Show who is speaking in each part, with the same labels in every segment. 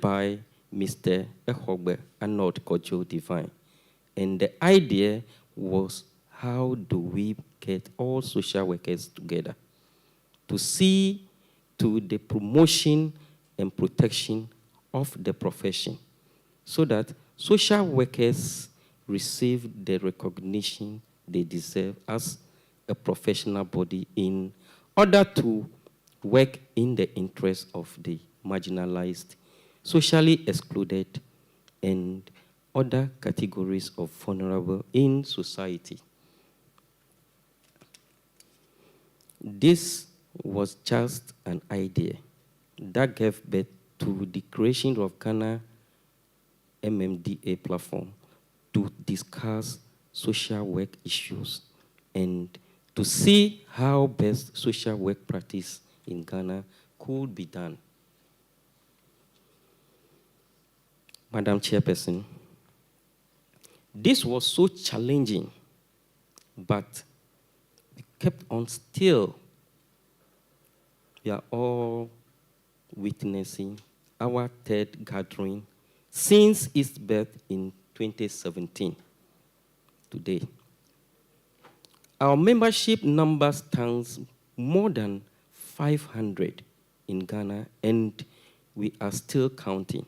Speaker 1: by Mr. Ehogbe Arnold Kojo Divine. And the idea was, how do we get all social workers together to see to the promotion and protection of the profession so that social workers receive the recognition they deserve as a professional body in order to work in the interest of the marginalized, socially excluded, and other categories of vulnerable in society. This was just an idea that gave birth to the creation of Ghana MMDA platform to discuss social work issues and to see how best social work practice in Ghana could be done. Madam Chairperson, this was so challenging, but we kept on still. We are all witnessing our third gathering since its birth in 2017 today. Our membership number stands more than 500 in Ghana, and we are still counting.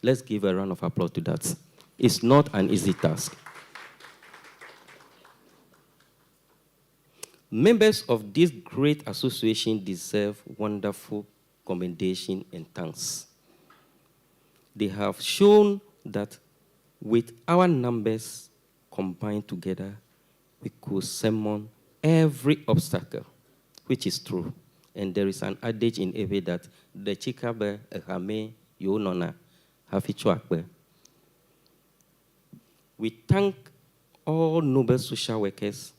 Speaker 1: Let's give a round of applause to that. It's not an easy task. Members of this great association deserve wonderful commendation and thanks. They have shown that with our numbers combined together, we could summon every obstacle, which is true. And there is an adage in Ewe that the chikabe ehame yonona hafichuakbe. We thank all noble social workers,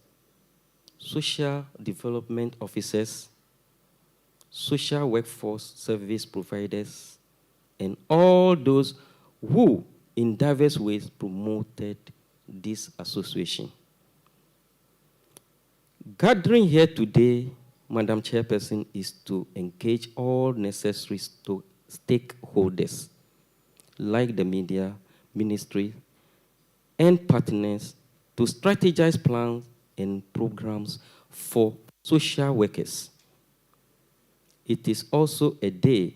Speaker 1: social development officers, social workforce service providers, and all those who, in diverse ways, promoted this association. Gathering here today, Madam Chairperson, is to engage all necessary stakeholders, like the media, ministry, and partners, to strategize plans and programs for social workers. It is also a day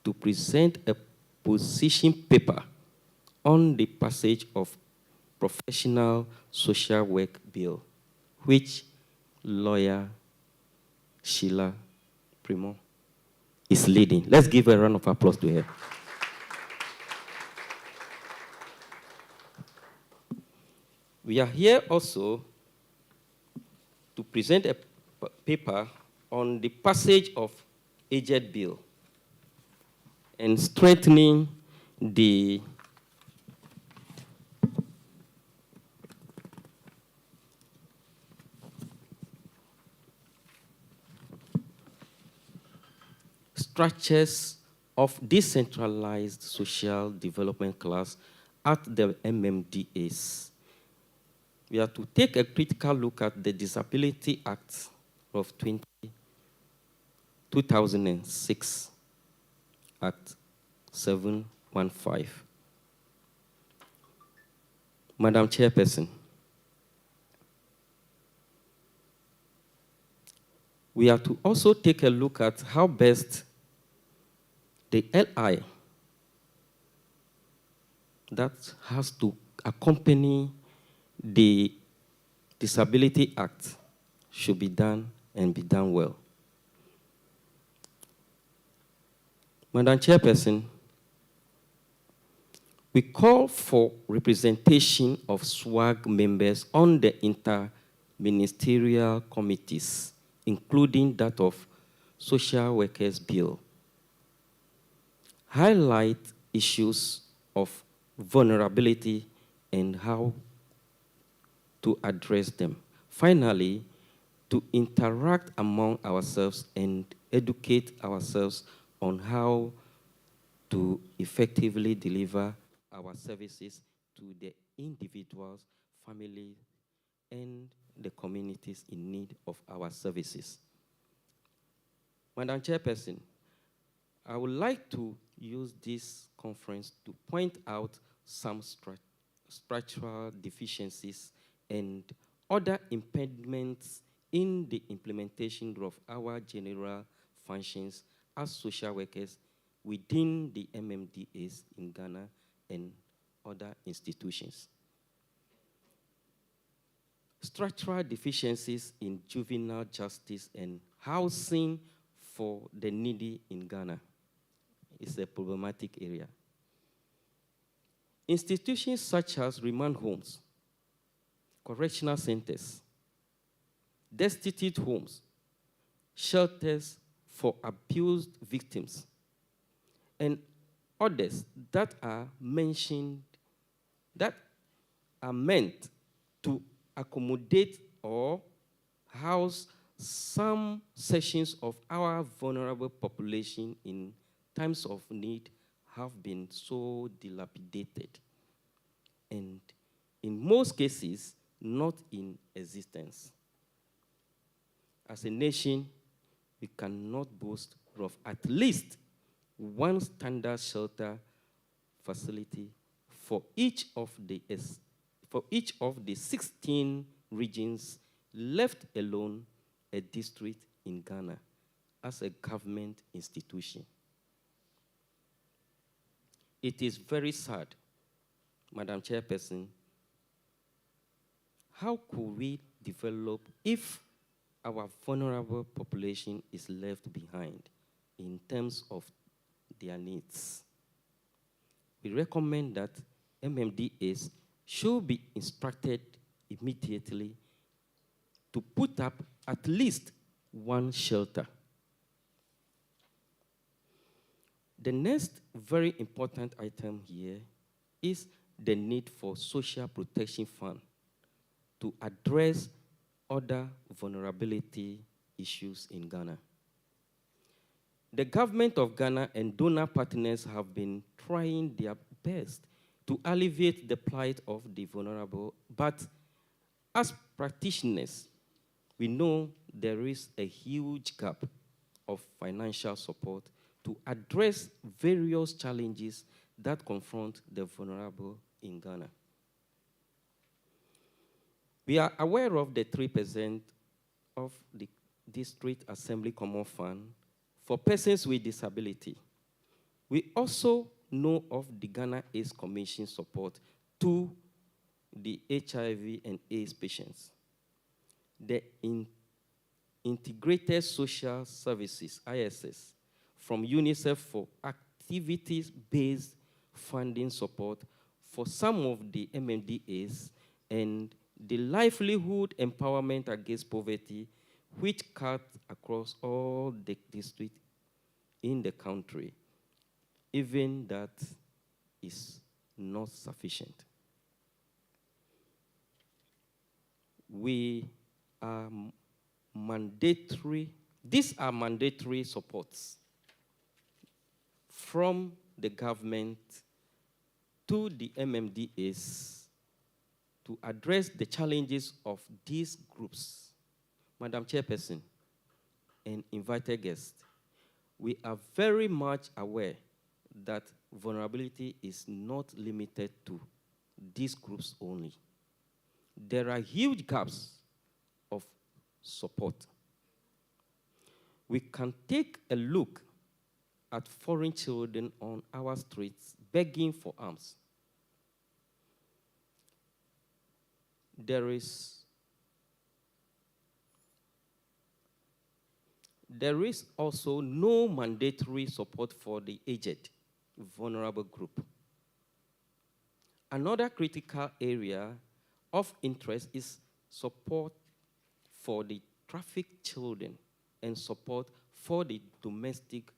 Speaker 1: to present a position paper on the passage of Professional Social Work Bill, which lawyer Sheila Primo is leading. Let's give a round of applause to her. We are here also to present a paper on the passage of Aged Bill and strengthening the structures of decentralized social development class at the MMDAs. We are to take a critical look at the Disability Act of 2006, Act 715. Madam Chairperson, we are to also take a look at how best the LI that has to accompany the Disability Act should be done and be done well. Madam Chairperson, we call for representation of SWAG members on the inter-ministerial committees, including that of Social Workers Bill. Highlight issues of vulnerability and how to address them. Finally, to interact among ourselves and educate ourselves on how to effectively deliver our services to the individuals, families, and the communities in need of our services. Madam Chairperson, I would like to use this conference to point out some structural deficiencies and other impediments in the implementation of our general functions as social workers within the MMDAs in Ghana and other institutions. Structural deficiencies in juvenile justice and housing for the needy in Ghana is a problematic area. Institutions such as remand homes, correctional centers, destitute homes, shelters for abused victims, and others that are mentioned, that are meant to accommodate or house some sections of our vulnerable population in times of need have been so dilapidated and in most cases not in existence. As a nation, we cannot boast of at least one standard shelter facility for each of the 16 regions, left alone a district in Ghana as a government institution. It is very sad, Madam Chairperson, how could we develop if our vulnerable population is left behind in terms of their needs? We recommend that MMDAs should be instructed immediately to put up at least one shelter. The next very important item here is the need for social protection fund to address other vulnerability issues in Ghana. The government of Ghana and donor partners have been trying their best to alleviate the plight of the vulnerable, but as practitioners, we know there is a huge gap of financial support to address various challenges that confront the vulnerable in Ghana. We are aware of the 3% of the District Assembly Common Fund for persons with disability. We also know of the Ghana AIDS Commission support to the HIV and AIDS patients. The Integrated Social Services, ISS, from UNICEF for activities-based funding support for some of the MMDAs, and the Livelihood Empowerment Against Poverty, which cuts across all the districts in the country. Even that is not sufficient. We are mandatory, these are mandatory supports from the government to the MMDAs to address the challenges of these groups. Madam Chairperson and invited guests, we are very much aware that vulnerability is not limited to these groups only. There are huge gaps of support. We can take a look at foreign children on our streets begging for alms. There is also no mandatory support for the aged, vulnerable group. Another critical area of interest is support for the trafficked children and support for the domestic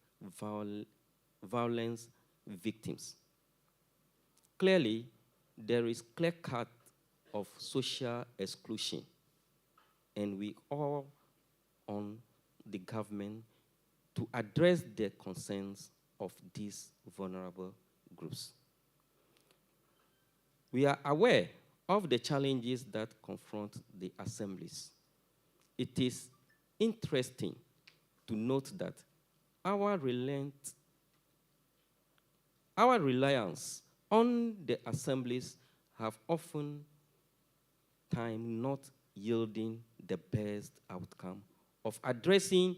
Speaker 1: violence victims. Clearly, there is clear cut of social exclusion, and we all on the government to address the concerns of these vulnerable groups. We are aware of the challenges that confront the assemblies. It is interesting to note that our Our reliance on the assemblies have often time not yielding the best outcome of addressing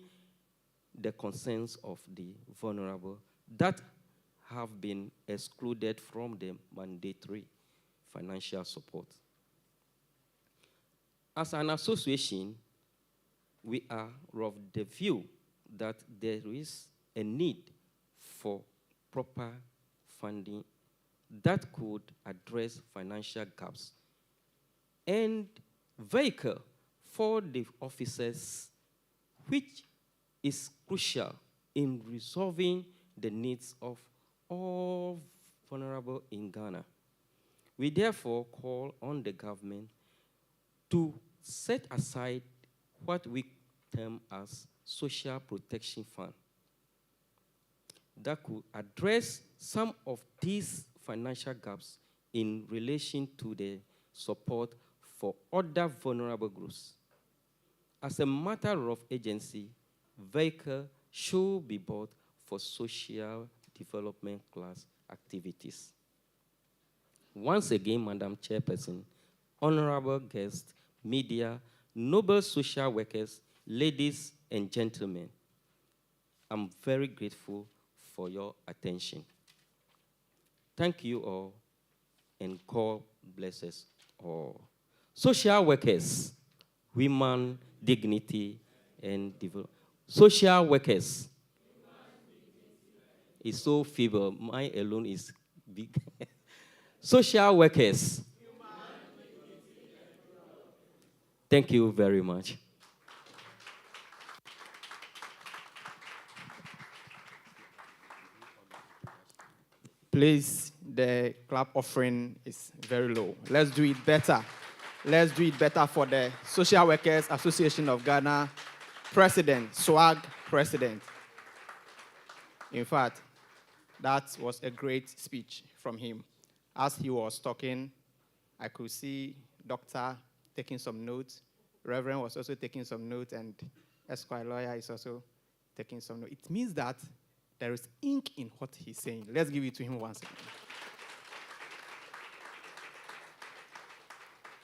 Speaker 1: the concerns of the vulnerable that have been excluded from the mandatory financial support. As an association, we are of the view that there is a need for proper funding that could address financial gaps and vehicle for the officers, which is crucial in resolving the needs of all vulnerable in Ghana. We therefore call on the government to set aside what we term as social protection fund that could address some of these financial gaps in relation to the support for other vulnerable groups. As a matter of agency, vehicle should be bought for social development class activities. Once again, Madam Chairperson, honorable guests, media, noble social workers, ladies and gentlemen, I'm very grateful for your attention. Thank you all, and God bless us all. Social workers, women, dignity, and development. Social workers is so feeble. Mine alone is big. Social workers. Thank you very much.
Speaker 2: Please, the clap offering is very low. Let's do it better. Let's do it better for the Social Workers Association of Ghana President, SWAG President. In fact, that was a great speech from him. As he was talking, I could see Doctor taking some notes. Reverend was also taking some notes, and Esquire lawyer is also taking some notes. It means that there is ink in what he's saying. Let's give it to him once again.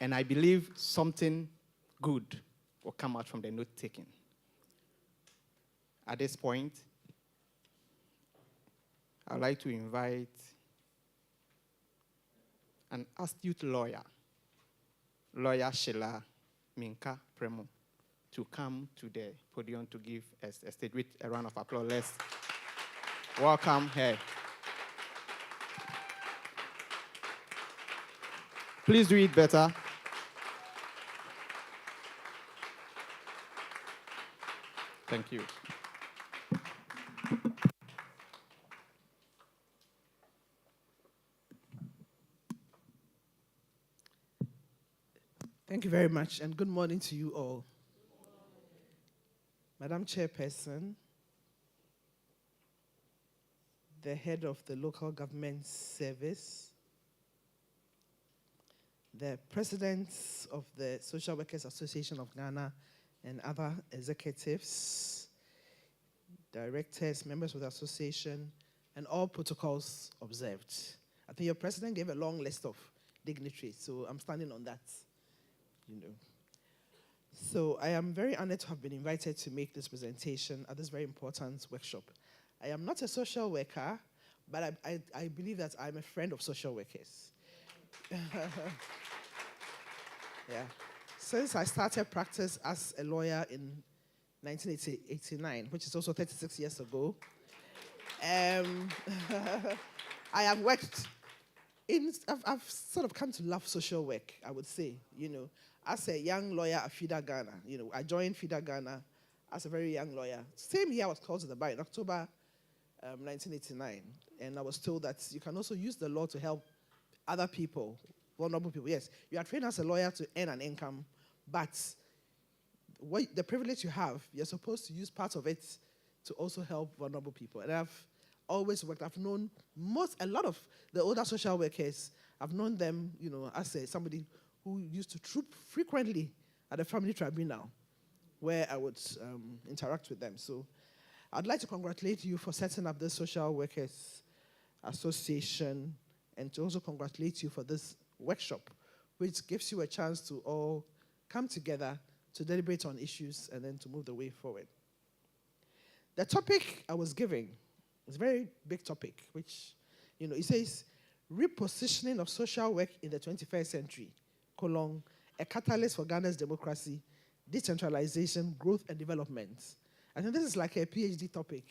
Speaker 2: And I believe something good will come out from the note-taking. At this point, I'd like to invite an astute lawyer, Lawyer Sheila Minka Premo, to come to the podium to give us a stage with a round of applause. Let's welcome her. Please do it better. Thank you.
Speaker 3: Thank you very much, and good morning to you all. Madam Chairperson, the head of the local government service, the presidents of the Social Workers Association of Ghana and other executives, directors, members of the association, and all protocols observed. I think your president gave a long list of dignitaries, so I'm standing on that. So I am very honored to have been invited to make this presentation at this very important workshop. I am not a social worker, but I believe that I'm a friend of social workers. Yeah. Since I started practice as a lawyer in 1989, which is also 36 years ago, I have worked I've sort of come to love social work, I would say, as a young lawyer at FIDA Ghana. I joined FIDA Ghana as a very young lawyer. Same year I was called to the bar in October 1989, and I was told that you can also use the law to help other people, vulnerable people. Yes, you are trained as a lawyer to earn an income, but the privilege you have, you're supposed to use part of it to also help vulnerable people. And I've always worked. I've known a lot of the older social workers. I've known them, as somebody who used to troop frequently at the family tribunal, where I would interact with them. So I'd like to congratulate you for setting up the Social Workers Association, and to also congratulate you for this workshop, which gives you a chance to all come together to deliberate on issues and then to move the way forward. The topic I was giving is a very big topic, which, it says, repositioning of social work in the 21st century, a catalyst for Ghana's democracy, decentralization, growth, and development. I think this is like a PhD topic.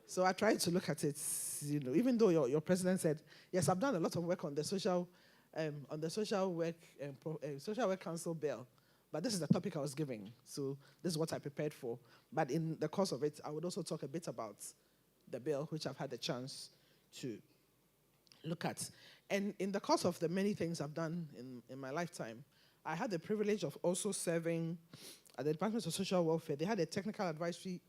Speaker 3: So I tried to look at it, even though your president said, yes, I've done a lot of work on the social work council bill, but this is the topic I was giving. So this is what I prepared for. But in the course of it, I would also talk a bit about the bill, which I've had the chance to look at. And in the course of the many things I've done in my lifetime, I had the privilege of also serving at the Department of Social Welfare. They had a technical advisory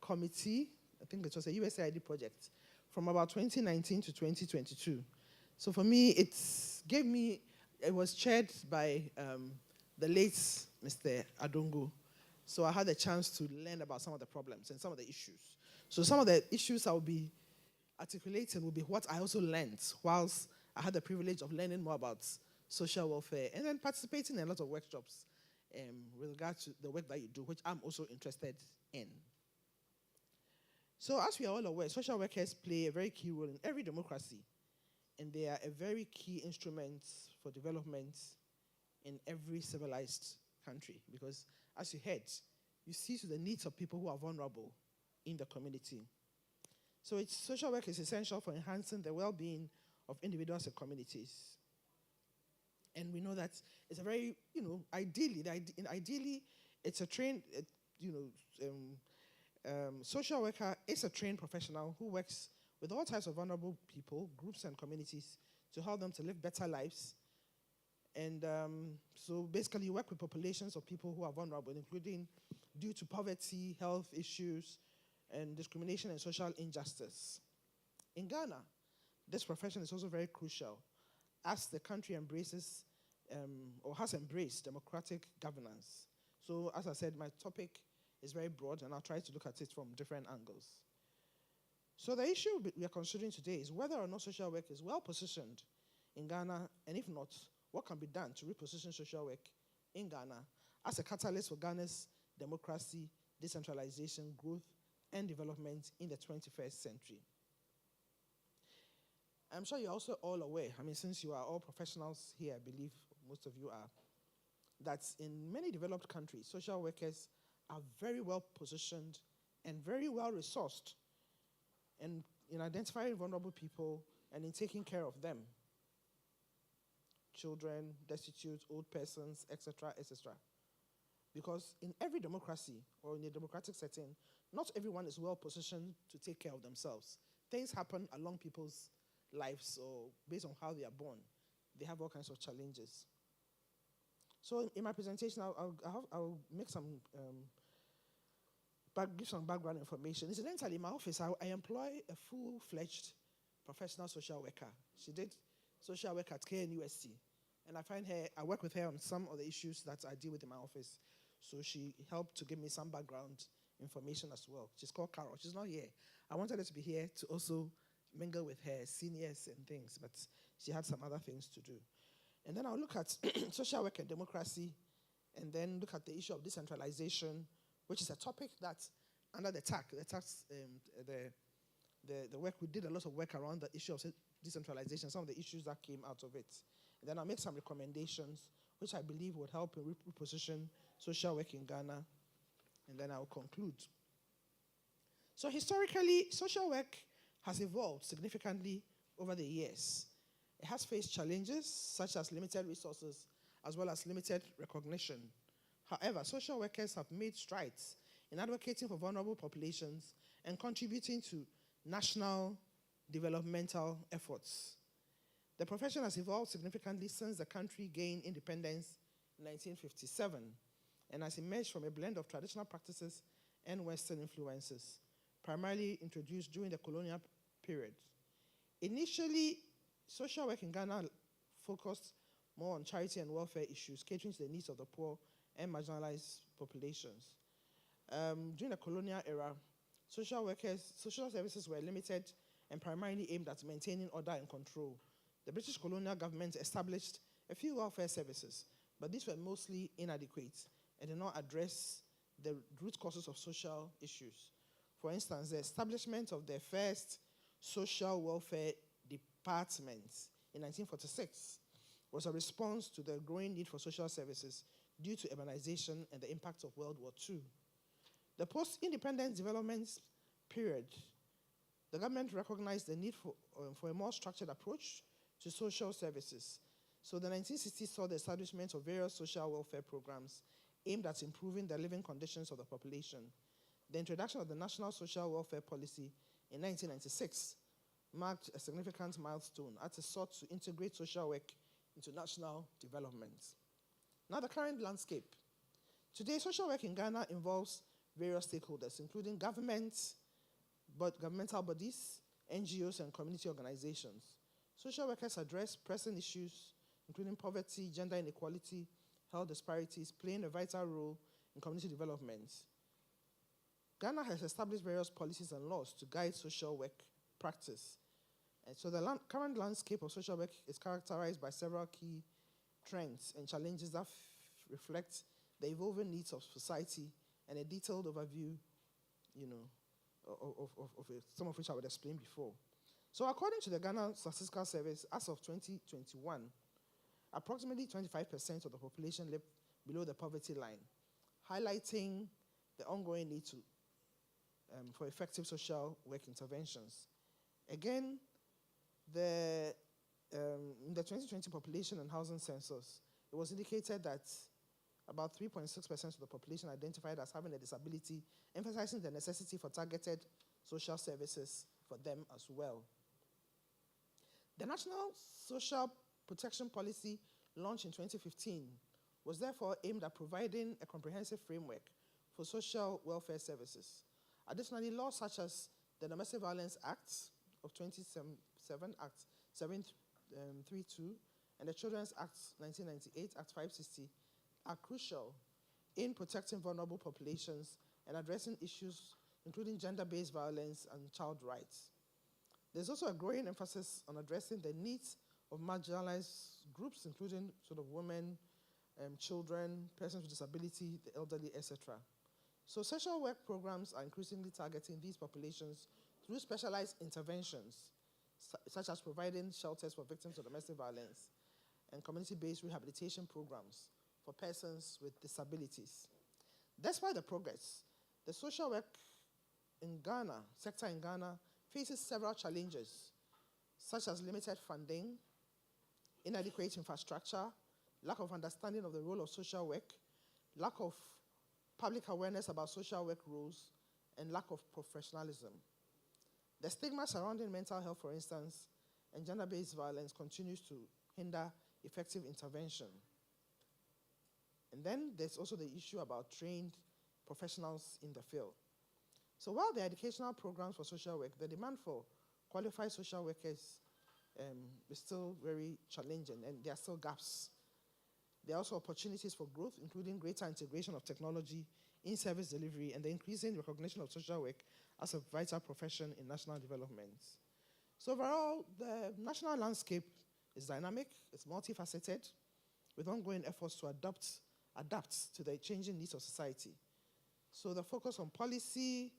Speaker 3: committee. I think it was a USAID project from about 2019 to 2022. So for me, it was chaired by the late Mr. Adongo. So I had a chance to learn about some of the problems and some of the issues. So some of the issues I will be articulating will be what I also learned whilst I had the privilege of learning more about social welfare and then participating in a lot of workshops with regard to the work that you do, which I'm also interested in. So as we are all aware, social workers play a very key role in every democracy, and they are a very key instrument for development in every civilized country, because as you heard, you see to the needs of people who are vulnerable in the community. So social work is essential for enhancing the well-being of individuals and communities. And we know that it's a very, ideally, it's a trained, social worker is a trained professional who works with all types of vulnerable people, groups, and communities to help them to live better lives. And so basically you work with populations of people who are vulnerable, including due to poverty, health issues, and discrimination and social injustice. In Ghana, this profession is also very crucial as the country embraces or has embraced democratic governance. So as I said, my topic is very broad, and I'll try to look at it from different angles. So the issue we are considering today is whether or not social work is well positioned in Ghana, and if not, what can be done to reposition social work in Ghana as a catalyst for Ghana's democracy, decentralization, growth, and development in the 21st century. I'm sure you're also all aware, since you are all professionals here, I believe most of you are, that in many developed countries, social workers are very well positioned and very well resourced in identifying vulnerable people and in taking care of them. Children, destitute, old persons, etc., etc. Because in every democracy or in a democratic setting, not everyone is well positioned to take care of themselves. Things happen along people's lives or based on how they are born. They have all kinds of challenges. So in my presentation, I'll make some give some background information. Incidentally, in my office, I employ a full-fledged professional social worker. She did social work at KNUST. And I work with her on some of the issues that I deal with in my office. So she helped to give me some background information as well. She's called Carol. She's not here. I wanted her to be here to also mingle with her seniors and things, but she had some other things to do. And then I'll look at social work and democracy, and then look at the issue of decentralization, which is a topic that under the work, we did a lot of work around the issue of decentralization, some of the issues that came out of it. And then I'll make some recommendations, which I believe would help in reposition social work in Ghana, and then I'll conclude. So historically, social work has evolved significantly over the years. It has faced challenges such as limited resources as well as limited recognition. However, social workers have made strides in advocating for vulnerable populations and contributing to national developmental efforts. The profession has evolved significantly since the country gained independence in 1957 and has emerged from a blend of traditional practices and Western influences, primarily introduced during the colonial period. Initially, social work in Ghana focused more on charity and welfare issues, catering to the needs of the poor and marginalized populations. During the colonial era, social services were limited and primarily aimed at maintaining order and control. The British colonial government established a few welfare services, but these were mostly inadequate and did not address the root causes of social issues. For instance, the establishment of the first social welfare department in 1946 was a response to the growing need for social services due to urbanization and the impact of World War II. The post-independence development period, the government recognized the need for a more structured approach to social services. So the 1960s saw the establishment of various social welfare programs aimed at improving the living conditions of the population. The introduction of the National Social Welfare Policy in 1996 marked a significant milestone as it sought to integrate social work into national development. Now, the current landscape. Today, social work in Ghana involves various stakeholders, including governments, governmental bodies, NGOs, and community organizations. Social workers address pressing issues, including poverty, gender inequality, health disparities, playing a vital role in community development. Ghana has established various policies and laws to guide social work practice. And so the current landscape of social work is characterized by several key trends and challenges that reflect the evolving needs of society, and a detailed overview, of it, some of which I would explain before. So according to the Ghana Statistical Service, as of 2021, approximately 25% of the population live below the poverty line, highlighting the ongoing need for effective social work interventions. Again, in the 2020 population and housing census, it was indicated that about 3.6% of the population identified as having a disability, emphasizing the necessity for targeted social services for them as well. The National Social Protection Policy, launched in 2015, was therefore aimed at providing a comprehensive framework for social welfare services. Additionally, laws such as the Domestic Violence Act of 2007, Act 732, and the Children's Act 1998, Act 560, are crucial in protecting vulnerable populations and addressing issues including gender-based violence and child rights. There's also a growing emphasis on addressing the needs of marginalized groups, including sort of women, children, persons with disability, the elderly, etc. So social work programs are increasingly targeting these populations through specialized interventions, such as providing shelters for victims of domestic violence and community-based rehabilitation programs for persons with disabilities. Despite the progress, the social work sector in Ghana faces several challenges, such as limited funding, inadequate infrastructure, lack of understanding of the role of social work, lack of public awareness about social work rules, and lack of professionalism. The stigma surrounding mental health, for instance, and gender-based violence continues to hinder effective intervention. And then there's also the issue about trained professionals in the field. So while there are educational programs for social work, the demand for qualified social workers is still very challenging, and there are still gaps. There are also opportunities for growth, including greater integration of technology in service delivery and the increasing recognition of social work as a vital profession in national development. So overall, the national landscape is dynamic, it's multifaceted, with ongoing efforts to adapt to the changing needs of society. So the focus on policy,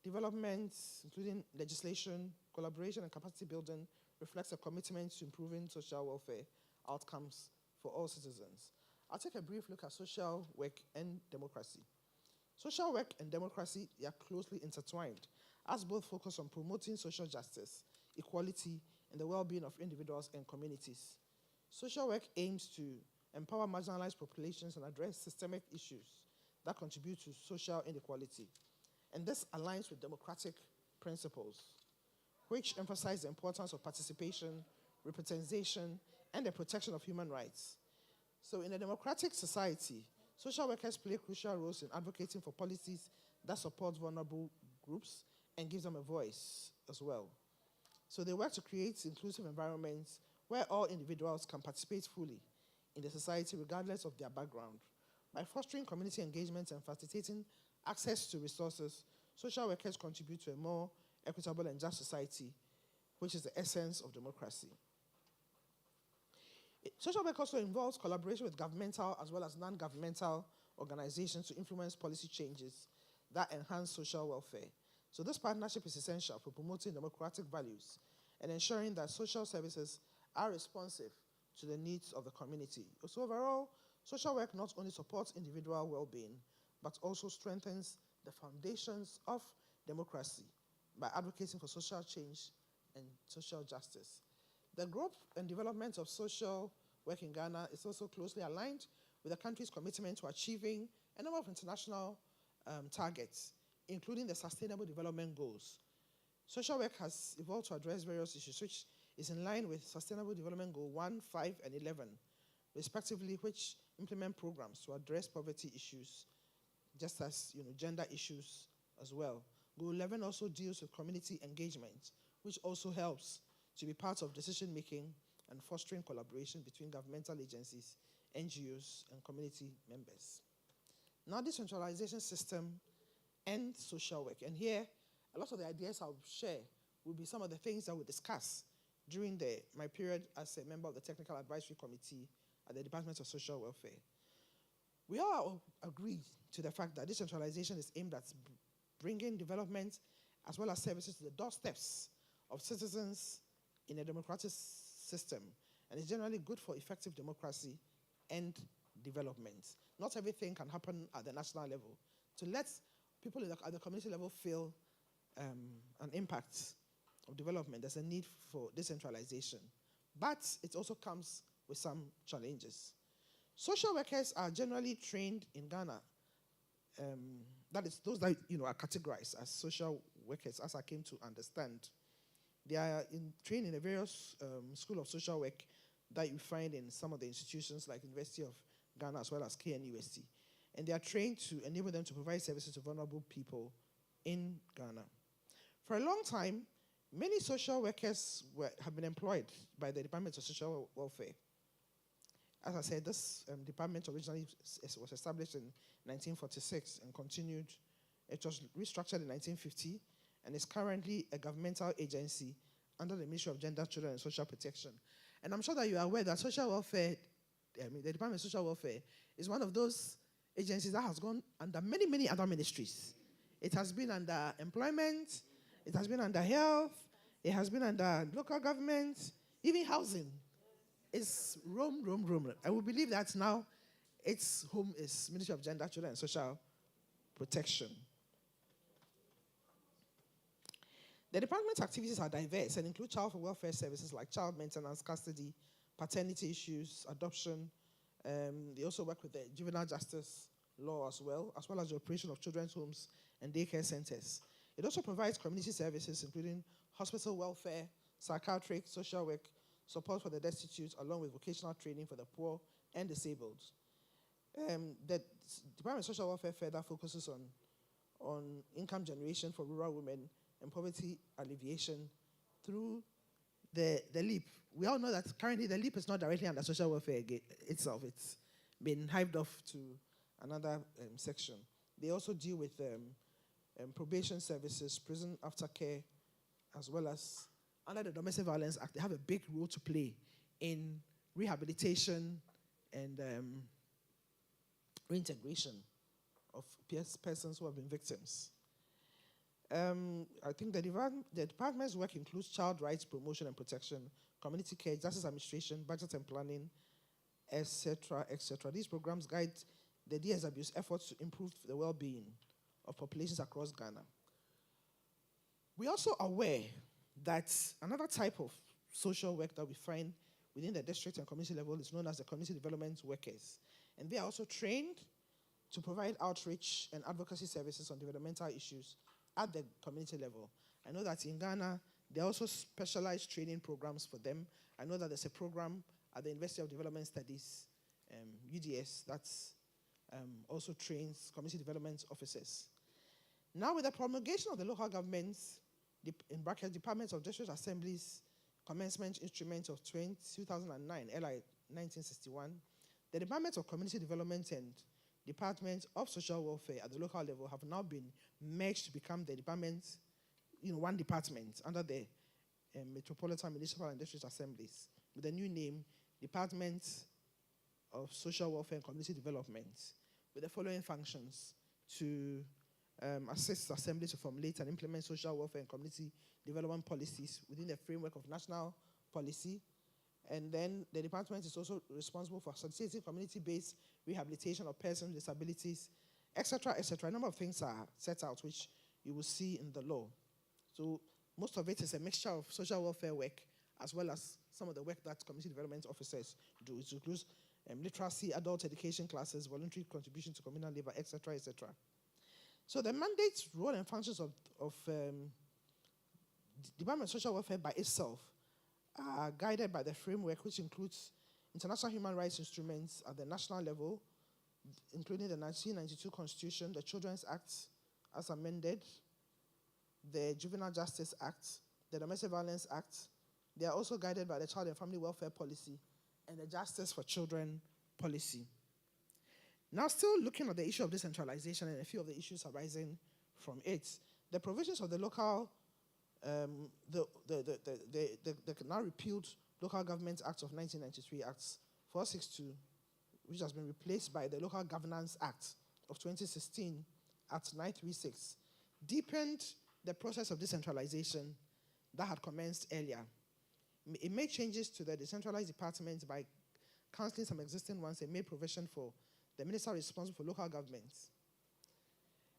Speaker 3: development, including legislation, collaboration, and capacity building, reflects a commitment to improving social welfare outcomes for all citizens. I'll take a brief look at social work and democracy. Social work and democracy are closely intertwined, as both focus on promoting social justice, equality, and the well-being of individuals and communities. Social work aims to empower marginalized populations and address systemic issues that contribute to social inequality. And this aligns with democratic principles, which emphasize the importance of participation, representation, and the protection of human rights. So in a democratic society, social workers play crucial roles in advocating for policies that support vulnerable groups and give them a voice as well. So they work to create inclusive environments where all individuals can participate fully in the society regardless of their background. By fostering community engagement and facilitating access to resources, social workers contribute to a more equitable and just society, which is the essence of democracy. Social work also involves collaboration with governmental as well as non-governmental organizations to influence policy changes that enhance social welfare. So this partnership is essential for promoting democratic values and ensuring that social services are responsive to the needs of the community. So overall, social work not only supports individual well-being, but also strengthens the foundations of democracy by advocating for social change and social justice. The growth and development of social work in Ghana is also closely aligned with the country's commitment to achieving a number of international targets, including the Sustainable Development Goals. Social work has evolved to address various issues, which is in line with Sustainable Development Goal 1, 5, and 11, respectively, which implement programs to address poverty issues, just as gender issues as well. Goal 11 also deals with community engagement, which also helps to be part of decision-making and fostering collaboration between governmental agencies, NGOs, and community members. Now, decentralization system and social work. And here, a lot of the ideas I'll share will be some of the things that we'll discuss during my period as a member of the Technical Advisory Committee at the Department of Social Welfare. We all agree to the fact that decentralization is aimed at bringing development as well as services to the doorsteps of citizens in a democratic system, and is generally good for effective democracy and development. Not everything can happen at the national level. To let people at the community level feel an impact of development, there's a need for decentralization. But it also comes with some challenges. Social workers are generally trained in Ghana. That is, those that are categorized as social workers, as I came to understand. They are trained in the various school of social work that you find in some of the institutions like University of Ghana as well as KNUST. And they are trained to enable them to provide services to vulnerable people in Ghana. For a long time, many social workers have been employed by the Department of Social Welfare. As I said, this department originally was established in 1946 and continued. It was restructured in 1950 and is currently a governmental agency under the Ministry of Gender, Children and Social Protection. And I'm sure that you are aware that social welfare, the Department of Social Welfare is one of those agencies that has gone under many, many other ministries. It has been under employment, it has been under health, it has been under local government, even housing. It's roam. I will believe that now its home is Ministry of Gender, Children and Social Protection. The department's activities are diverse and include child welfare services like child maintenance, custody, paternity issues, adoption. They also work with the juvenile justice law as well as the operation of children's homes and daycare centers. It also provides community services, including hospital welfare, psychiatric, social work, support for the destitute, along with vocational training for the poor and disabled. The Department of Social Welfare further focuses on income generation for rural women and poverty alleviation through the LEAP. We all know that currently the LEAP is not directly under social welfare itself. It's been hived off to another section. They also deal with probation services, prison aftercare, as well as under the Domestic Violence Act. They have a big role to play in rehabilitation and reintegration of persons who have been victims. I think the department's work includes child rights promotion and protection, community care, justice administration, budget and planning, etc., etc. These programs guide the GSW's efforts to improve the well-being of populations across Ghana. We are also aware that another type of social work that we find within the district and community level is known as the community development workers. And they are also trained to provide outreach and advocacy services on developmental issues at the community level. I know that in Ghana, there are also specialized training programs for them. I know that there's a program at the University of Development Studies, UDS, that's also trains community development officers. Now, with the promulgation of the local government's, in brackets, Department of District Assemblies Commencement Instrument of 2009, LI 1961, the Department of Community Development and Department of Social Welfare at the local level have now been merged to become the departments, one department under the Metropolitan Municipal and District Assemblies with the new name, Department of Social Welfare and Community Development, with the following functions: to assist assemblies to formulate and implement social welfare and community development policies within the framework of national policy. And then the department is also responsible for facilitating community-based rehabilitation of persons with disabilities, etc., etc. A number of things are set out, which you will see in the law. So most of it is a mixture of social welfare work, as well as some of the work that community development officers do. It includes literacy, adult education classes, voluntary contribution to communal labor, etc., etc. So the mandates, role, and functions of Department of Social Welfare by itself are guided by the framework, which includes international human rights instruments at the national level, including the 1992 Constitution, the Children's Act as amended, the Juvenile Justice Act, the Domestic Violence Act. They are also guided by the Child and Family Welfare Policy and the Justice for Children Policy. Now, still looking at the issue of decentralization and a few of the issues arising from it, the provisions of the local, the now repealed Local Government Act of 1993, Act 462, which has been replaced by the Local Governance Act of 2016, Act 936, deepened the process of decentralization that had commenced earlier. It made changes to the decentralized departments by cancelling some existing ones and made provision for the minister responsible for local governments.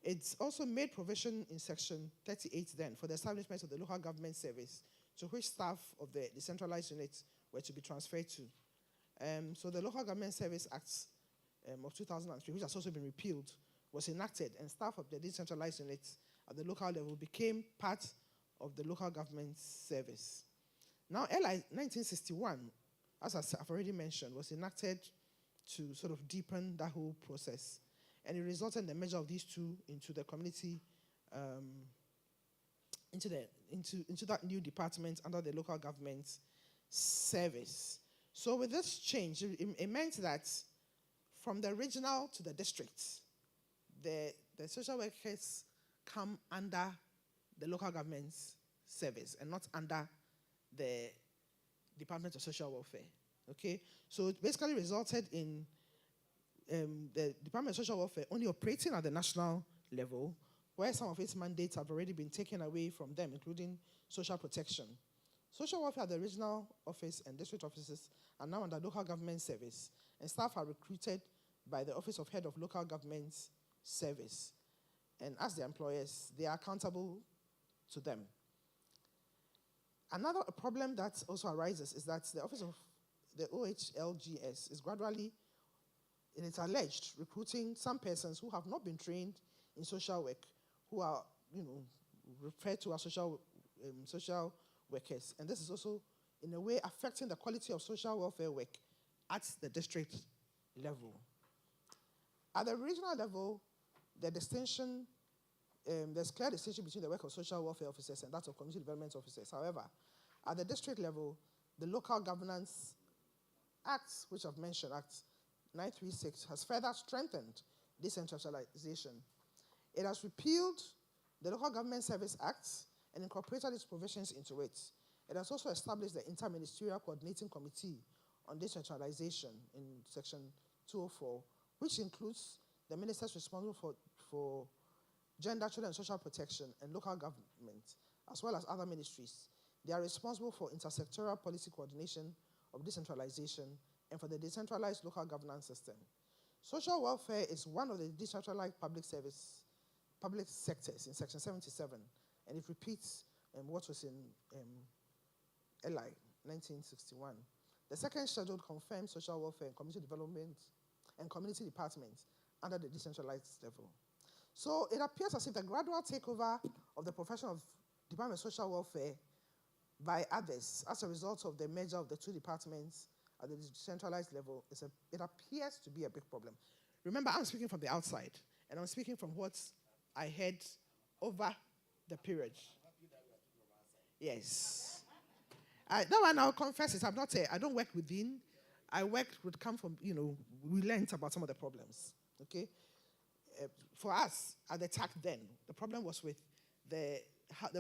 Speaker 3: It's also made provision in Section 38 then for the establishment of the local government service to which staff of the decentralized units were to be transferred to. So the Local Government Service Act of 2003, which has also been repealed, was enacted, and staff of the decentralized units at the local level became part of the local government service. Now, LI 1961, as I've already mentioned, was enacted to sort of deepen that whole process. And it resulted in the merger of these two into the community, into that new department under the local government service. So with this change, it meant that from the regional to the districts, the social workers come under the local government service and not under the Department of Social Welfare. Okay, so it basically resulted in the Department of Social Welfare only operating at the national level, where some of its mandates have already been taken away from them, including social protection. Social welfare at the regional office and district offices are now under local government service, and staff are recruited by the Office of Head of Local Government Service. And as their employers, they are accountable to them. Another problem that also arises is that the Office of the OHLGS is gradually, and it's alleged, recruiting some persons who have not been trained in social work, who are, referred to as social workers. And this is also, in a way, affecting the quality of social welfare work at the district level. At the regional level, the distinction, there's clear distinction between the work of social welfare officers and that of community development officers. However, at the district level, the Local Governance Act, which I've mentioned, Act 936, has further strengthened decentralization. It has repealed the Local Government Service Act and incorporated its provisions into it. It has also established the Interministerial Coordinating Committee on Decentralization in Section 204, which includes the ministers responsible for gender, children, and social protection and local government, as well as other ministries. They are responsible for intersectoral policy coordination of decentralization and for the decentralized local governance system. Social welfare is one of the decentralized public sectors in Section 77, and it repeats what was in LI 1961. The second schedule confirms social welfare and community development and community departments under the decentralized level. So it appears as if the gradual takeover of the profession of Department of Social Welfare by others as a result of the merger of the two departments at the decentralized level, it appears to be a big problem. Remember, I'm speaking from the outside, and I'm speaking from what I heard over the period. Yes. That one, I'll confess it. I don't work within. I work would come from, we learned about some of the problems. Okay? For us, at the TAC then, the problem was with the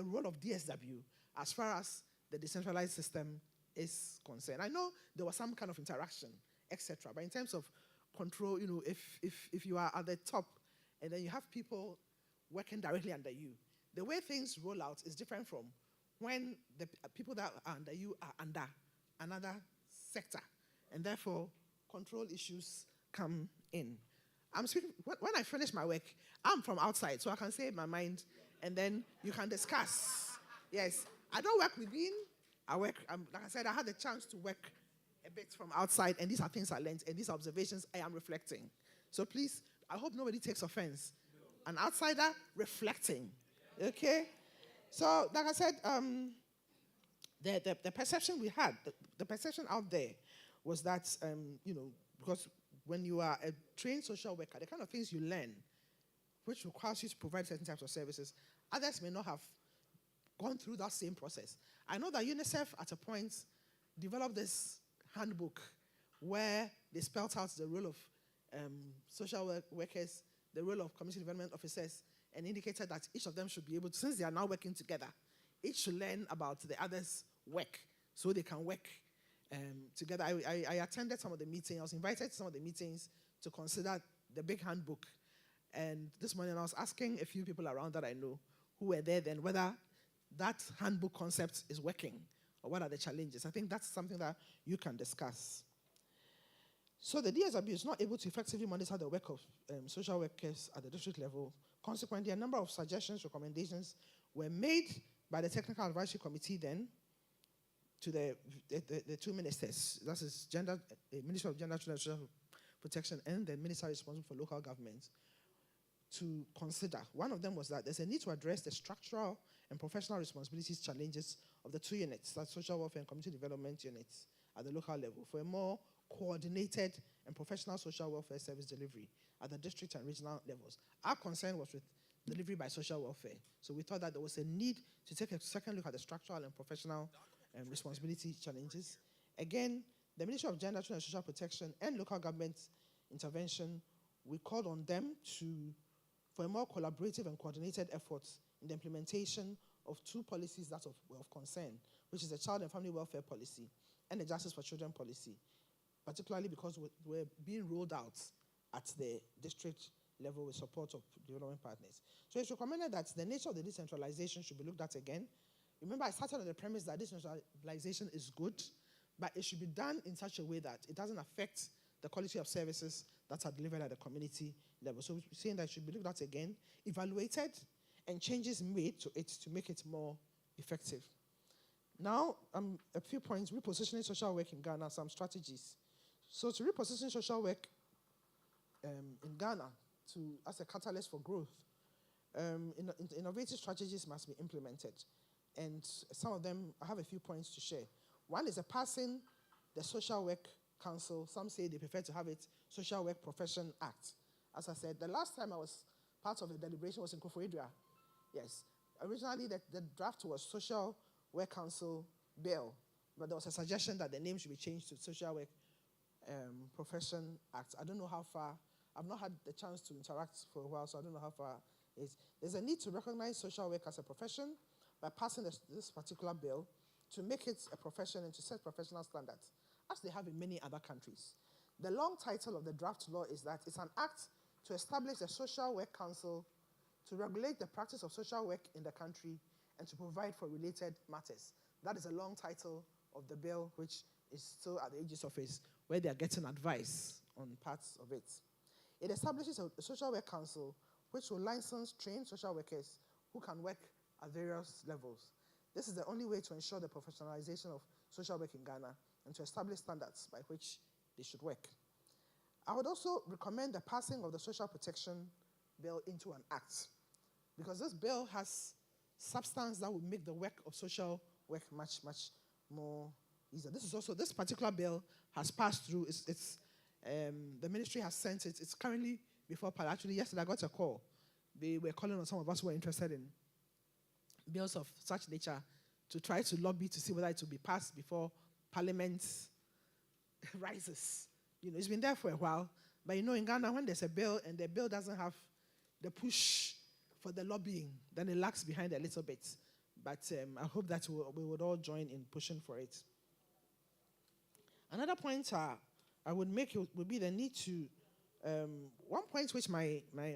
Speaker 3: role of GSW as far as the decentralized system is concerned. I know there was some kind of interaction, etc. But in terms of control, if you are at the top and then you have people working directly under you, the way things roll out is different from when the people that are under you are under another sector, and therefore control issues come in. I'm speaking when I finish my work. I'm from outside, so I can say my mind, and then you can discuss. Yes, I don't work within. I work. Like I said, I had the chance to work a bit from outside, and these are things I learned, and these are observations I am reflecting. So please, I hope nobody takes offense. An outsider reflecting. Okay. So, like I said, the perception we had, the perception out there was that, because when you are a trained social worker, the kind of things you learn, which requires you to provide certain types of services, others may not have gone through that same process. I know that UNICEF, at a point, developed this handbook where they spelled out the role of social workers, the role of community development officers, and indicated that each of them should be able to, since they are now working together, each should learn about the other's work so they can work together. I attended some of the meetings. I was invited to some of the meetings to consider the big handbook. And this morning I was asking a few people around that I know who were there then whether that handbook concept is working or what are the challenges. I think that's something that you can discuss. So the DSW is not able to effectively monitor the work of social workers at the district level. Consequently, a number of suggestions, recommendations were made by the Technical Advisory Committee then to the two ministers. That is Minister of Gender and Social Protection and the Minister responsible for local government to consider. One of them was that there's a need to address the structural and professional responsibilities challenges of the two units, that's social welfare and community development units at the local level, for a more coordinated and professional social welfare service delivery at the district and regional levels. Our concern was with delivery by social welfare. So we thought that there was a need to take a second look at the structural and professional responsibility challenges. Again, the Ministry of Gender and Social Protection and local government intervention, we called on them for a more collaborative and coordinated efforts in the implementation of two policies that were of concern, which is the Child and Family Welfare Policy and the Justice for Children Policy, particularly because we're being rolled out at the district level with support of development partners. So it's recommended that the nature of the decentralization should be looked at again. Remember, I started on the premise that decentralization is good, but it should be done in such a way that it doesn't affect the quality of services that are delivered at the community level. So we're saying that it should be looked at again, evaluated, and changes made to it to make it more effective. Now, a few points, repositioning social work in Ghana, some strategies. So to reposition social work in Ghana as a catalyst for growth, innovative strategies must be implemented. And some of them, I have a few points to share. One is passing the Social Work Council. Some say they prefer to have it Social Work Profession Act. As I said, the last time I was part of the deliberation was in Koforidua. Yes. Originally, the draft was Social Work Council Bill, but there was a suggestion that the name should be changed to Social Work Profession Act. I don't know how far. I've not had the chance to interact for a while, so I don't know how far it is. There's a need to recognize social work as a profession by passing this particular bill to make it a profession and to set professional standards, as they have in many other countries. The long title of the draft law is that it's an act to establish a Social Work Council to regulate the practice of social work in the country and to provide for related matters. That is a long title of the bill, which is still at the AG's office, where they are getting advice on parts of it. It establishes a Social Work Council, which will license trained social workers who can work at various levels. This is the only way to ensure the professionalization of social work in Ghana and to establish standards by which they should work. I would also recommend the passing of the Social Protection Bill into an act, because this bill has substance that will make the work of social work much, much more easier. This particular bill has passed through. The ministry has sent it. It's currently before Parliament. Actually, yesterday I got a call. They were calling on some of us who were interested in bills of such nature to try to lobby to see whether it will be passed before Parliament rises. It's been there for a while. But in Ghana, when there's a bill and the bill doesn't have the push for the lobbying, then it lags behind a little bit. But I hope that we would all join in pushing for it. Another point I would make would be the need to, one point which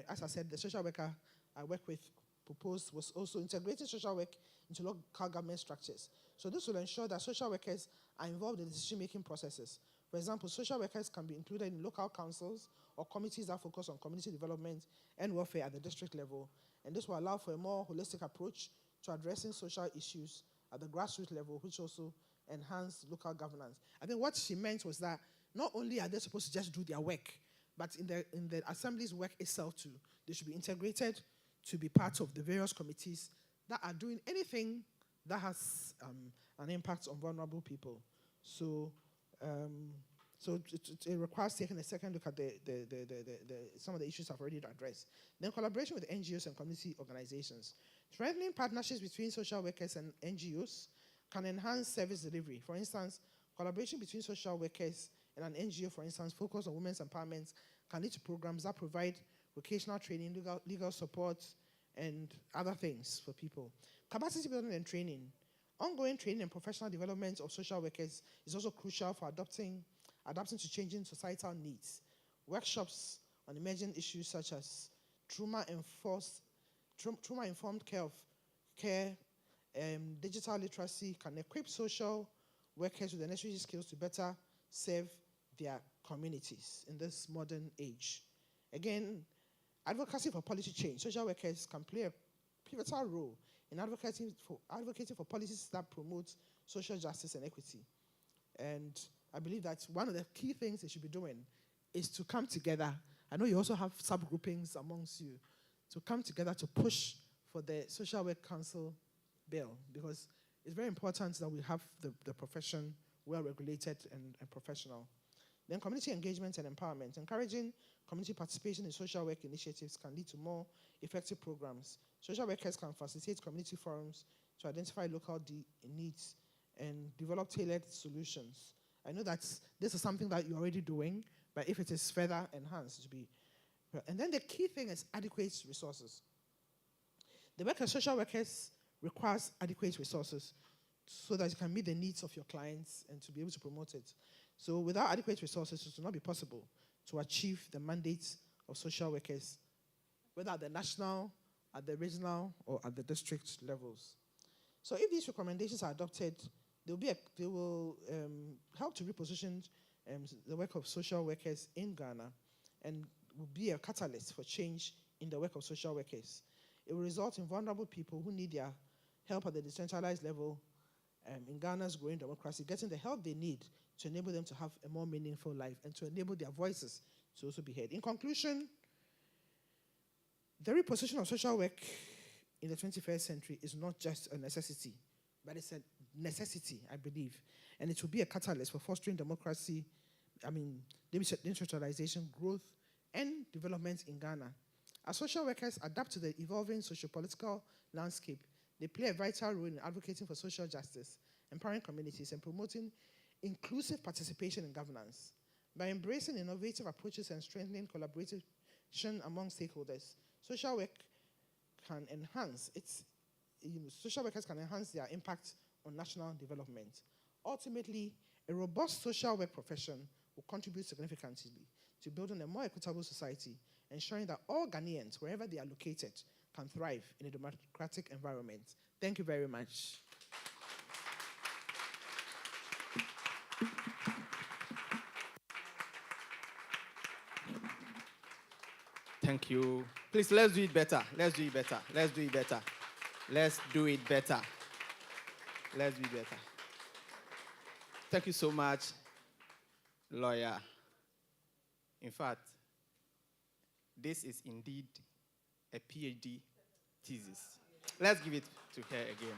Speaker 3: as I said, the social worker I work with proposed was also integrating social work into local government structures. So this will ensure that social workers are involved in decision-making processes. For example, social workers can be included in local councils or committees that focus on community development and welfare at the district level. And this will allow for a more holistic approach to addressing social issues at the grassroots level, which also enhance local governance. I think what she meant was that not only are they supposed to just do their work, but in the assembly's work itself too, they should be integrated to be part of the various committees that are doing anything that has an impact on vulnerable people. So it requires taking a second look at some of the issues I've already addressed. Then collaboration with NGOs and community organizations. Strengthening partnerships between social workers and NGOs can enhance service delivery. For instance, collaboration between social workers and an NGO, for instance, focused on women's empowerment, can lead to programs that provide vocational training, legal support, and other things for people. Capacity building and training. Ongoing training and professional development of social workers is also crucial for adapting to changing societal needs. Workshops on emerging issues such as trauma-informed care, digital literacy can equip social workers with the necessary skills to better serve their communities in this modern age. Again, advocacy for policy change. Social workers can play a pivotal role in advocating for policies that promote social justice and equity. And I believe that one of the key things they should be doing is to come together. I know you also have subgroupings amongst you, to come together to push for the Social Work Council bill, because it's very important that we have the profession well-regulated and professional. Then community engagement and empowerment. Encouraging community participation in social work initiatives can lead to more effective programs. Social workers can facilitate community forums to identify local needs and develop tailored solutions. I know that this is something that you're already doing, but if it is further enhanced, to be. And then the key thing is adequate resources. The work of social workers requires adequate resources so that you can meet the needs of your clients and to be able to promote it. So without adequate resources, it will not be possible to achieve the mandates of social workers, whether at the national, at the regional, or at the district levels. So if these recommendations are adopted, they will help to reposition the work of social workers in Ghana and will be a catalyst for change in the work of social workers. It will result in vulnerable people who need their help at the decentralized level in Ghana's growing democracy, getting the help they need to enable them to have a more meaningful life and to enable their voices to also be heard. In conclusion, the reposition of social work in the 21st century is not just a necessity, but it's a necessity, I believe. And it will be a catalyst for fostering democracy, decentralization, growth, and development in Ghana. As social workers adapt to the evolving socio-political landscape, they play a vital role in advocating for social justice, empowering communities, and promoting inclusive participation in governance. By embracing innovative approaches and strengthening collaboration among stakeholders, social workers can enhance their impact on national development. Ultimately, a robust social work profession will contribute significantly to building a more equitable society, ensuring that all Ghanaians, wherever they are located, can thrive in a democratic environment. Thank you very much.
Speaker 2: Thank you. Please, let's do it better. Let's do it better. Let's do it better. Let's do it better. Let's do it better. Thank you so much, lawyer. In fact, this is indeed a PhD thesis. Let's give it to her again.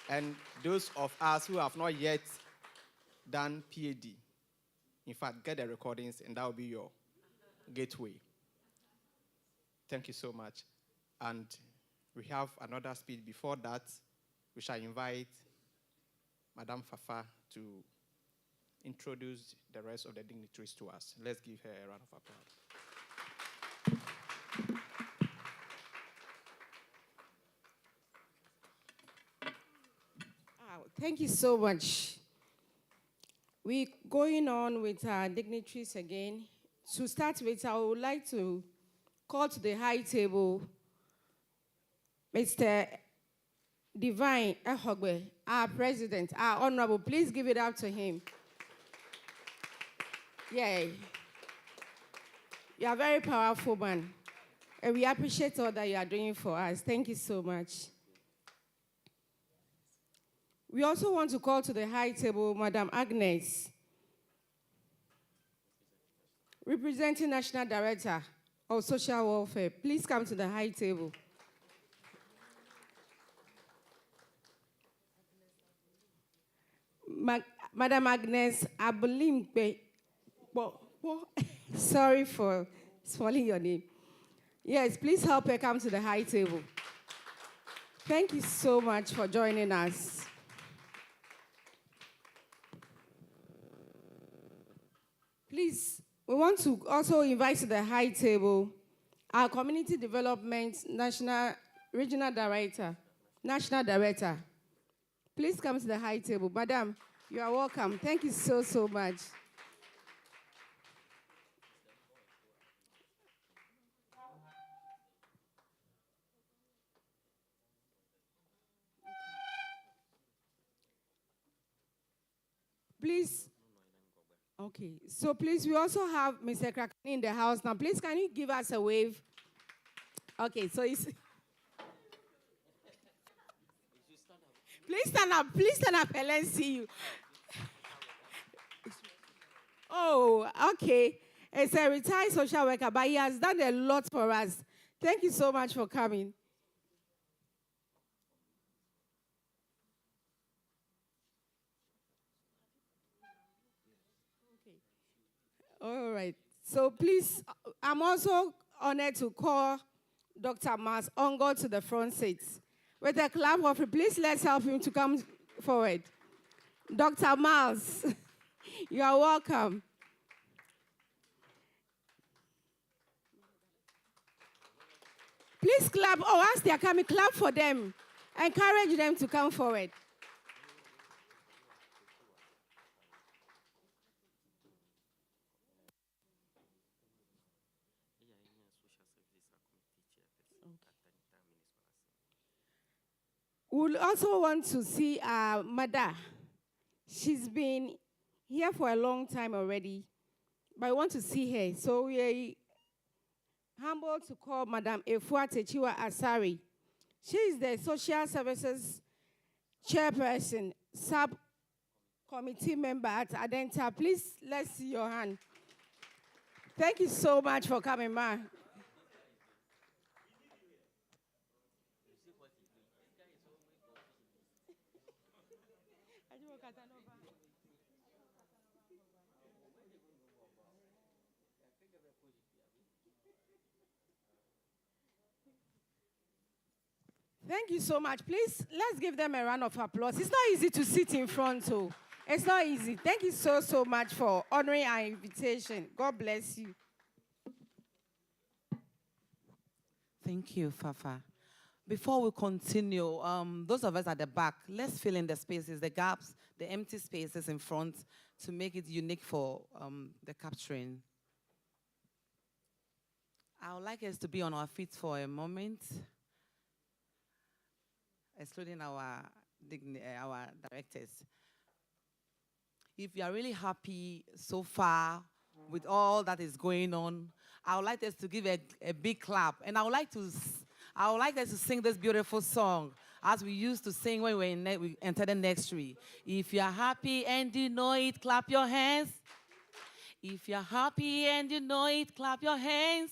Speaker 2: And those of us who have not yet done PhD, in fact, get the recordings and that will be your gateway. Thank you so much. And we have another speech. Before that, we shall invite Madame Fafa to introduce the rest of the dignitaries to us. Let's give her a round of applause.
Speaker 4: Thank you so much. We're going on with our dignitaries again. To start with, I would like to call to the high table Mr. Divine Ehogbe, our president, our honorable. Please give it up to him. Yeah. You are a very powerful man. And we appreciate all that you are doing for us. Thank you so much. We also want to call to the high table Madam Agnes, representing National Director of Social Welfare. Please come to the high table. Madam Agnes Abulimpe. Sorry for spelling your name. Yes, please help her come to the high table. Thank you so much for joining us. Please, we want to also invite to the high table our Community Development Regional Director, National Director. Please come to the high table. Madam, you are welcome. Thank you so, so much. Please. Okay, so please, we also have Mr. Krakani in the house now. Please, can you give us a wave? Okay, so it's... Please stand up, and let's see you. Oh, okay. It's a retired social worker, but he has done a lot for us. Thank you so much for coming. All right. So please, I'm also honored to call Dr. Mas Ongo to the front seat. With a clap of it, please let's help him to come forward. Dr. Miles, you are welcome. Please clap. Oh, as they are coming, clap for them. Encourage them to come forward. We also want to see Mada. She's been here for a long time already, but I want to see her. So we are humbled to call Madam Efua Techiwa Asari. She is the Social Services Chairperson, Sub-Committee Member at Adenta. Please, let's see your hand. Thank you so much for coming, ma. Thank you so much. Please, let's give them a round of applause. It's not easy to sit in front, so it's not easy. Thank you so, so much for honoring our invitation. God bless you.
Speaker 5: Thank you, Fafa. Before we continue, those of us at the back, let's fill in the spaces, the gaps, the empty spaces in front to make it unique for the capturing. I would like us to be on our feet for a moment, excluding our directors. If you are really happy so far with all that is going on, I would like us to give a big clap. And I would like us to sing this beautiful song as we used to sing when we entered the nursery. If you're happy and you know it, clap your hands. If you're happy and you know it, clap your hands.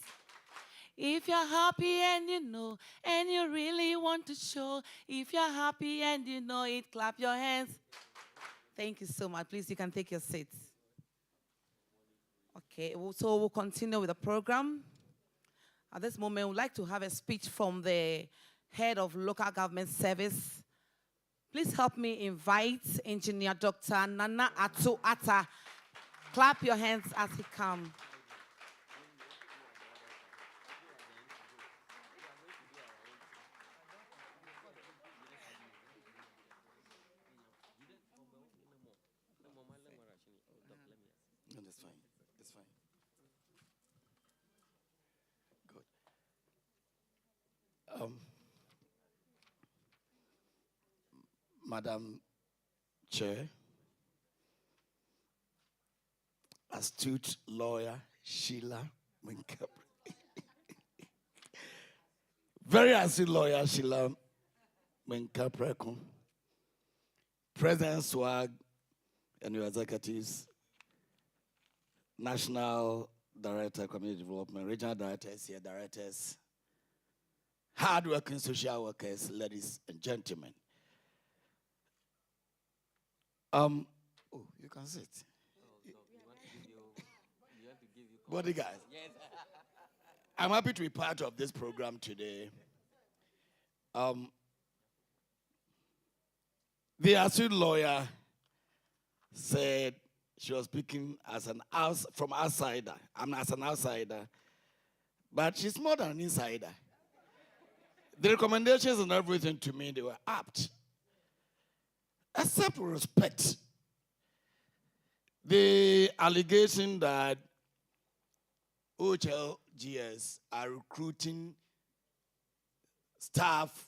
Speaker 5: If you're happy and you know, and you really want to show, if you're happy and you know it, clap your hands. Thank you so much. Please, you can take your seats. Okay, so we'll continue with the program. At this moment, we'd like to have a speech from the head of local government service, Please help me invite Engineer Dr. Nana Atu Atta. Clap your hands as he comes.
Speaker 6: No, that's fine. That's fine. Good. Madam Chair, astute lawyer Sheila Winkap. Very astute lawyer Sheila Winkap, President Swag and your executives, National Director, Community Development, Regional Directors, here directors, hard-working social workers, ladies and gentlemen. Oh, you can sit. Bodyguard. Yes. I'm happy to be part of this program today. The astute lawyer said she was speaking from outsider. I'm as an outsider, but she's more than an insider. The recommendations and everything to me, they were apt. Except with respect, the allegation that OHLGS are recruiting staff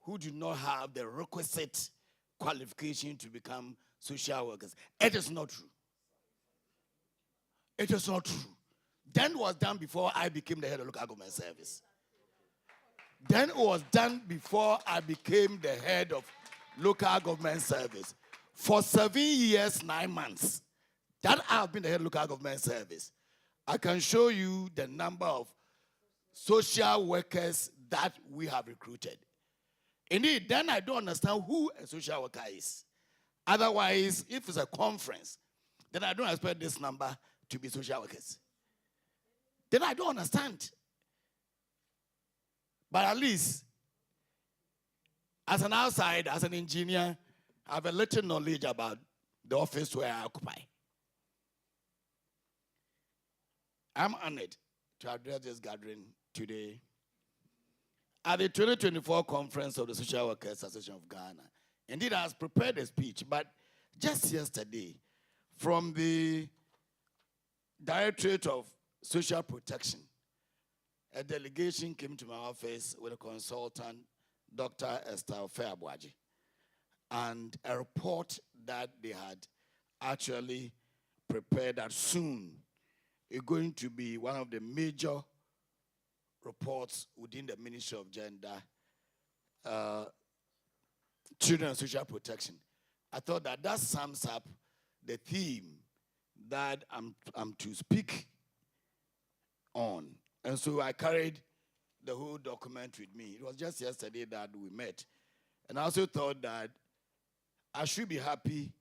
Speaker 6: who do not have the requisite qualification to become social workers. It is not true. It is not true. Then it was done before I became the head of local government service. Then it was done before I became the head of local government service. For 7 years, 9 months, that I've been the head of local government service, I can show you the number of social workers that we have recruited. Indeed, then I don't understand who a social worker is. Otherwise, if it's a conference, then I don't expect this number to be social workers. Then I don't understand. But at least, as an outsider, as an engineer, I have a little knowledge about the office where I occupy. I'm honored to address this gathering today at the 2024 conference of the Social Workers Association of Ghana. Indeed, I was prepared a speech, but just yesterday, from the Directorate of Social Protection, a delegation came to my office with a consultant, Dr. Esther Fairbuaji, and a report that they had actually prepared that soon is going to be one of the major reports within the Ministry of Gender, Children and Social Protection. I thought that sums up the theme that I'm to speak on. And so I carried the whole document with me. It was just yesterday that we met. And I also thought that I should be happy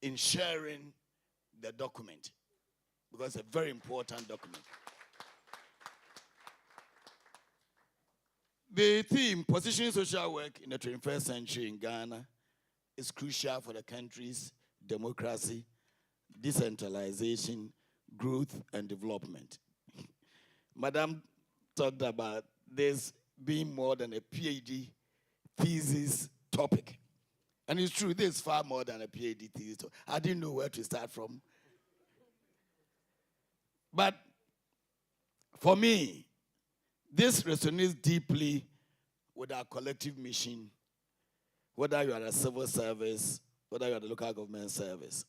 Speaker 6: in sharing the document because it's a very important document. The theme, positioning social work in the 21st century in Ghana, is crucial for the country's democracy, decentralization, growth, and development. Madam talked about this being more than a PhD thesis topic. And it's true, this is far more than a PhD thesis topic. I didn't know where to start from. But for me, this resonates deeply with our collective mission, whether you are a civil service, whether you are the local government service.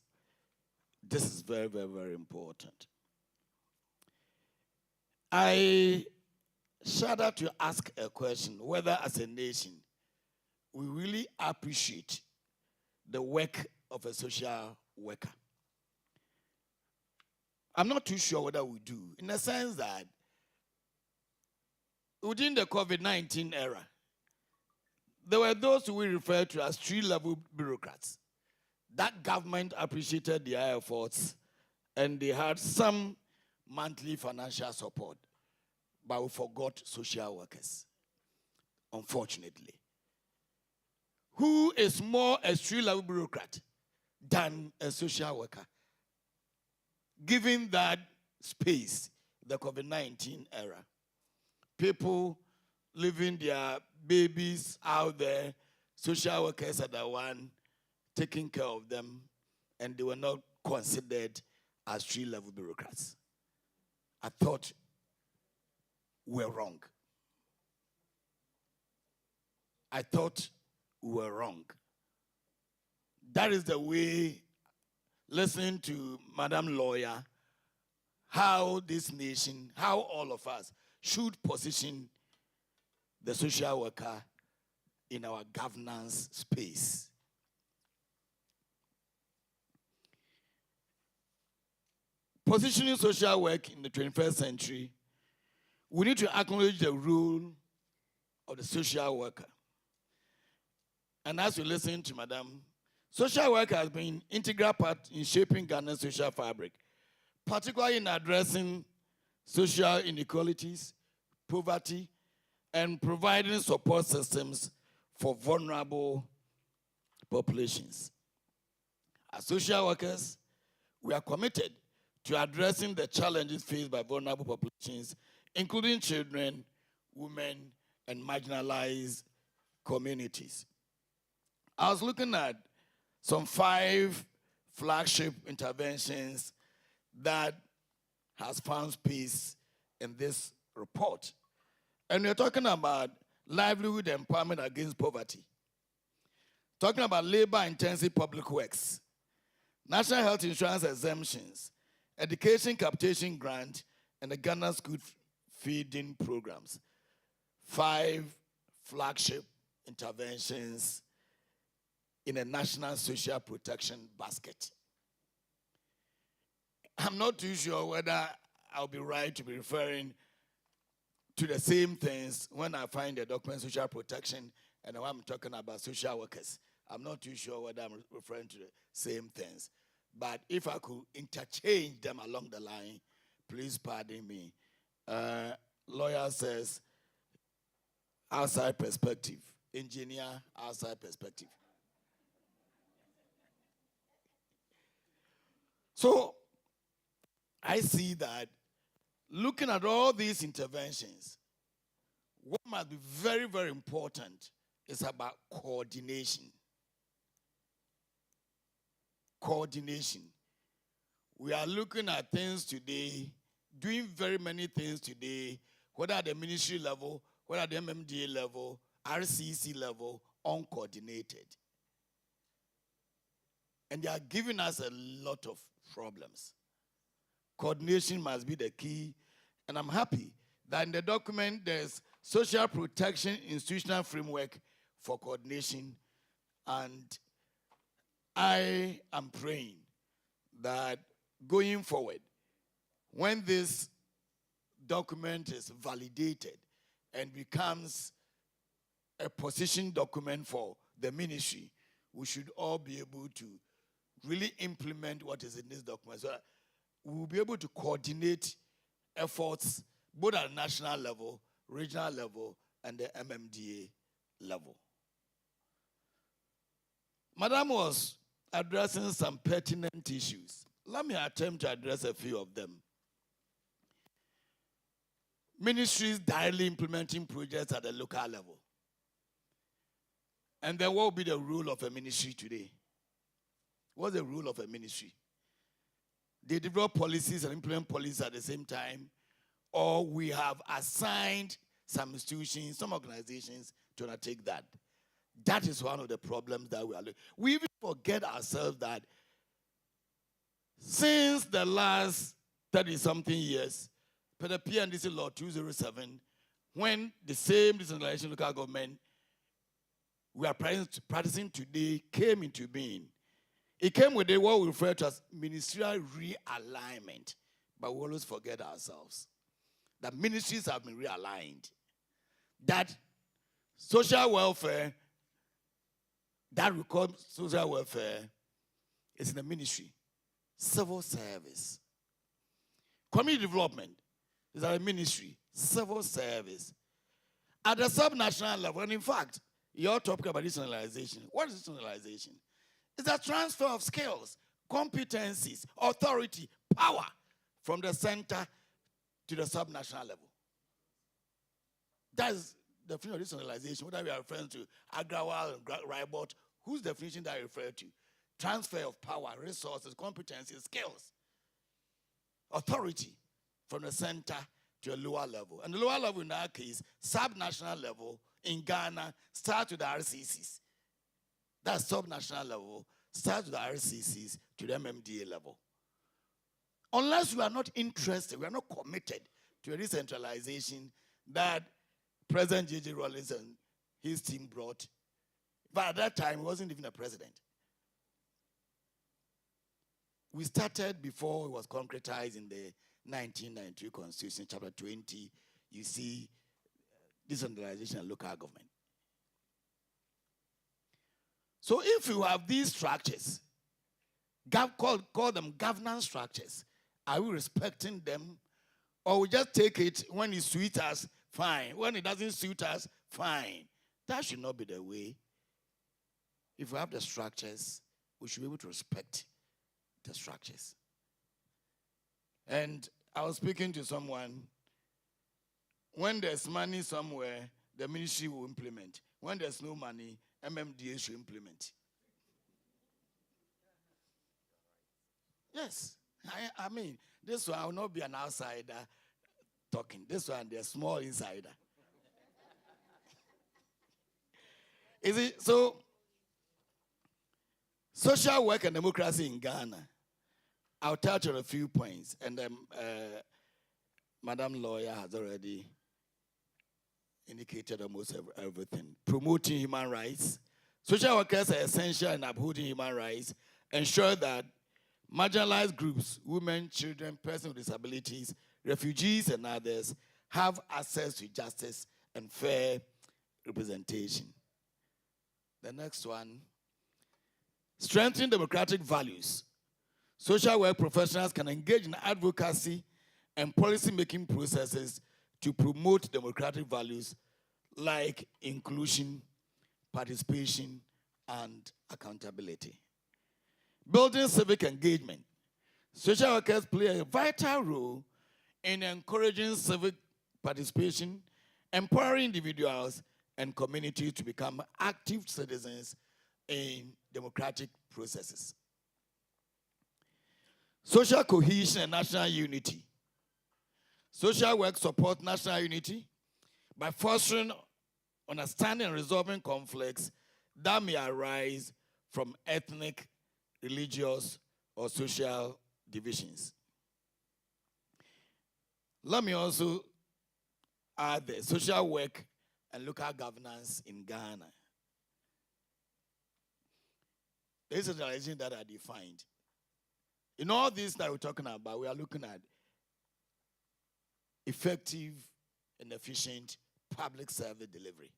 Speaker 6: This is very, very, very important. I shudder to ask a question, whether as a nation, we really appreciate the work of a social worker. I'm not too sure whether we do, in the sense that within the COVID-19 era, there were those who we refer to as tree-level bureaucrats. That government appreciated their efforts and they had some monthly financial support, but we forgot social workers, unfortunately. who is more a street-level bureaucrat than a social worker, given that space, the COVID-19 era. People leaving their babies out there, social workers are the one taking care of them, and they were not considered as street-level bureaucrats. I thought we were wrong. I thought we were wrong. That is the way, listening to Madam Lawyer, how this nation, how all of us should position the social worker in our governance space. Positioning social work in the 21st century, we need to acknowledge the role of the social worker. And as we listen to Madam, social work has been an integral part in shaping Ghana's social fabric, particularly in addressing social inequalities, poverty, and providing support systems for vulnerable populations. As social workers, we are committed to addressing the challenges faced by vulnerable populations, including children, women, and marginalized communities. I was looking at some 5 flagship interventions that has found space in this report. And we're talking about livelihood empowerment against poverty, talking about labor-intensive public works, national health insurance exemptions, education capitation grant, and the Ghana school feeding programs. 5 flagship interventions in a national social protection basket. I'm not too sure whether I'll be right to be referring to the same things when I find the document social protection and when I'm talking about social workers. I'm not too sure whether I'm referring to the same things. But if I could interchange them along the line, please pardon me. Lawyer says, outside perspective. Engineer, outside perspective. So, I see that looking at all these interventions, what must be very, very important is about coordination. Coordination. We are looking at things today, doing very many things today, whether at the ministry level, whether at the MMDA level, RCC level, uncoordinated. And they are giving us a lot of problems. Coordination must be the key. And I'm happy that in the document there's social protection institutional framework for coordination. And I am praying that going forward, when this document is validated and becomes a position document for the ministry, we should all be able to really implement what is in this document so that we will be able to coordinate efforts both at national level, regional level, and the MMDA level. Madam was addressing some pertinent issues. Let me attempt to address a few of them. Ministries directly implementing projects at the local level. And then what will be the role of a ministry today? What's the role of a ministry? They develop policies and implement policies at the same time, or we have assigned some institutions, some organizations to undertake that. That is one of the problems that we are looking. We even forget ourselves that since the last 30-something years, per the PNDC Law 207, when the same decentralization local government we are practicing today came into being, it came with what we refer to as ministerial realignment, but we always forget ourselves that ministries have been realigned, that social welfare, that we call social welfare, is in the ministry. Civil service. Community development is at a ministry. Civil service. At the subnational level, and in fact, You're talking about decentralization. What is decentralization? It's a transfer of skills, competencies, authority, power from the center to the subnational level. That's the definition of decentralization. Whether we are referring to Agrawal and Rybot, whose definition that I refer to? Transfer of power, resources, competencies, skills, authority from the center to a lower level. And the lower level in our case, subnational level in Ghana, start with the RCCs. That's subnational level, start with the RCCs to the MMDA level. Unless we are not interested, we are not committed to a decentralization that President J.J. Rawlings and his team brought. But at that time, he wasn't even a president. We started before it was concretized in the 1993 Constitution, Chapter 20. You see decentralization and local government. So if you have these structures, call them governance structures, are we respecting them? Or we just take it when it suits us, fine. When it doesn't suit us, fine. That should not be the way. If we have the structures, we should be able to respect the structures. And I was speaking to someone, when there's money somewhere, the ministry will implement. When there's no money, MMDA should implement. Yes. I mean, this one will not be an outsider talking. This one, they're small insider. Is it so? Social work and democracy in Ghana. I'll touch on a few points, and then Madam Lawyer has already indicated almost everything. Promoting human rights. Social workers are essential in upholding human rights, ensure that marginalized groups, women, children, persons with disabilities, refugees, and others have access to justice and fair representation. The next one, strengthening democratic values. Social work professionals can engage in advocacy and policy-making processes to promote democratic values like inclusion, participation, and accountability. Building civic engagement. Social workers play a vital role in encouraging civic participation, empowering individuals and communities to become active citizens in democratic processes. Social cohesion and national unity. Social work supports national unity by fostering understanding and resolving conflicts that may arise from ethnic, religious, or social divisions. Let me also add the social work and local governance in Ghana. There is a decentralization that are defined. In all this that we're talking about, we are looking at effective and efficient public service delivery.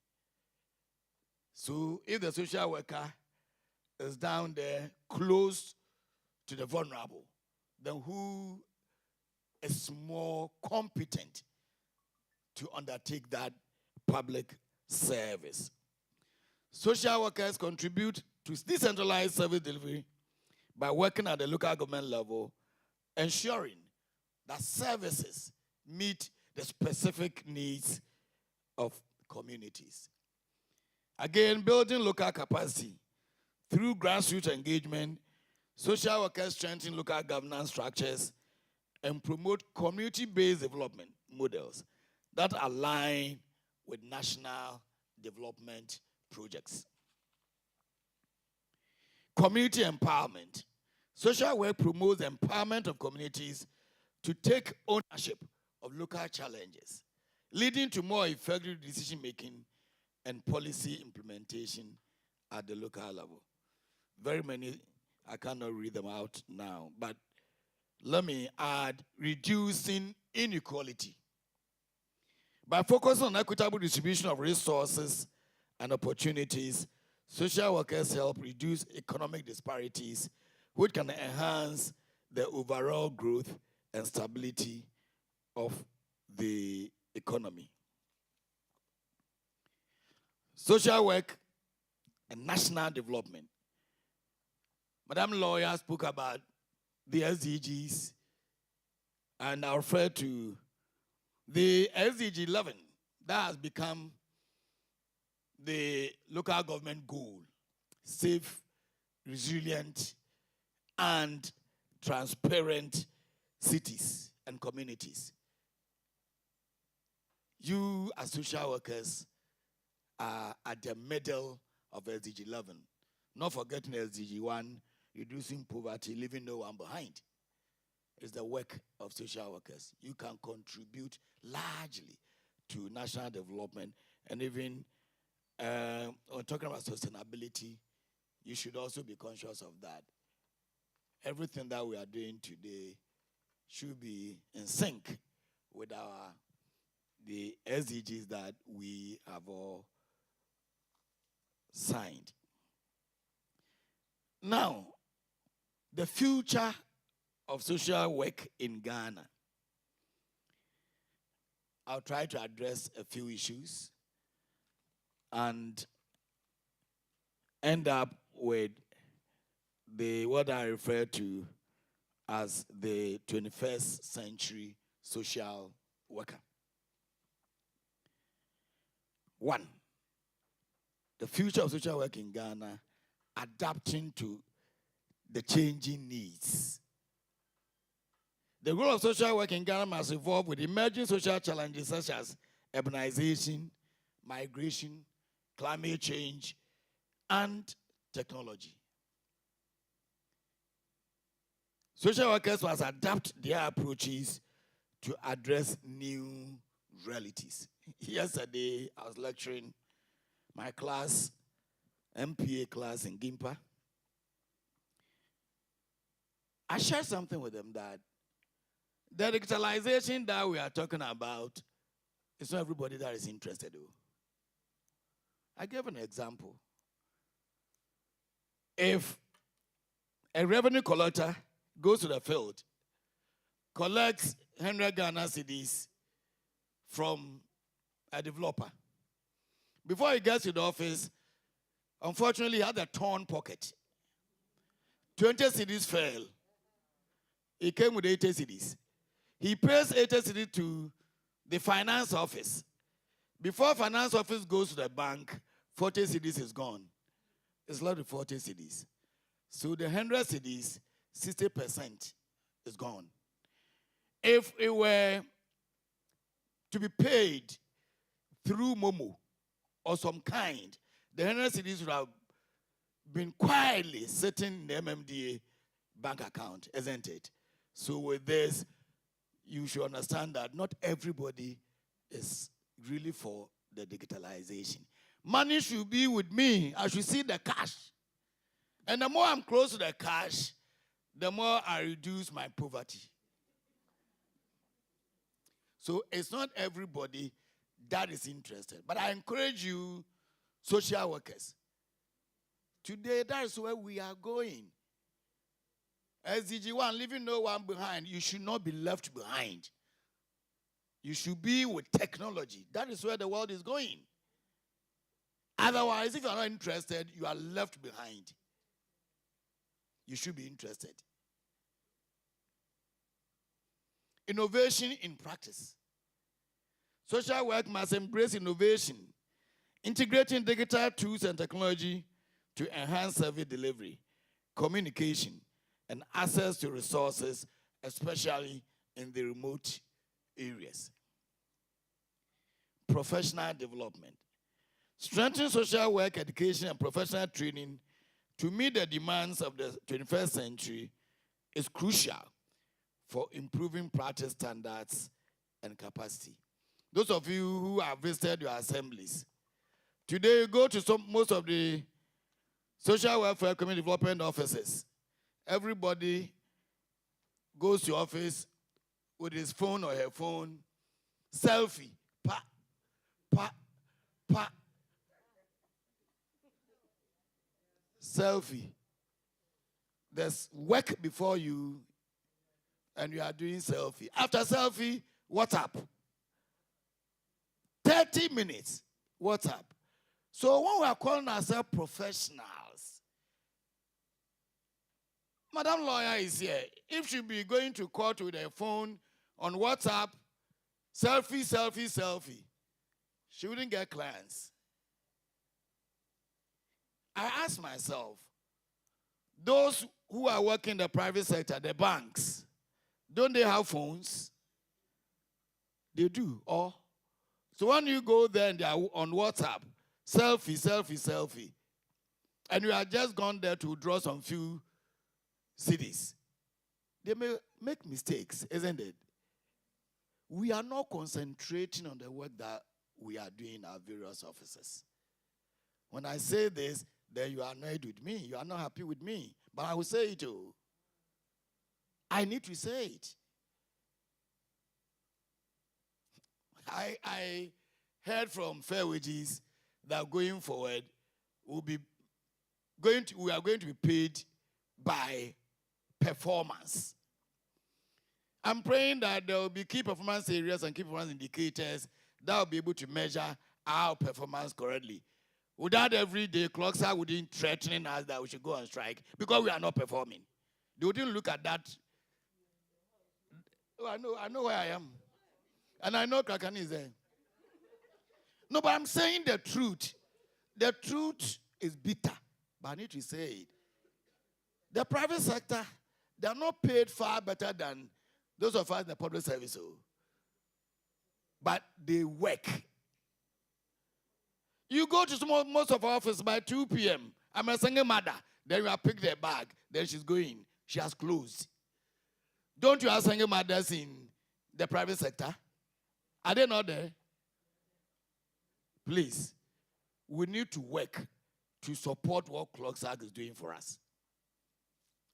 Speaker 6: So if the social worker is down there close to the vulnerable, then who is more competent to undertake that public service? Social workers contribute to decentralized service delivery by working at the local government level, ensuring that services meet the specific needs of communities. Again, building local capacity through grassroots engagement, social workers strengthen local governance structures and promote community-based development models that align with national development projects. Community empowerment. Social work promotes the empowerment of communities to take ownership of local challenges, leading to more effective decision-making and policy implementation at the local level. Very many, I cannot read them out now, but let me add reducing inequality. By focusing on equitable distribution of resources and opportunities, social workers help reduce economic disparities, which can enhance the overall growth and stability of the economy. Social work and national development. Madam Lawyer spoke about the SDGs, and I refer to the SDG 11 that has become the local government goal: safe, resilient, and transparent cities and communities. You, as social workers, are at the middle of SDG 11. Not forgetting SDG 1, reducing poverty, leaving no one behind. It's the work of social workers. You can contribute largely to national development, and even when talking about sustainability, you should also be conscious of that. Everything that we are doing today should be in sync with the SDGs that we have all signed. Now, the future of social work in Ghana. I'll try to address a few issues and end up with what I refer to as the 21st century social worker. One, the future of social work in Ghana, adapting to the changing needs. The role of social work in Ghana must evolve with emerging social challenges such as urbanization, migration, climate change, and technology. Social workers must adapt their approaches to address new realities. Yesterday, I was lecturing my class, MPA class in Gimpa. I shared something with them that the digitalization that we are talking about is not everybody that is interested in. I gave an example. If a revenue collector goes to the field, collects 100 Ghana cedis from a developer, before he gets to the office, unfortunately, he had a torn pocket. 20 cedis fell. He came with 80 cedis. He pays 80 cedis to the finance office. Before finance office goes to the bank, 40 cedis is gone. It's left with 40 cedis. So the 100 cedis, 60% is gone. If it were to be paid through Momo or some kind, the 100 cedis would have been quietly sitting in the MMDA bank account, isn't it? So with this, you should understand that not everybody is really for the digitalization. Money should be with me. I should see the cash. And the more I'm close to the cash, the more I reduce my poverty. So it's not everybody that is interested. But I encourage you, social workers. Today, that is where we are going. SDG 1, leaving no one behind. You should not be left behind. You should be with technology. That is where the world is going. Otherwise, if you are not interested, you are left behind. You should be interested. Innovation in practice. Social work must embrace innovation, integrating digital tools and technology to enhance service delivery, communication, and access to resources, especially in the remote areas. Professional development. Strengthen social work education and professional training to meet the demands of the 21st century is crucial for improving practice standards and capacity. Those of you who have visited your assemblies, today you go to most of the social welfare community development offices. Everybody goes to office with his phone or her phone, selfie, pa, pa, pa. Selfie. There's work before you, and you are doing selfie. After selfie, WhatsApp. 30 minutes, WhatsApp. So when we are calling ourselves professionals, Madam Lawyer is here. If she be going to court with her phone on WhatsApp, selfie, selfie, selfie, she wouldn't get clients. I ask myself, those who are working in the private sector, the banks, don't they have phones? They do. Or so when you go there and they are on WhatsApp, selfie, selfie, selfie, and you are just gone there to draw some few cities, they may make mistakes, isn't it? We are not concentrating on the work that we are doing in our various offices. When I say this, then you are annoyed with me. You are not happy with me. But I will say it too. I need to say it. I heard from Fair Wages that going forward we are going to be paid by performance. I'm praying that there will be key performance areas and key performance indicators that will be able to measure our performance correctly. Without every day, clocks are within threatening us that we should go on strike because we are not performing. They wouldn't look at that. Oh, I know where I am. And I know Krakani is there. No, but I'm saying the truth. The truth is bitter, but I need to say it. The private sector, they are not paid far better than those of us in the public service. But they work. You go to most of our office by 2 p.m. I'm a single mother. Then you have picked their bag. Then she's going. She has closed. Don't you have single mothers in the private sector? Are they not there? Please, we need to work to support what Clocksack is doing for us.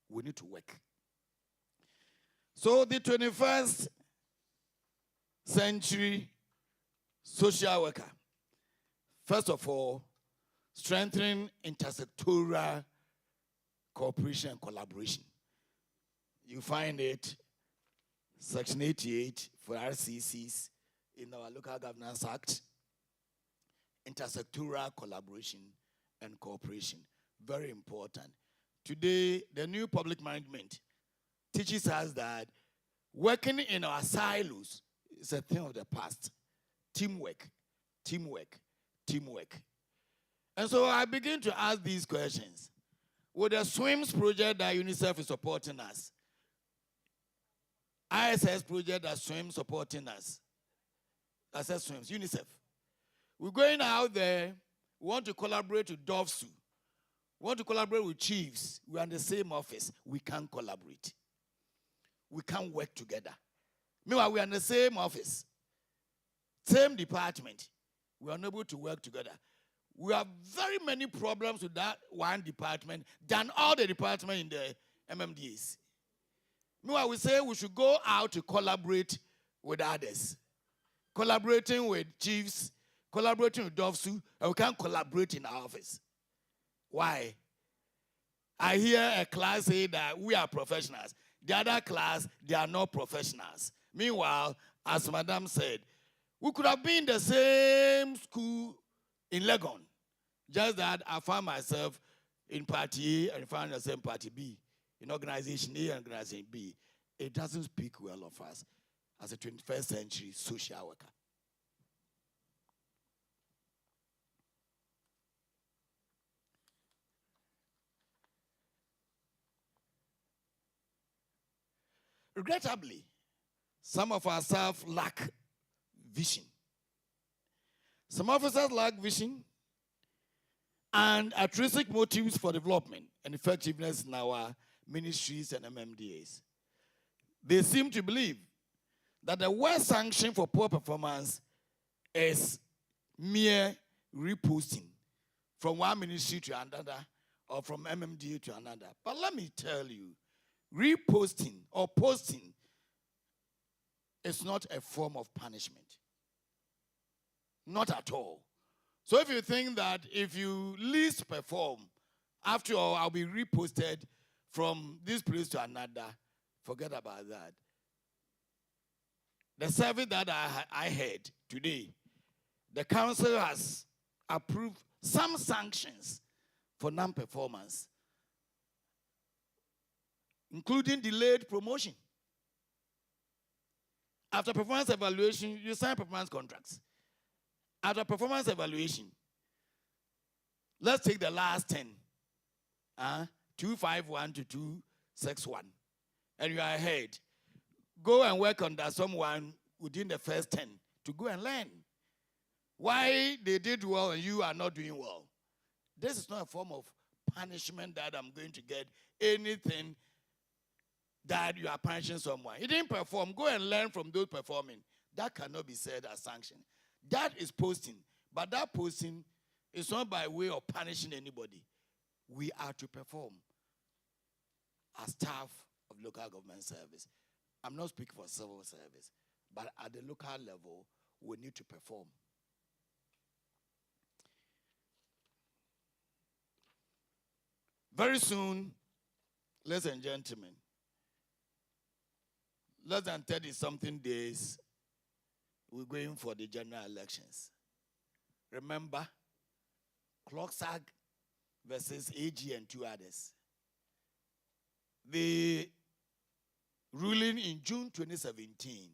Speaker 6: We need to work. So the 21st century social worker, first of all, strengthening intersectoral cooperation and collaboration. You find it, Section 88 for RCCs in our Local Governance Act, intersectoral collaboration and cooperation. Very important. Today, the new public management teaches us that working in our silos is a thing of the past. Teamwork, teamwork, teamwork. And so I begin to ask these questions. With the SWIMS project that UNICEF is supporting us, ISS project that SWIMS supporting us, I said SWIMS, UNICEF. We're going out there, we want to collaborate with DOVSU. We want to collaborate with chiefs. We're in the same office. We can't collaborate. We can't work together. Meanwhile, we're in the same office, same department. We are unable to work together. We have very many problems with that one department than all the departments in the MMDAs. Meanwhile, we say we should go out to collaborate with others. Collaborating with chiefs, collaborating with DOVSU, and we can't collaborate in our office. Why? I hear a class say that we are professionals. The other class, they are not professionals. Meanwhile, as Madam said, we could have been in the same school in Legon. Just that I found myself in Party A and found myself in Party B, in Organization A and Organization B. It doesn't speak well of us as a 21st century social worker. Regrettably, some of our staff lack vision. Some officers lack vision and intrinsic motives for development and effectiveness in our ministries and MMDAs. They seem to believe that the worst sanction for poor performance is mere reposting from one ministry to another or from MMDA to another. But let me tell you, reposting or posting is not a form of punishment. Not at all. So if you think that if you least perform, after all, I'll be reposted from this place to another, forget about that. The survey that I heard today, the council has approved some sanctions for non-performance, including delayed promotion. After performance evaluation, you sign performance contracts. After performance evaluation, let's take the last 10, 251 to 261, and you are ahead. Go and work under someone within the first 10 to go and learn why they did well and you are not doing well. This is not a form of punishment that I'm going to get anything that you are punishing someone. He didn't perform. Go and learn from those performing. That cannot be said as sanction. That is posting. But that posting is not by way of punishing anybody. We are to perform as staff of local government service. I'm not speaking for civil service, but at the local level, we need to perform. Very soon, ladies and gentlemen, less than 30-something days, we're going for the general elections. Remember, Clocksag versus AG and two others. The ruling in June 2017,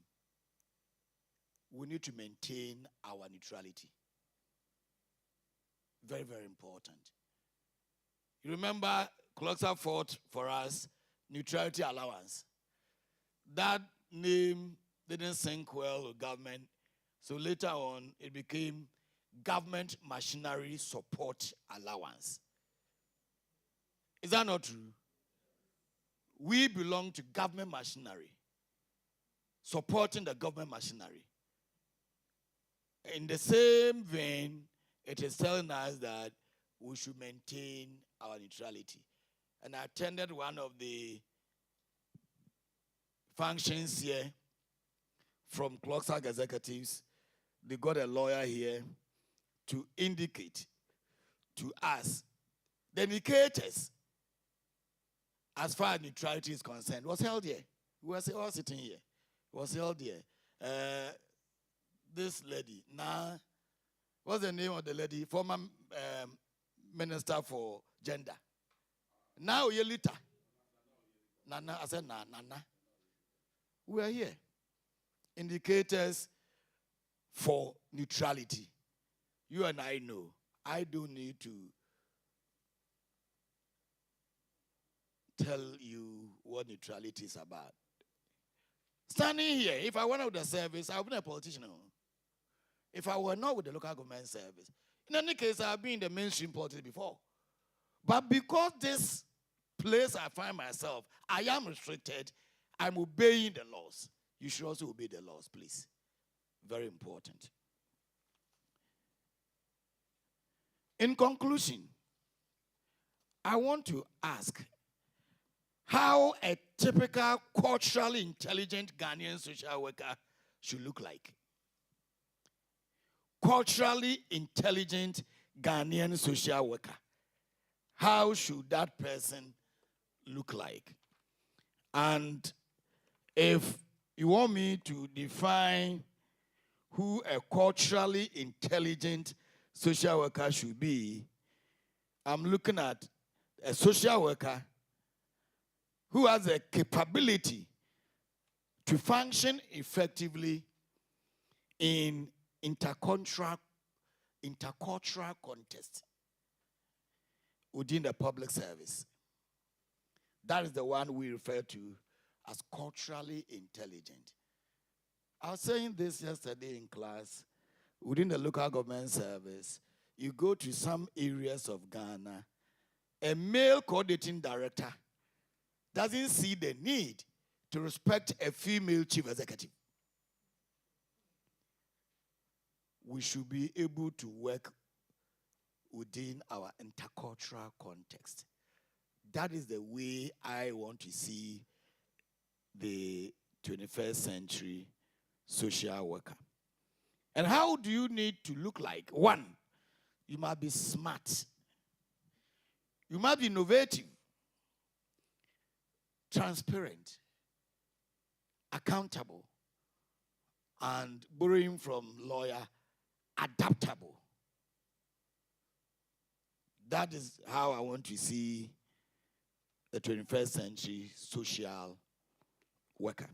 Speaker 6: we need to maintain our neutrality. Very, very important. You remember, Clocksag fought for us neutrality allowance. That name didn't sink well with government, so later on it became Government Machinery Support Allowance. Is that not true? We belong to government machinery, supporting the government machinery. In the same vein, it is telling us that we should maintain our neutrality. And I attended one of the functions here from Clocksag executives. They got a lawyer here to indicate to us the indicators as far as neutrality is concerned was held here. We were all sitting here. It was held here. This lady, what's the name of the lady? Former Minister for Gender. Now, Yelita. Nana, I said, Nana. We are here. Indicators for neutrality. You and I know. I don't need to tell you what neutrality is about. Standing here, if I went out of the service, I would be a politician. If I were not with the local government service. In any case, I've been in the mainstream politics before. But because this place I find myself, I am restricted, I'm obeying the laws. You should also obey the laws, please. Very important. In conclusion, I want to ask how a typical culturally intelligent Ghanaian social worker should look like. Culturally intelligent Ghanaian social worker. How should that person look like? And if you want me to define who a culturally intelligent social worker should be, I'm looking at a social worker who has a capability to function effectively in intercultural context within the public service. That is the one we refer to as culturally intelligent. I was saying this yesterday in class. Within the local government service, you go to some areas of Ghana, a male coordinating director doesn't see the need to respect a female chief executive. We should be able to work within our intercultural context. That is the way I want to see the 21st century social worker. And how do you need to look like? One, you must be smart. You must be innovative, transparent, accountable, and borrowing from lawyer, adaptable. That is how I want to see the 21st century social worker.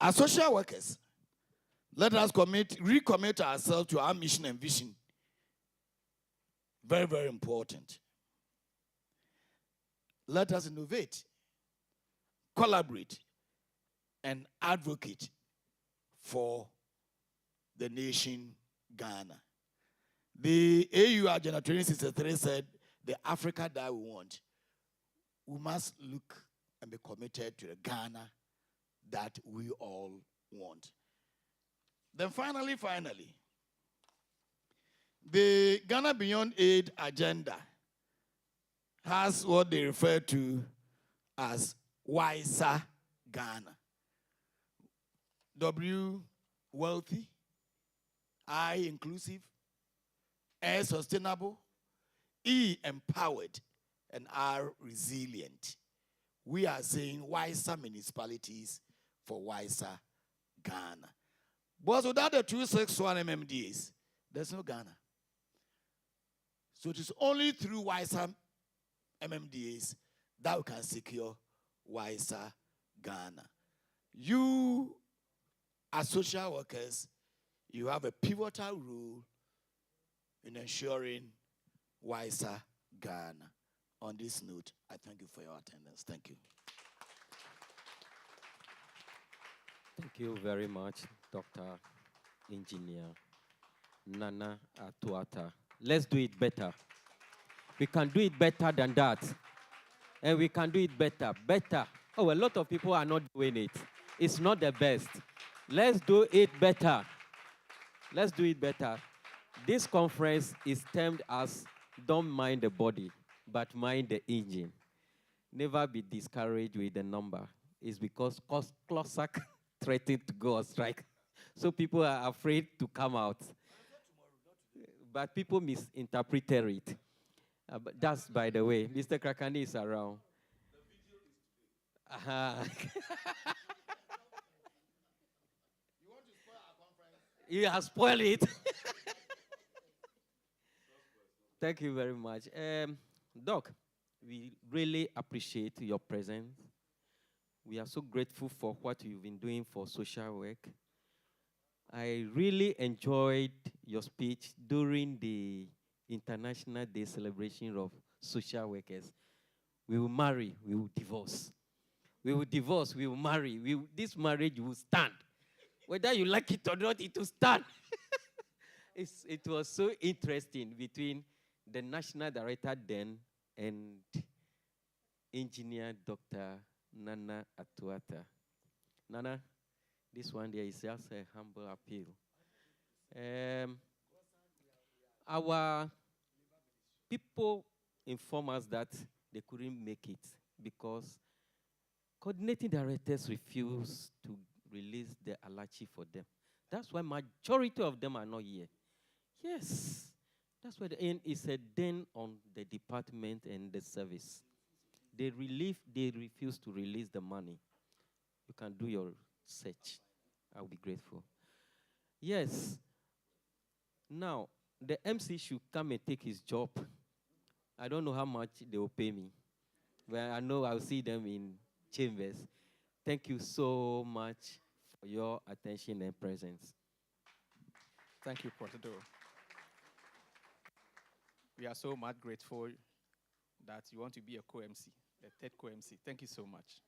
Speaker 6: As social workers, let us recommit ourselves to our mission and vision. Very, very important. Let us innovate, collaborate, and advocate for the nation Ghana. The AU Agenda 2063 said, the Africa that we want, we must look and be committed to the Ghana that we all want. Then finally, the Ghana Beyond Aid agenda has what they refer to as wiser Ghana. W, wealthy. I, inclusive. S, sustainable. E, empowered. And R, resilient. We are saying wiser municipalities for wiser Ghana. But without the 261 MMDAs, there's no Ghana. So it is only through wiser MMDAs that we can secure wiser Ghana. You, as social workers, you have a pivotal role in ensuring wiser Ghana. On this note, I thank you for your attendance. Thank you.
Speaker 1: Thank you very much, Dr. Engineer Nana Atuata. Let's do it better. We can do it better than that. And we can do it better. Better. Oh, a lot of people are not doing it. It's not the best. Let's do it better. Let's do it better. This conference is termed as Don't Mind the Body, but Mind the Engine. Never be discouraged with the number. It's because Closac threatened to go on strike. So people are afraid to come out. But people misinterpreted it. But that's by the way. Mr. Krakani is around. Uh-huh. You have spoiled it. Thank you very much. Doc, we really appreciate your presence. We are so grateful for what you've been doing for social work. I really enjoyed your speech during the International Day celebration of social workers. We will marry, we will divorce. We will divorce, we will marry. This marriage will stand. Whether you like it or not, it will stand. It was so interesting between the national director then and engineer Dr. Nana Atuata. Nana, this one there is just a humble appeal. Our people inform us that they couldn't make it because coordinating directors refused to release the alachi for them. That's why majority of them are not here. Yes. That's why it's a den on the department and the service. They refuse to release the money. You can do your search. I'll be grateful. Yes. Now, the MC should come and take his job. I don't know how much they will pay me. But I know I'll see them in chambers. Thank you so much for your attention and presence.
Speaker 2: Thank you, Protado. We are so much grateful that you want to be a co-MC, the third co-MC. Thank you so much.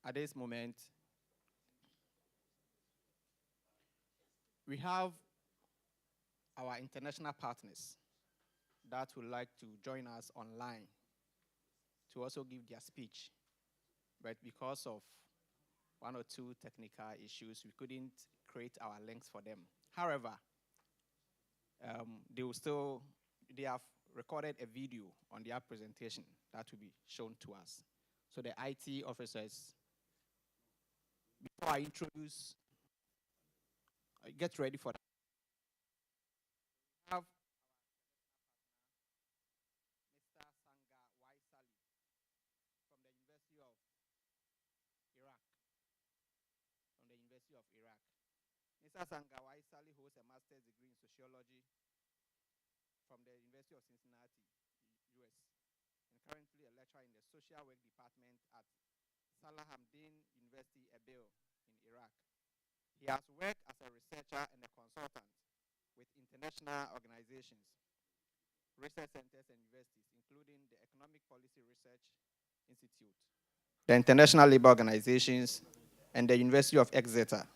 Speaker 2: At this moment, we have our international partners that would like to join us online to also give their speech. But because of one or two technical issues, we couldn't create our links for them. However, they have recorded a video on their presentation that will be shown to us. So the IT officers, before I introduce, get ready for that. We have Mr. Sanga Waisali from the University of Mr. Sanga Waisali holds a master's degree in sociology from the University of Cincinnati, US, and currently a lecturer in the social work department at Salah Hamdin University, Erbil, in Iraq. He has worked as a researcher and a consultant with international organizations, research centers, and universities, including the Economic Policy Research Institute, the International Labour Organizations, and the University of Exeter,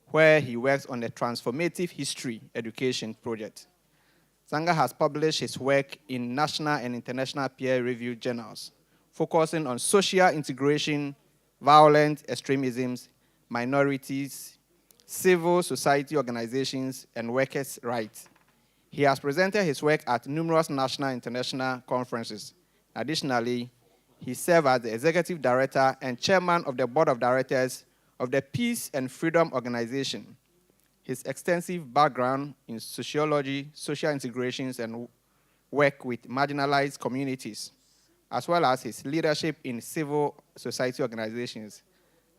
Speaker 2: where he works on a transformative history education project. Sanga has published his work in national and international peer-reviewed journals, focusing on social integration, violent extremisms, minorities, civil society organizations, and workers' rights. He has presented his work at numerous national and international conferences. Additionally, he served as the executive director and chairman of the board of directors of the Peace and Freedom Organization. His extensive background in sociology, social integrations, and work with marginalized communities, as well as his leadership in civil society organizations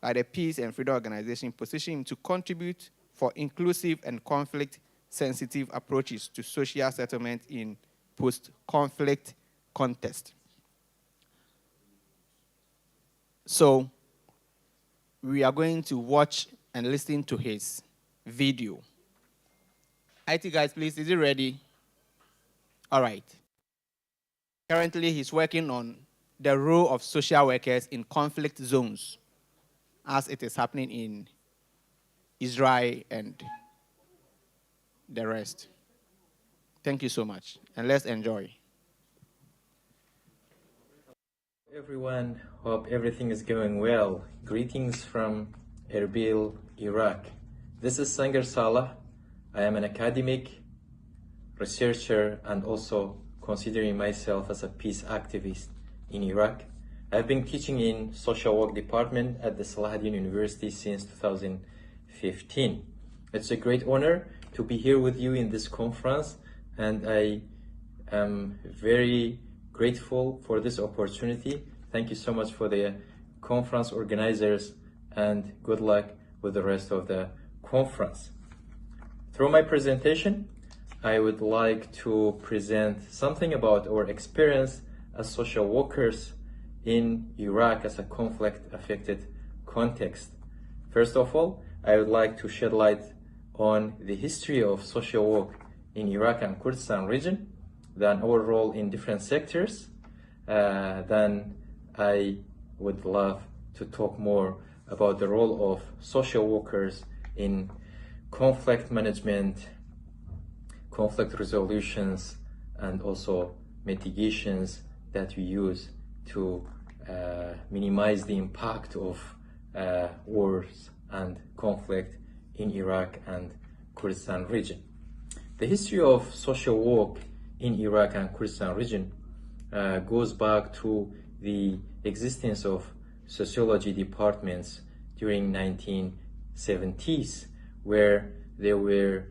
Speaker 2: like the Peace and Freedom Organization, position him to contribute for inclusive and conflict-sensitive approaches to social settlement in post-conflict context. So, we are going to watch and listen to his video. IT guys, please, is it ready? All right. Currently, he's working on the role of social workers in conflict zones as it is happening in Israel and the rest. Thank you so much, and let's enjoy.
Speaker 7: Everyone, hope everything is going well. Greetings from Erbil, Iraq. This is Sanger Salah. I am an academic, researcher, and also considering myself as a peace activist in Iraq. I've been teaching in social work department at the Salahuddin University since 2015. It's a great honor to be here with you in this conference, and I am very grateful for this opportunity. Thank you so much for the conference organizers, and good luck with the rest of the conference. Through my presentation, I would like to present something about our experience as social workers in Iraq as a conflict-affected context. First of all, I would like to shed light on the history of social work in Iraq and Kurdistan region, then our role in different sectors. Then I would love to talk more about the role of social workers in conflict management, conflict resolutions, and also mitigations that we use to minimize the impact of wars and conflict in Iraq and Kurdistan region. The history of social work in Iraq and Kurdistan region goes back to the existence of sociology departments during 1970s, where there were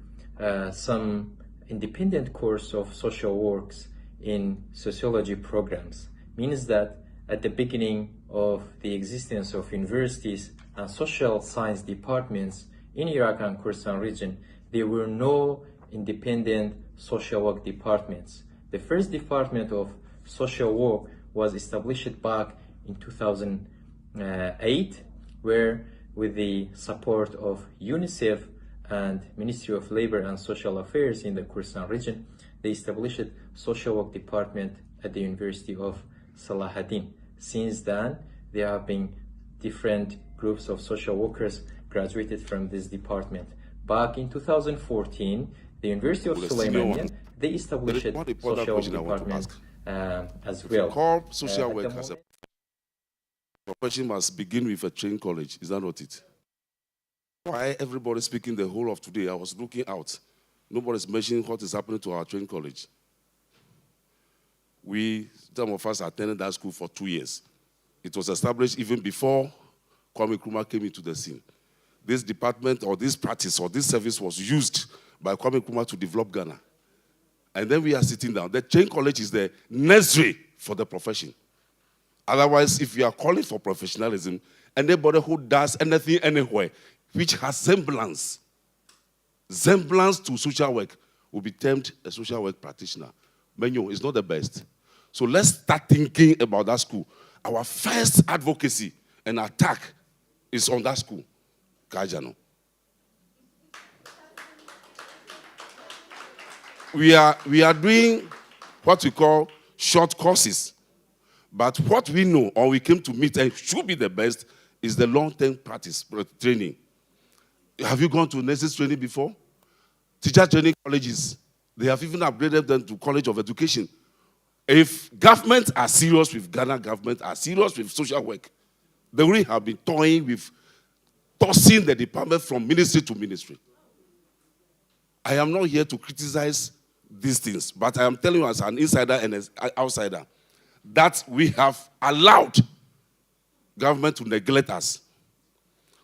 Speaker 7: some independent course of social works in sociology programs. Means that at the beginning of the existence of universities and social science departments in Iraq and Kurdistan region, there were no independent social work departments. The first department of social work was established back in 2008, where with the support of UNICEF and Ministry of Labor and Social Affairs in the Kurdistan region, they established social work department at the University of Salahuddin. Since then, there have been different groups of social workers graduated from this department. Back in 2014, the University of Suleimania, they established social work department as well.
Speaker 8: Call social work as a profession must begin with a training college. Is that not it? Why everybody speaking the whole of today? I was looking out. Nobody's mentioning what is happening to our training college. Some of us attended that school for 2 years. It was established even before Kwame Nkrumah came into the scene. This department or this practice or this service was used by Kwame Nkrumah to develop Ghana. And then we are sitting down. The training college is the nursery for the profession. Otherwise, if you are calling for professionalism, anybody who does anything anywhere which has semblance semblance to social work will be termed a social work practitioner. Menyo is not the best. So let's start thinking about that school. Our first advocacy and attack is on that school. Kajano. We are doing what we call short courses. But what we know, or we came to meet and should be the best, is the long-term practice training. Have you gone to nurses training before? Teacher training colleges. They have even upgraded them to College of Education. If government are serious with Ghana government, are serious with social work, they really have been toying with tossing the department from ministry to ministry. I am not here to criticize these things, but I am telling you as an insider and an outsider that we have allowed government to neglect us.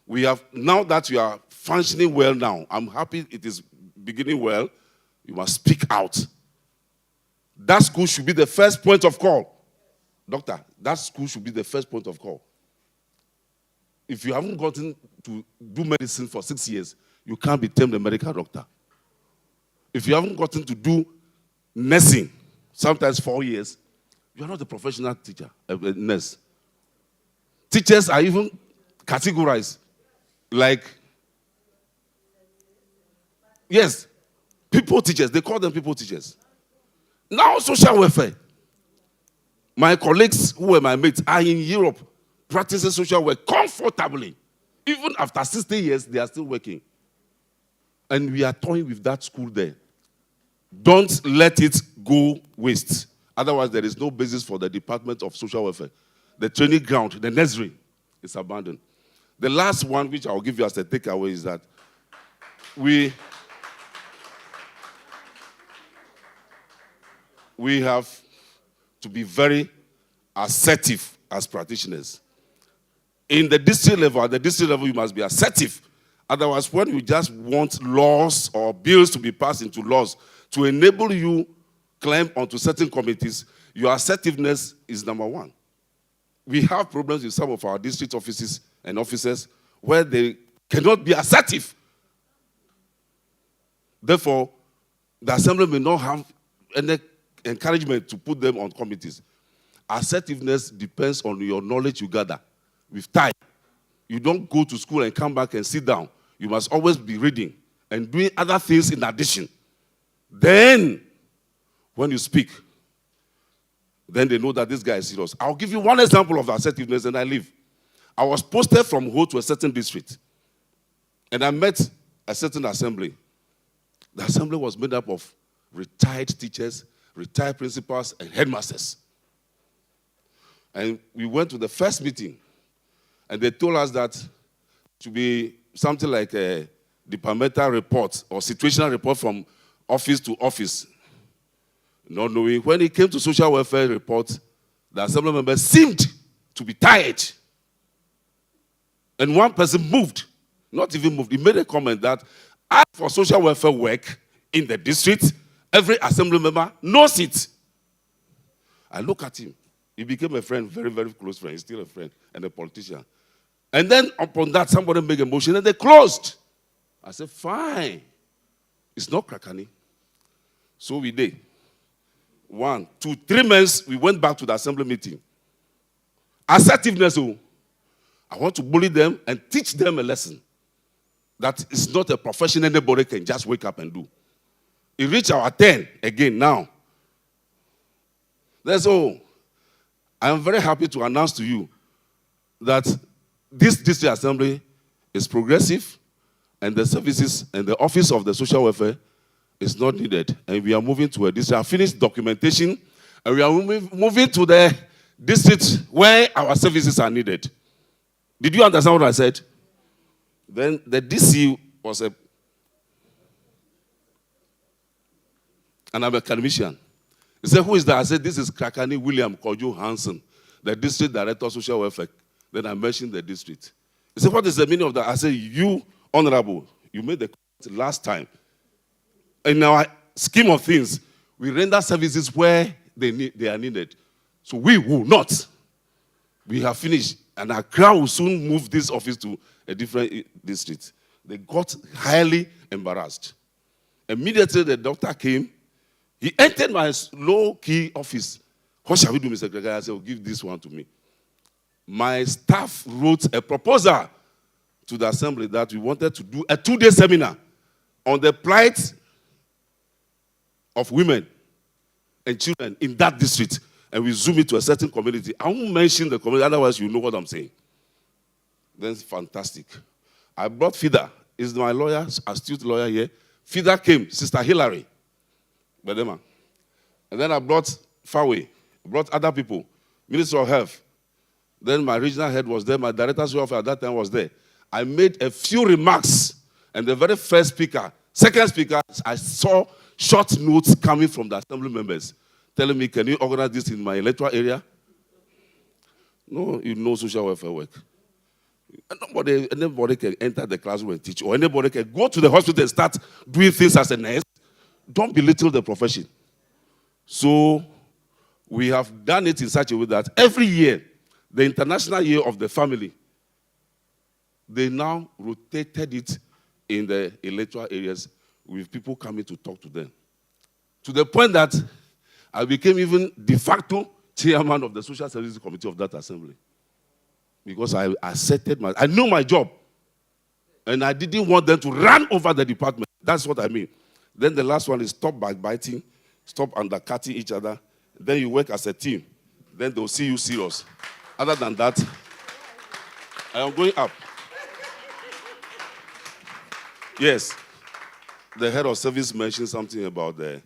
Speaker 8: We have, now that we are functioning well now, I'm happy it is beginning well, you must speak out. That school should be the first point of call. Doctor, that school should be the first point of call. If you haven't gotten to do medicine for 6 years, you can't be termed a medical doctor. If you haven't gotten to do nursing, sometimes 4 years, you are not a professional teacher, a nurse. Teachers are even categorized like, yes, people teachers. They call them people teachers. Now social welfare. My colleagues who were my mates are in Europe practicing social work comfortably. Even after 60 years, they are still working. And we are toying with that school there. Don't let it go waste. Otherwise, there is no basis for the Department of Social Welfare. The training ground, the nursery, is abandoned. The last one, which I'll give you as a takeaway, is that we have to be very assertive as practitioners. In the district level, at the district level, you must be assertive. Otherwise, when you just want laws or bills to be passed into laws to enable you climb onto certain committees, your assertiveness is number one. We have problems with some of our district offices and officers where they cannot be assertive. Therefore, the assembly may not have any encouragement to put them on committees. Assertiveness depends on your knowledge you gather with time. You don't go to school and come back and sit down. You must always be reading and doing other things in addition. Then, when you speak, then they know that this guy is serious. I'll give you one example of assertiveness and I leave. I was posted from Ho to a certain district. And I met a certain assembly. The assembly was made up of retired teachers, retired principals, and headmasters. And we went to the first meeting. And they told us that to be something like a departmental report or situational report from office to office. Not knowing. When it came to social welfare report, the assembly members seemed to be tired. And one person moved, not even moved. He made a comment that as for social welfare work in the district, every assembly member knows it. I look at him. He became a friend, very, very close friend. He's still a friend and a politician. And then upon that, somebody made a motion and they closed. I said, fine. It's not Krakani. So we did. 1, 2, 3 months, we went back to the assembly meeting. Assertiveness, oh. I want to bully them and teach them a lesson. That is not a profession anybody can just wake up and do. It reached our turn again now. That's all. I am very happy to announce to you that this district assembly is progressive and the services and the office of the social welfare is not needed. And we are moving to a district. I finished documentation and we are moving to the district where our services are needed. Did you understand what I said? Then the DC was an academician. He said, who is that? I said, this is Krakani William Kojo Hansen, the district director of social welfare. Then I mentioned the district. He said, what is the meaning of that? I said, you, honorable, you made the comment last time. In our scheme of things, we render services where they are needed. So we will not. We have finished. And Accra will soon move this office to a different district. They got highly embarrassed. Immediately the doctor came. He entered my low-key office. What shall we do, Mr. Gregory? I said, oh, give this one to me. My staff wrote a proposal to the assembly that we wanted to do a 2-day seminar on the plight of women and children in that district. And we zoom it to a certain community. I won't mention the community, otherwise you know what I'm saying. Then it's fantastic. I brought FIDA. Is my lawyer, astute lawyer here. FIDA came, Sister Hillary. Bedema. And then I brought Fawe. I brought other people. Minister of Health. Then my regional head was there. My director's office at that time was there. I made a few remarks. And the very first speaker, second speaker, I saw short notes coming from the assembly members telling me, can you organize this in my electoral area? No, you know social welfare work. Anybody can enter the classroom and teach, or anybody can go to the hospital and start doing things as a nurse. Don't belittle the profession. So we have done it in such a way that every year, the International Year of the Family, they now rotated it in the electoral areas with people coming to talk to them. To the point that I became even de facto chairman of the Social Services Committee of that assembly. Because I I knew my job. And I didn't want them to run over the department. That's what I mean. Then the last one is stop backbiting, stop undercutting each other. Then you work as a team. Then they'll see you serious. Other than that, I am going up. Yes. The head of service mentioned something about the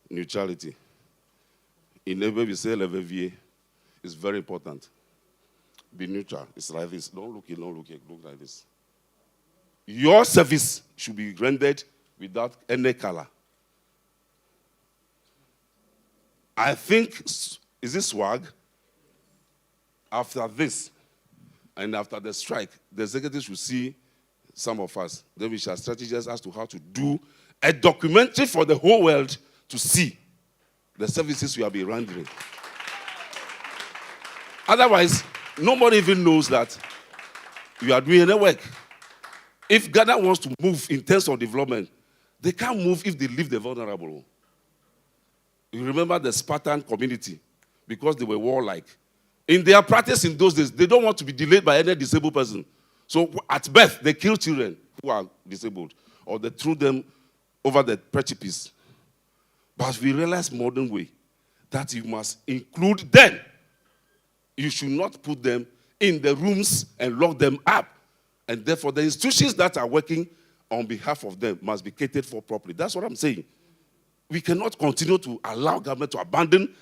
Speaker 8: neutrality. In every we say level is very important. Be neutral. It's like this. Don't look here, don't look here. Look like this. Your service should be rendered without any color. I think, is this swag? After this, and after the strike, the executive should see some of us. Then we shall strategize as to how to do a documentary for the whole world to see the services we have been rendering. Otherwise, nobody even knows that you are doing any work. If Ghana wants to move in terms of development, they can't move if they leave the vulnerable. You remember the Spartan community, because they were warlike. In their practice in those days, they don't want to be delayed by any disabled person. So at birth, they kill children who are disabled, or they throw them over the precipice. But we realize modern way that you must include them. You should not put them in the rooms and lock them up. And therefore, the institutions that are working on behalf of them must be catered for properly. That's what I'm saying. We cannot continue to allow government to abandon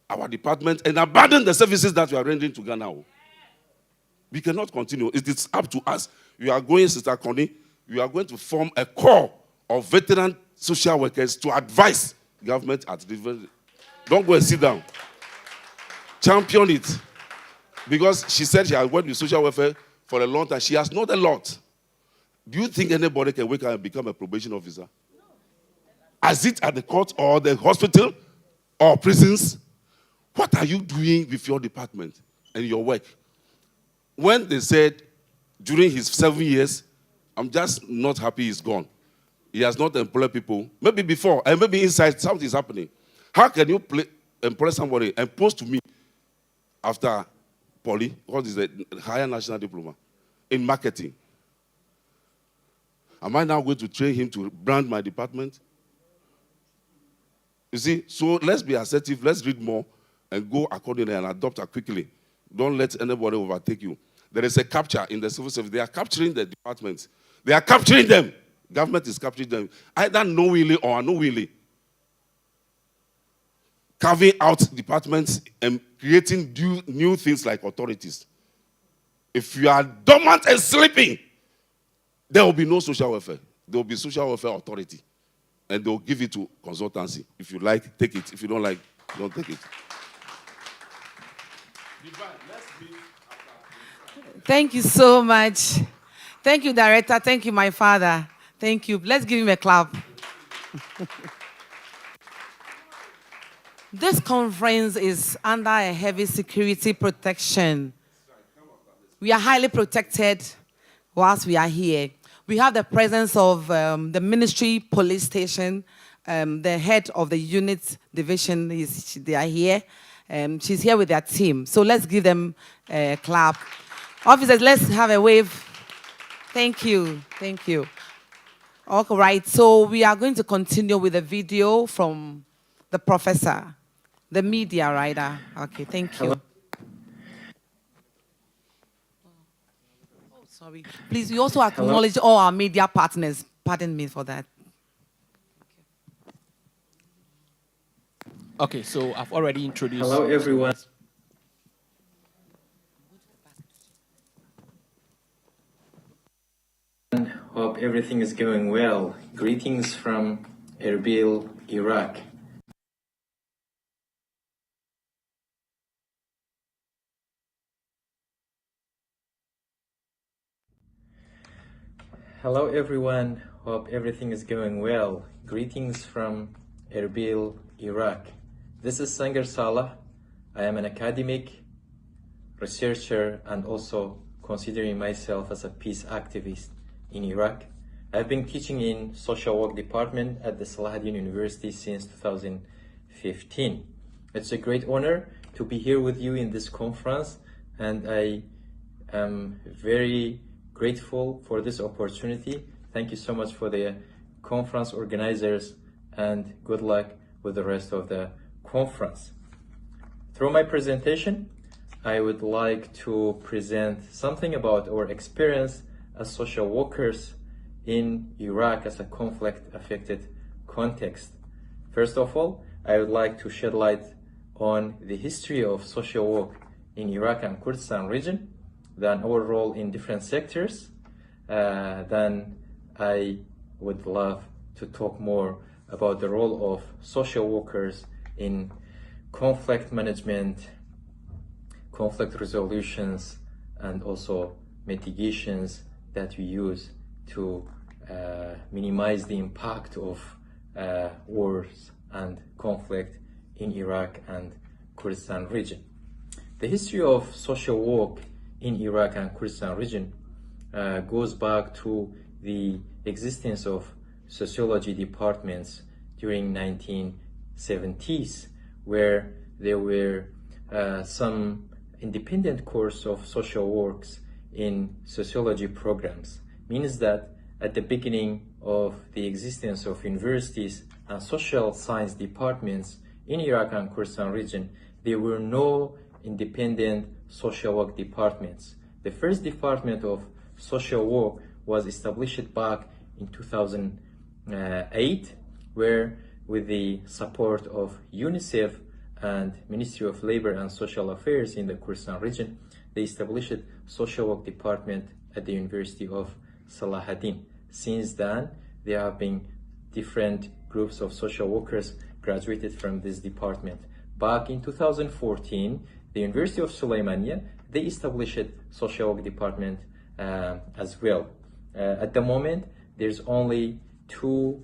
Speaker 8: our department and abandon the services that we are rendering to Ghana. We cannot continue. It is up to us. We are going, Sister Connie, we are going to form a corps of veteran social workers to advise government at different. Don't go and sit down. Champion it. Because she said she has worked with social welfare for a long time. She has known a lot. Do you think anybody can wake up and become a probation officer? As it at the court or the hospital or prisons? What are you doing with your department and your work? When they said during his 7 years, I'm just not happy he's gone. He has not employed people. Maybe before, and maybe inside, something is happening. How can you employ somebody and post to me after Poly, what is the higher national diploma, in marketing? Am I now going to train him to brand my department? You see, so let's be assertive, let's read more, and go accordingly and adopt it quickly. Don't let anybody overtake you. There is a capture in the civil service. They are capturing the departments. They are capturing them. Government is capturing them, either knowingly or unknowingly. Carving out departments and creating new things like authorities. If you are dormant and sleeping, there will be no social welfare. There will be social welfare authority. And they will give it to consultancy. If you like, take it. If you don't like, don't take it.
Speaker 5: Thank you so much. Thank you, Director. Thank you, my father. Thank you. Let's give him a clap. This conference is under a heavy security protection. We are highly protected whilst we are here. We have the presence of the ministry police station, the head of the unit division, they are here. She's here with their team. So let's give them a clap. Officers, let's have a wave. Thank you. Thank you. All right, so we are going to continue with a video from the professor, the media writer. Okay, thank you.
Speaker 7: Hello.
Speaker 5: Oh, sorry. Please, we also acknowledge all our media partners. Pardon me for that.
Speaker 2: Okay, so I've already introduced.
Speaker 7: Hello, everyone. Hope everything is going well. Greetings from Erbil, Iraq. Hello, everyone. Hope everything is going well. Greetings from Erbil, Iraq. This is Sanger Salah. I am an academic, researcher, and also considering myself as a peace activist in Iraq. I've been teaching in social work department at the Salahuddin University since 2015. It's a great honor to be here with you in this conference, and I am very grateful for this opportunity. Thank you so much for the conference organizers, and good luck with the rest of the conference. Through my presentation, I would like to present something about our experience as social workers in Iraq as a conflict-affected context. First of all, I would like to shed light on the history of social work in Iraq and Kurdistan region, then our role in different sectors. Then I would love to talk more about the role of social workers in conflict management, conflict resolutions, and also mitigations that we use to minimize the impact of wars and conflict in Iraq and Kurdistan region. The history of social work in Iraq and Kurdistan region goes back to the existence of sociology departments during 1970s, where there were some independent course of social works in sociology programs. Means that at the beginning of the existence of universities and social science departments in Iraq and Kurdistan region, there were no independent social work departments. The first department of social work was established back in 2008, where with the support of UNICEF and Ministry of Labor and Social Affairs in the Kurdistan region, they established social work department at the University of Salahuddin. Since then, there have been different groups of social workers graduated from this department. Back in 2014, the University of Suleimania, they established social work department as well. At the moment, there's only 2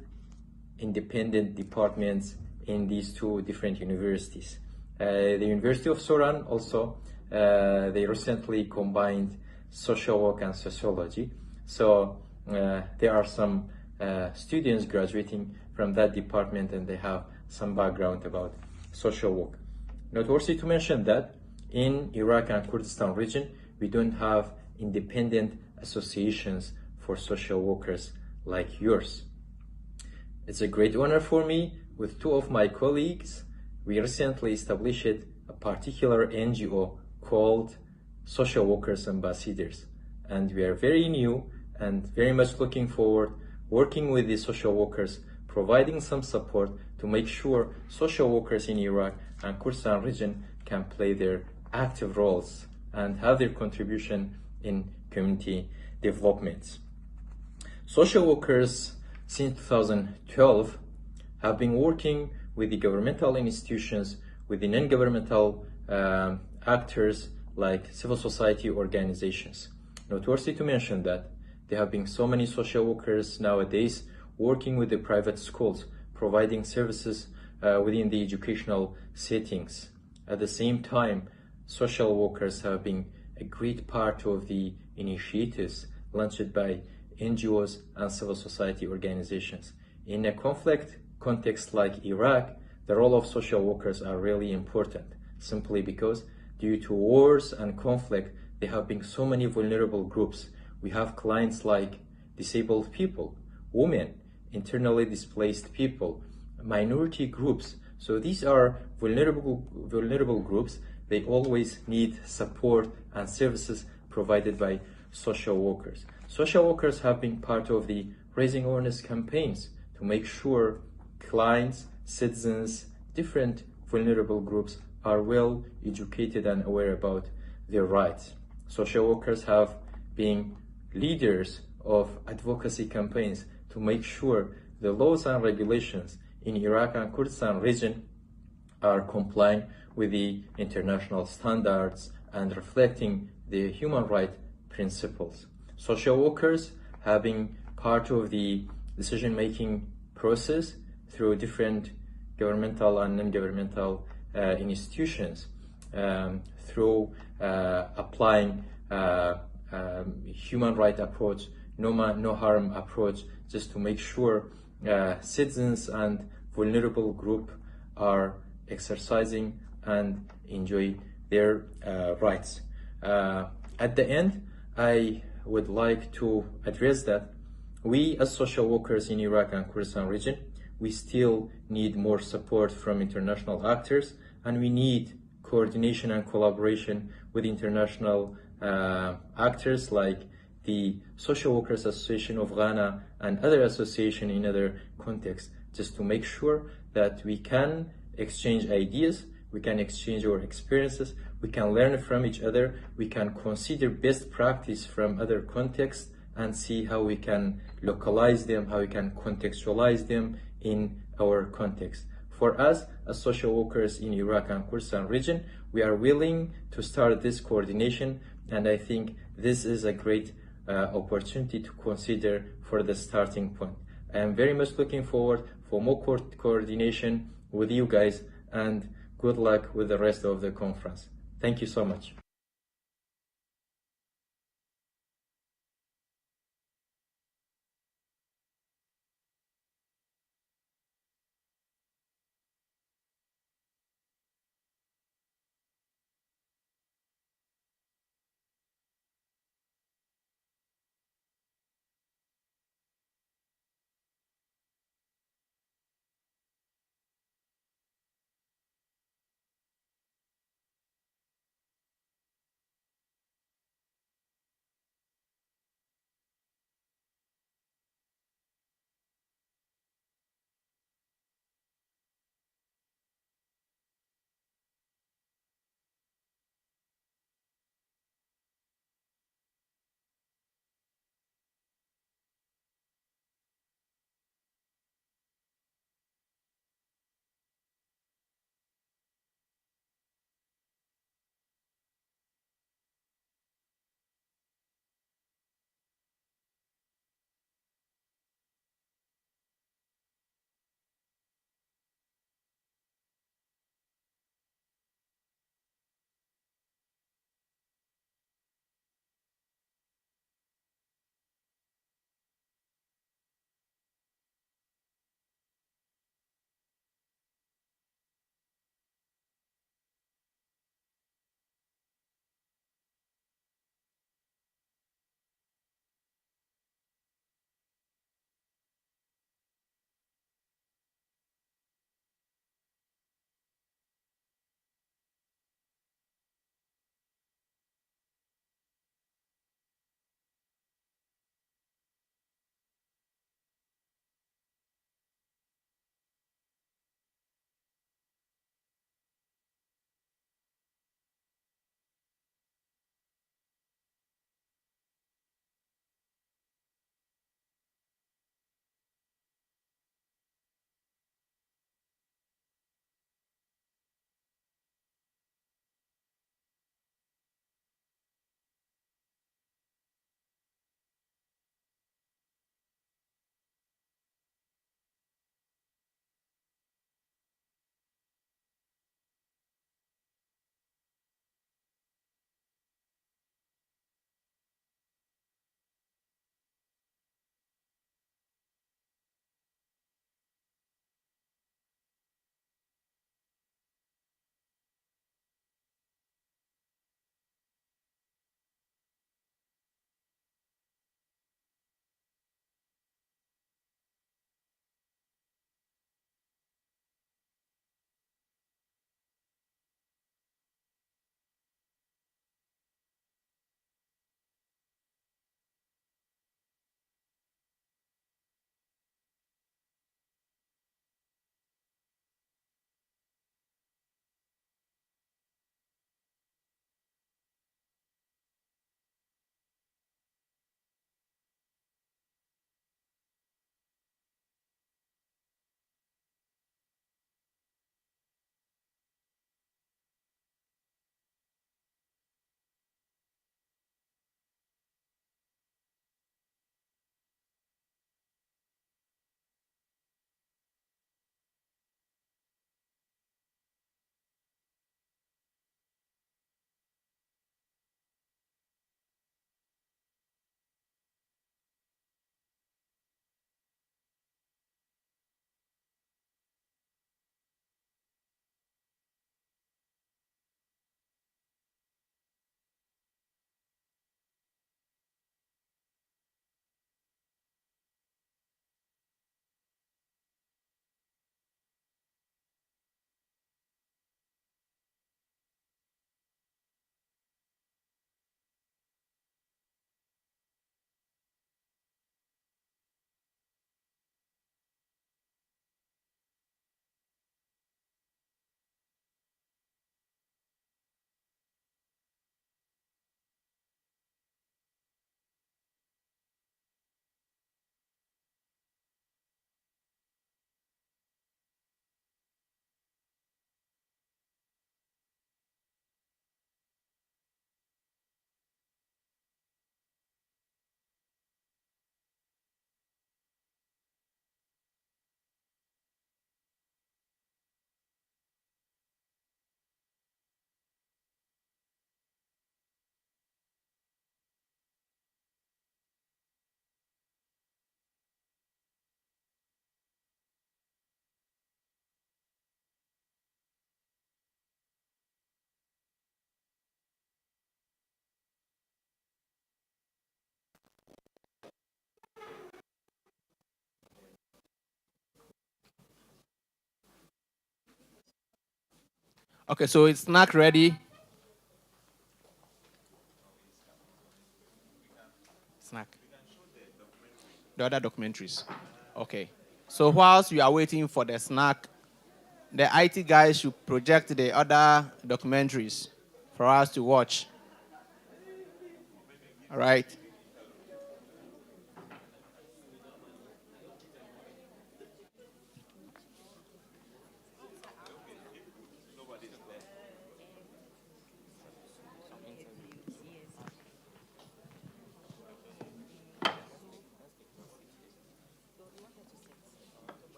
Speaker 7: independent departments in these 2 different universities. The University of Soran also, they recently combined social work and sociology. So there are some students graduating from that department, and they have some background about social work. Noteworthy to mention that in Iraq and Kurdistan region, we don't have independent associations for social workers like yours. It's a great honor for me. With 2 of my colleagues, we recently established a particular NGO called Social Workers Ambassadors. And we are very new and very much looking forward working with the social workers, providing some support to make sure social workers in Iraq and Kurdistan region can play their active roles and have their contribution in community development. Social workers since 2012 have been working with the governmental institutions, with the non-governmental actors like civil society organizations. Noteworthy to mention that there have been so many social workers nowadays working with the private schools, providing services within the educational settings. At the same time, social workers have been a great part of the initiatives launched by NGOs, and civil society organizations. In a conflict context like Iraq, the role of social workers are really important, simply because due to wars and conflict, there have been so many vulnerable groups. We have clients like disabled people, women, internally displaced people, minority groups. So these are vulnerable groups. They always need support and services provided by social workers. Social workers have been part of the raising awareness campaigns to make sure clients, citizens, different vulnerable groups are well educated and aware about their rights. Social workers have been leaders of advocacy campaigns to make sure the laws and regulations in Iraq and Kurdistan region are complying with the international standards and reflecting the human rights principles. Social workers have been part of the decision-making process through different governmental and non-governmental institutions, through applying human rights approach, no harm approach, just to make sure citizens and vulnerable group are exercising and enjoy their rights. At the end, I would like to address that we as social workers in Iraq and Kurdistan region, we still need more support from international actors, and we need coordination and collaboration with international actors like the Social Workers Association of Ghana and other associations in other contexts, just to make sure that we can exchange ideas, we can exchange our experiences, we can learn from each other, we can consider best practice from other contexts and see how we can localize them, how we can contextualize them in our context. For us, as social workers in Iraq and Kurdistan region, we are willing to start this coordination, and I think this is a great opportunity to consider for the starting point. I am very much looking forward for more coordination with you guys, and good luck with the rest of the conference. Thank you so much.
Speaker 2: Okay, so it's snack ready. Snack. The other documentaries. Okay. So whilst we are waiting for the snack, the IT guys should project the other documentaries for us to watch. All right.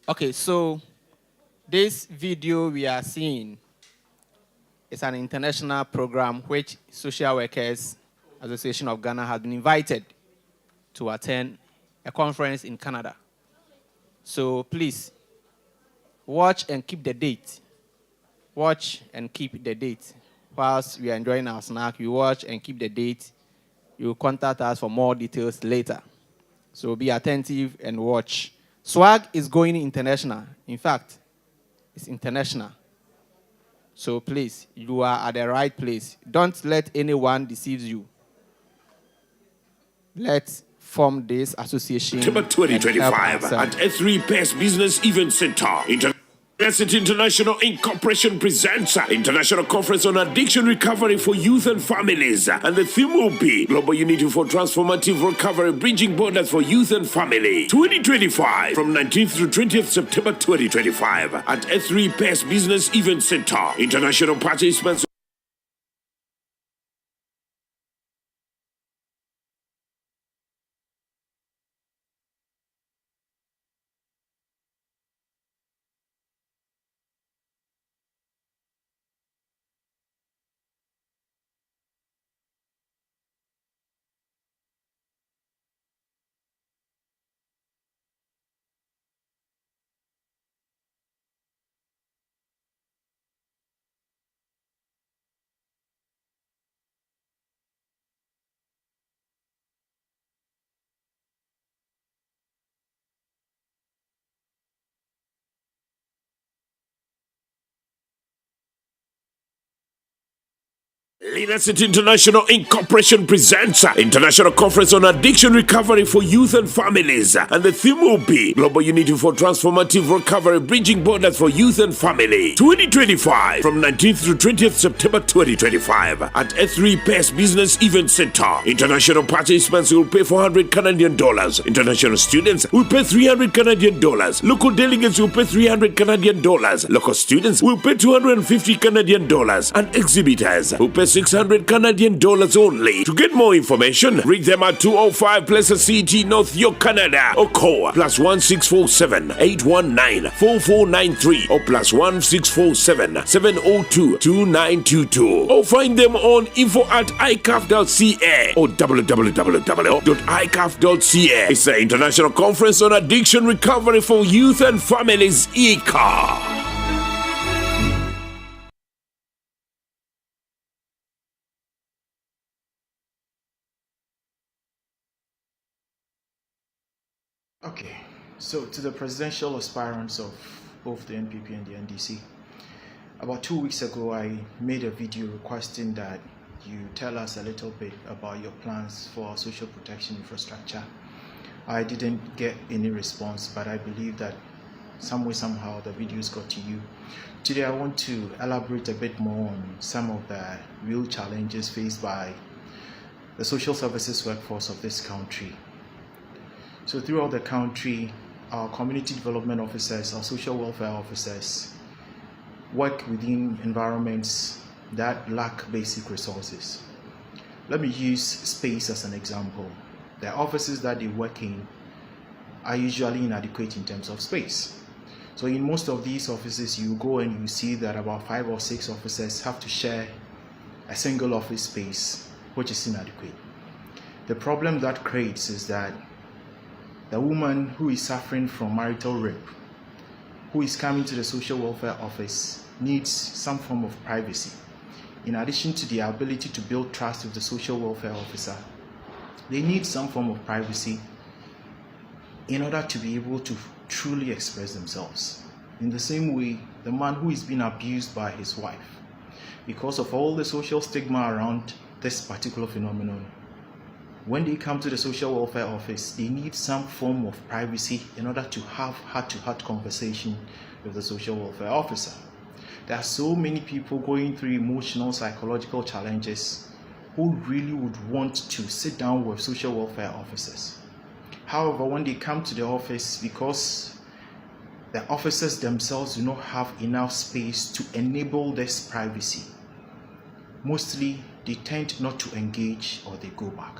Speaker 2: Okay, so this video we are seeing is an international program which Social Workers Association of Ghana has been invited to attend a conference in Canada. So please, watch and keep the date. Watch and keep the date. Whilst we are enjoying our snack, you watch and keep the date. You contact us for more details later. So be attentive and watch. Swag is going international. In fact, it's international. So please, you are at the right place. Don't let anyone deceive you. Let's form this association.
Speaker 9: September 2025 at S3 Best Business Event Center. University International Incorporation presents International Conference on Addiction Recovery for Youth and Families. And the theme will be Global Unity for Transformative Recovery, Bridging Borders for Youth and Family. 2025 from 19th to 20th September 2025 at S3 Best Business Event Center. International participants. Leadership International Incorporation presents International Conference on Addiction Recovery for Youth and Families. And the theme will be Global Unity for Transformative Recovery, Bridging Borders for Youth and Family. 2025 from 19th to 20th September 2025 at S3 Best Business Event Center. International participants will pay $400 Canadian. International students will pay $300 Canadian. Local delegates will pay $300 Canadian. Local students will pay $250 Canadian. And exhibitors will pay $600 Canadian only. To get more information, reach them at 205 Pleasant City, North York, Canada, or call +1 647 819 4493 or +1 647 702 2922, or find them on info@icaf.ca or www.icaf.ca. It's the International Conference on Addiction Recovery for Youth and Families, ICA.
Speaker 10: Okay, so to the presidential aspirants of both the NPP and the NDC, about 2 weeks ago I made a video requesting that you tell us a little bit about your plans for social protection infrastructure. I didn't get any response, but I believe that some way, somehow, the videos got to you. Today I want to elaborate a bit more on some of the real challenges faced by the social services workforce of this country. So throughout the country, our community development officers, our social welfare officers work within environments that lack basic resources. Let me use space as an example. The offices that they work in are usually inadequate in terms of space. So in most of these offices, you go and you see that about 5 or 6 officers have to share a single office space, which is inadequate. The problem that creates is that the woman who is suffering from marital rape, who is coming to the social welfare office, needs some form of privacy. In addition to the ability to build trust with the social welfare officer, they need some form of privacy in order to be able to truly express themselves. In the same way, the man who is being abused by his wife, because of all the social stigma around this particular phenomenon, when they come to the social welfare office, they need some form of privacy in order to have heart-to-heart conversation with the social welfare officer. There are so many people going through emotional, psychological challenges who really would want to sit down with social welfare officers. However, when they come to the office, because the officers themselves do not have enough space to enable this privacy, mostly they tend not to engage or they go back.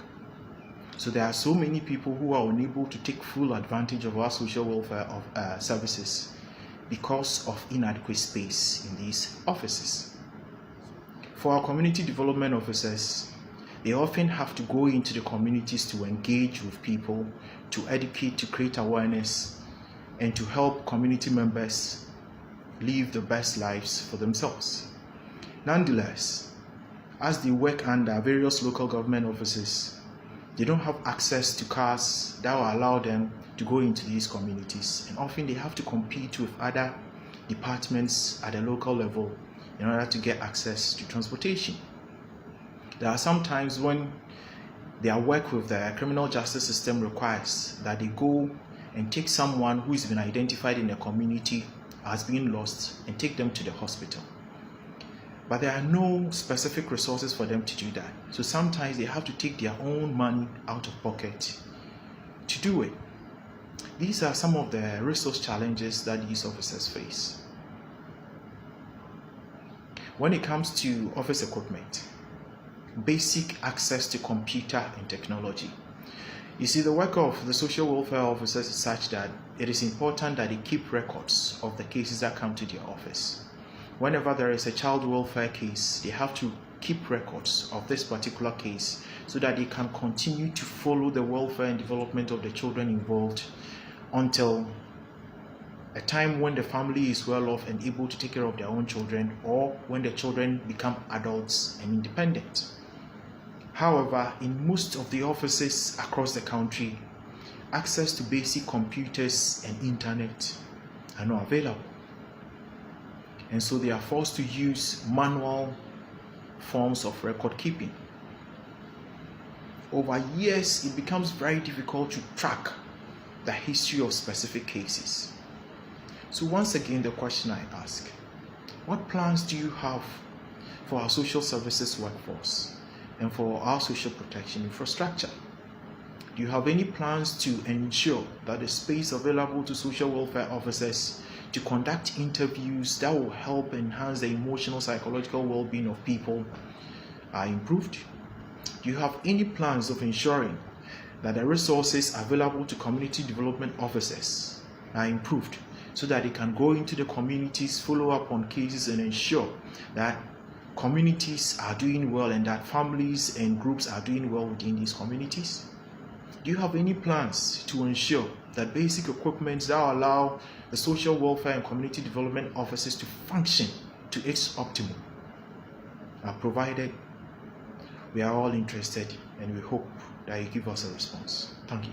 Speaker 10: So there are so many people who are unable to take full advantage of our social welfare services because of inadequate space in these offices. For our community development officers, they often have to go into the communities to engage with people, to educate, to create awareness, and to help community members live the best lives for themselves. Nonetheless, as they work under various local government offices, they don't have access to cars that will allow them to go into these communities, and often they have to compete with other departments at the local level in order to get access to transportation. There are some times when their work with the criminal justice system requires that they go and take someone who has been identified in the community as being lost and take them to the hospital. But there are no specific resources for them to do that. So sometimes they have to take their own money out of pocket to do it. These are some of the resource challenges that these officers face. When it comes to office equipment, basic access to computer and technology. You see, the work of the social welfare officers is such that it is important that they keep records of the cases that come to their office. Whenever there is a child welfare case, they have to keep records of this particular case so that they can continue to follow the welfare and development of the children involved until a time when the family is well off and able to take care of their own children, or when the children become adults and independent. However, in most of the offices across the country, access to basic computers and internet are not available. And so they are forced to use manual forms of record keeping. Over years, it becomes very difficult to track the history of specific cases. So once again, the question I ask, what plans do you have for our social services workforce and for our social protection infrastructure? Do you have any plans to ensure that the space available to social welfare officers to conduct interviews that will help enhance the emotional, psychological well-being of people are improved? Do you have any plans of ensuring that the resources available to community development officers are improved so that they can go into the communities, follow up on cases, and ensure that communities are doing well and that families and groups are doing well within these communities? Do you have any plans to ensure that basic equipment that allow the social welfare and community development offices to function to its optimum are provided? We are all interested and we hope that you give us a response. Thank you.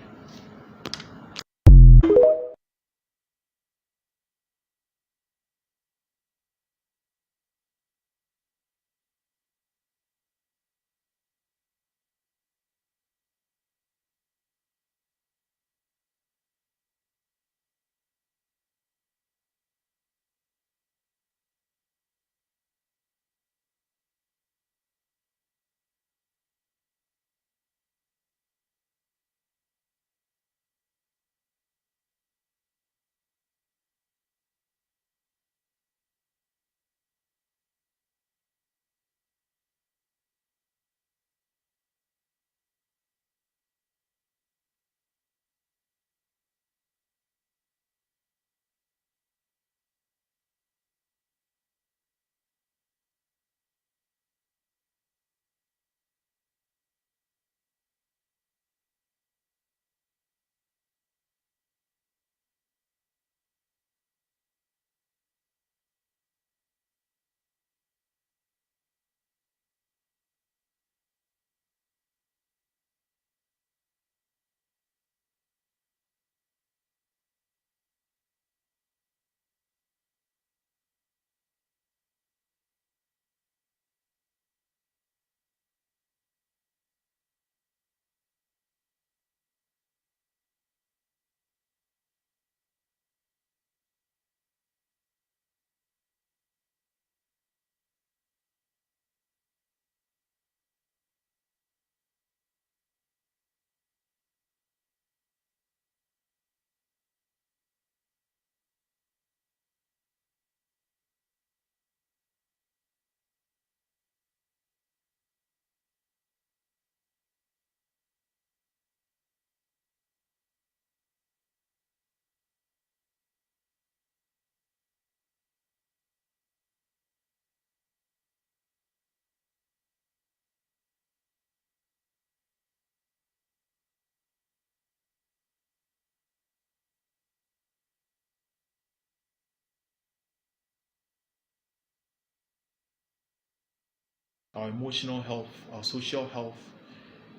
Speaker 10: our emotional health, our social health,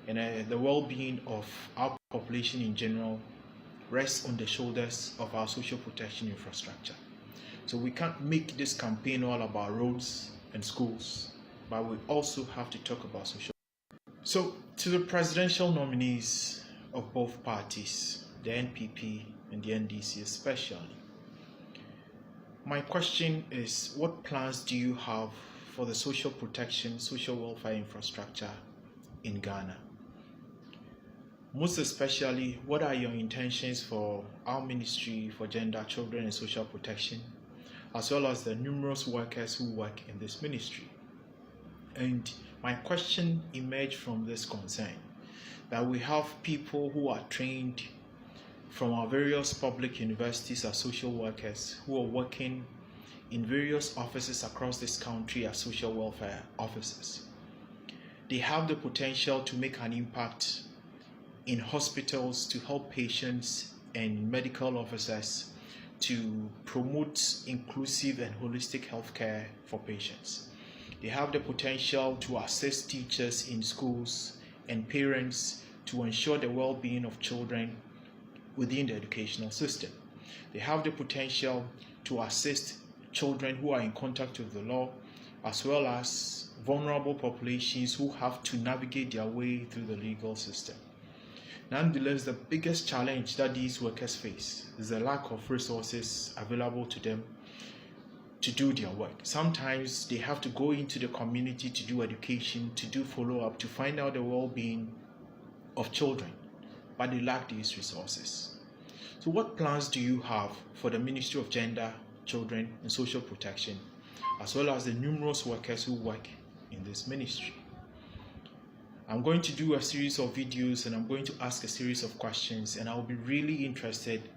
Speaker 10: and the well-being of our population in general rests on the shoulders of our social protection infrastructure. So we can't make this campaign all about roads and schools, but we also have to talk about social. So to the presidential nominees of both parties, the NPP and the NDC especially, my question is, what plans do you have for the social protection, social welfare infrastructure in Ghana? Most especially, what are your intentions for our Ministry for Gender, Children and Social Protection, as well as the numerous workers who work in this ministry? And my question emerged from this concern that we have people who are trained from our various public universities as social workers who are working in various offices across this country as social welfare officers. They have the potential to make an impact in hospitals to help patients and medical officers to promote inclusive and holistic healthcare for patients. They have the potential to assist teachers in schools and parents to ensure the well-being of children within the educational system. They have the potential to assist children who are in contact with the law, as well as vulnerable populations who have to navigate their way through the legal system. Nonetheless, the biggest challenge that these workers face is the lack of resources available to them to do their work. Sometimes they have to go into the community to do education, to do follow-up, to find out the well-being of children, but they lack these resources. So what plans do you have for the Ministry of Gender, Children and Social Protection, as well as the numerous workers who work in this ministry? I'm going to do a series of videos and I'm going to ask a series of questions, and I'll be really interested,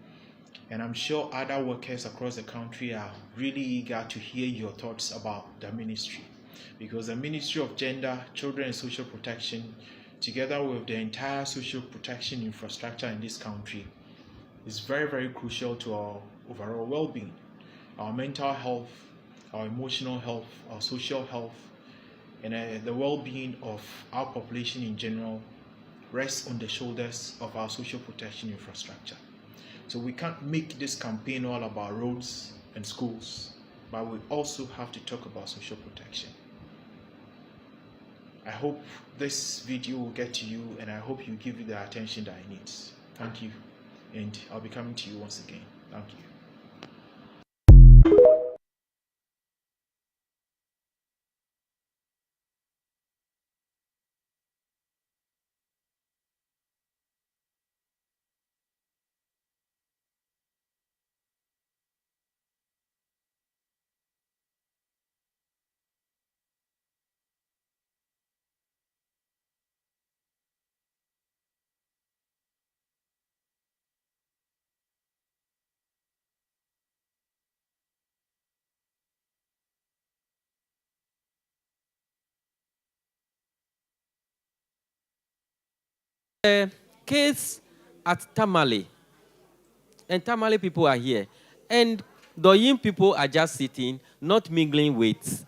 Speaker 10: and I'm sure other workers across the country are really eager to hear your thoughts about the ministry, because the Ministry of Gender, Children and Social Protection, together with the entire social protection infrastructure in this country, is very, very crucial to our overall well-being, our mental health, our emotional health, our social health, and the well-being of our population in general rests on the shoulders of our social protection infrastructure. So we can't make this campaign all about roads and schools, but we also have to talk about social protection. I hope this video will get to you, and I hope you give it the attention that it needs. Thank you, and I'll be coming to you once again. Thank you.
Speaker 1: A case at Tamale, and Tamale people are here, and Doyin people are just sitting, not mingling with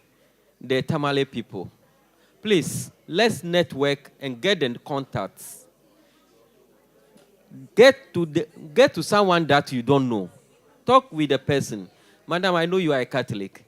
Speaker 1: the Tamale people. Please, let's network and get the contacts. Get to someone that you don't know. Talk with the person. Madam, I know you are a Catholic.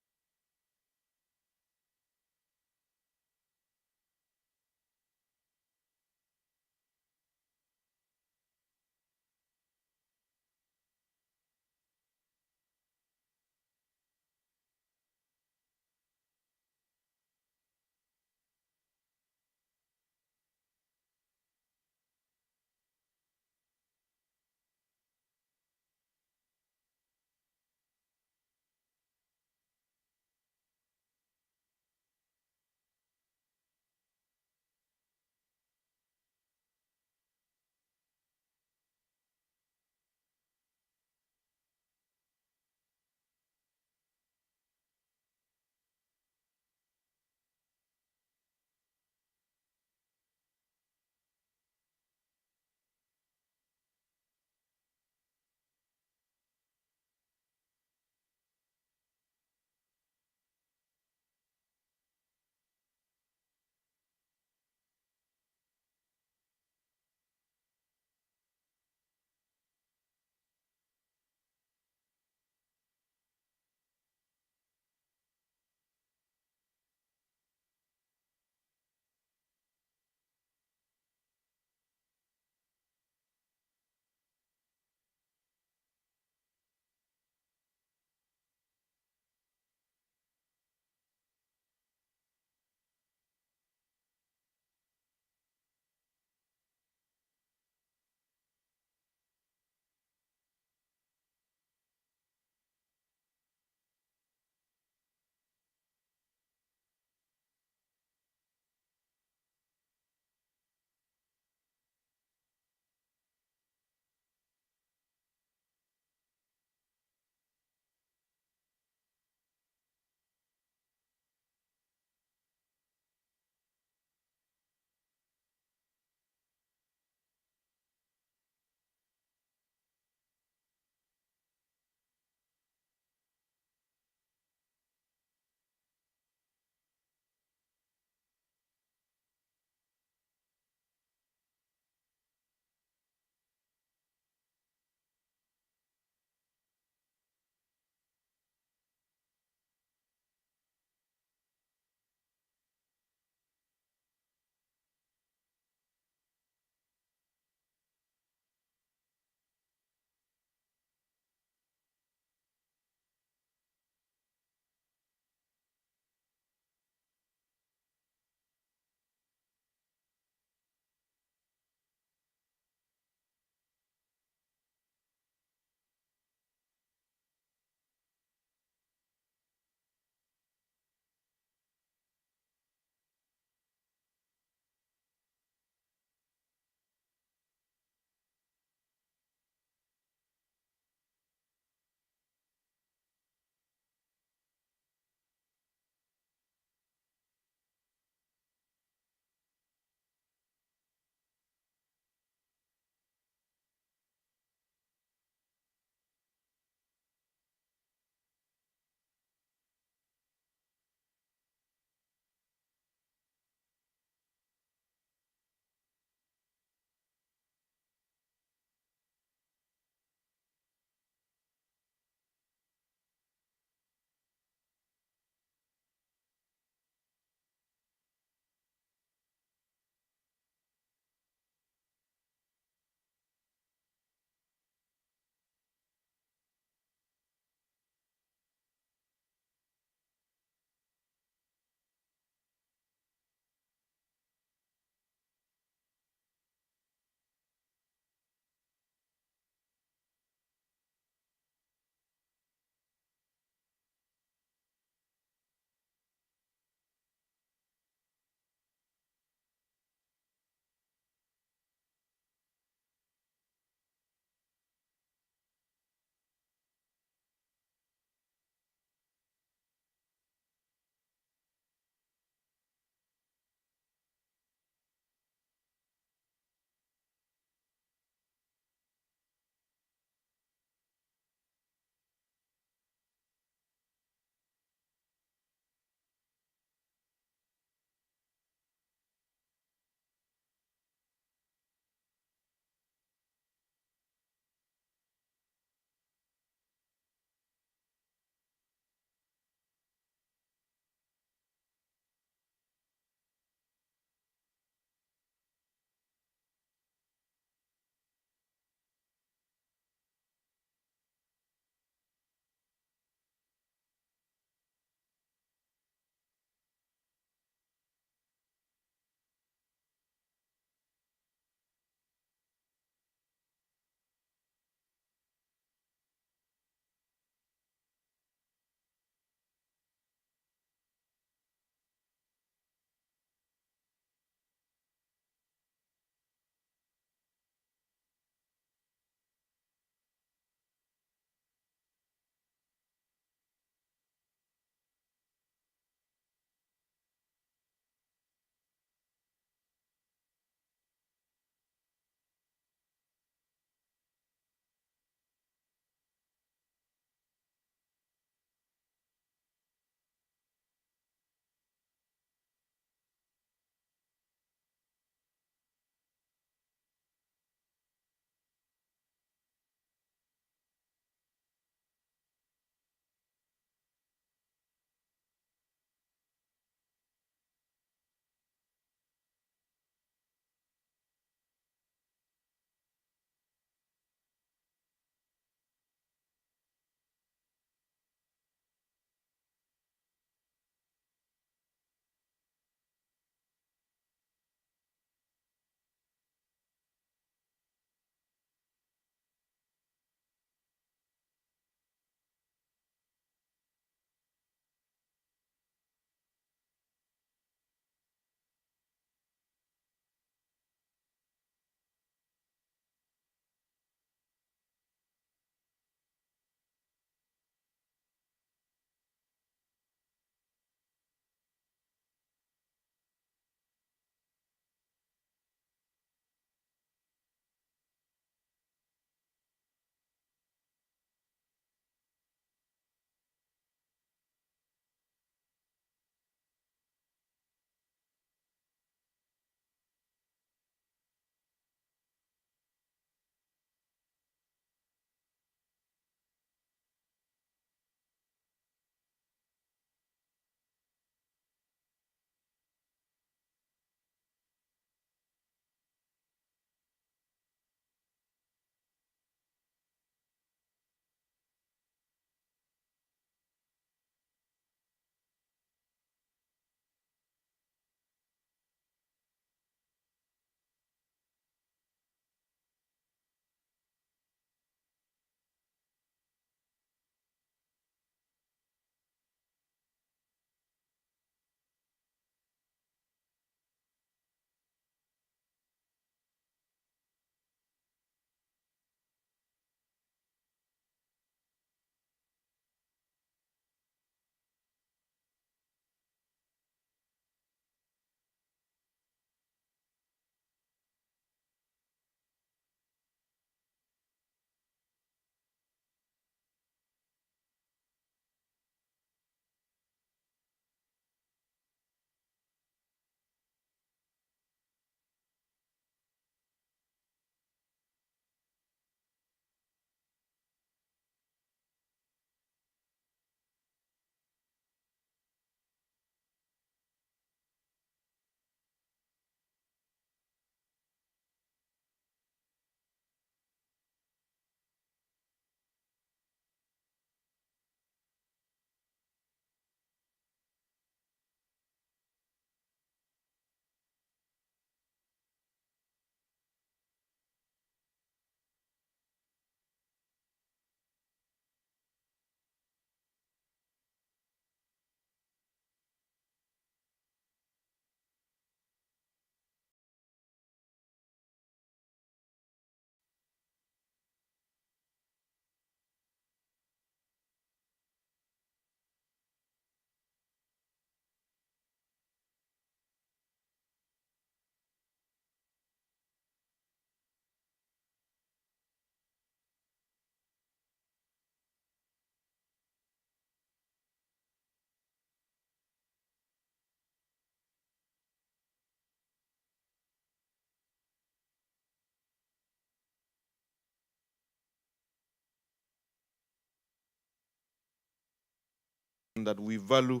Speaker 11: that we value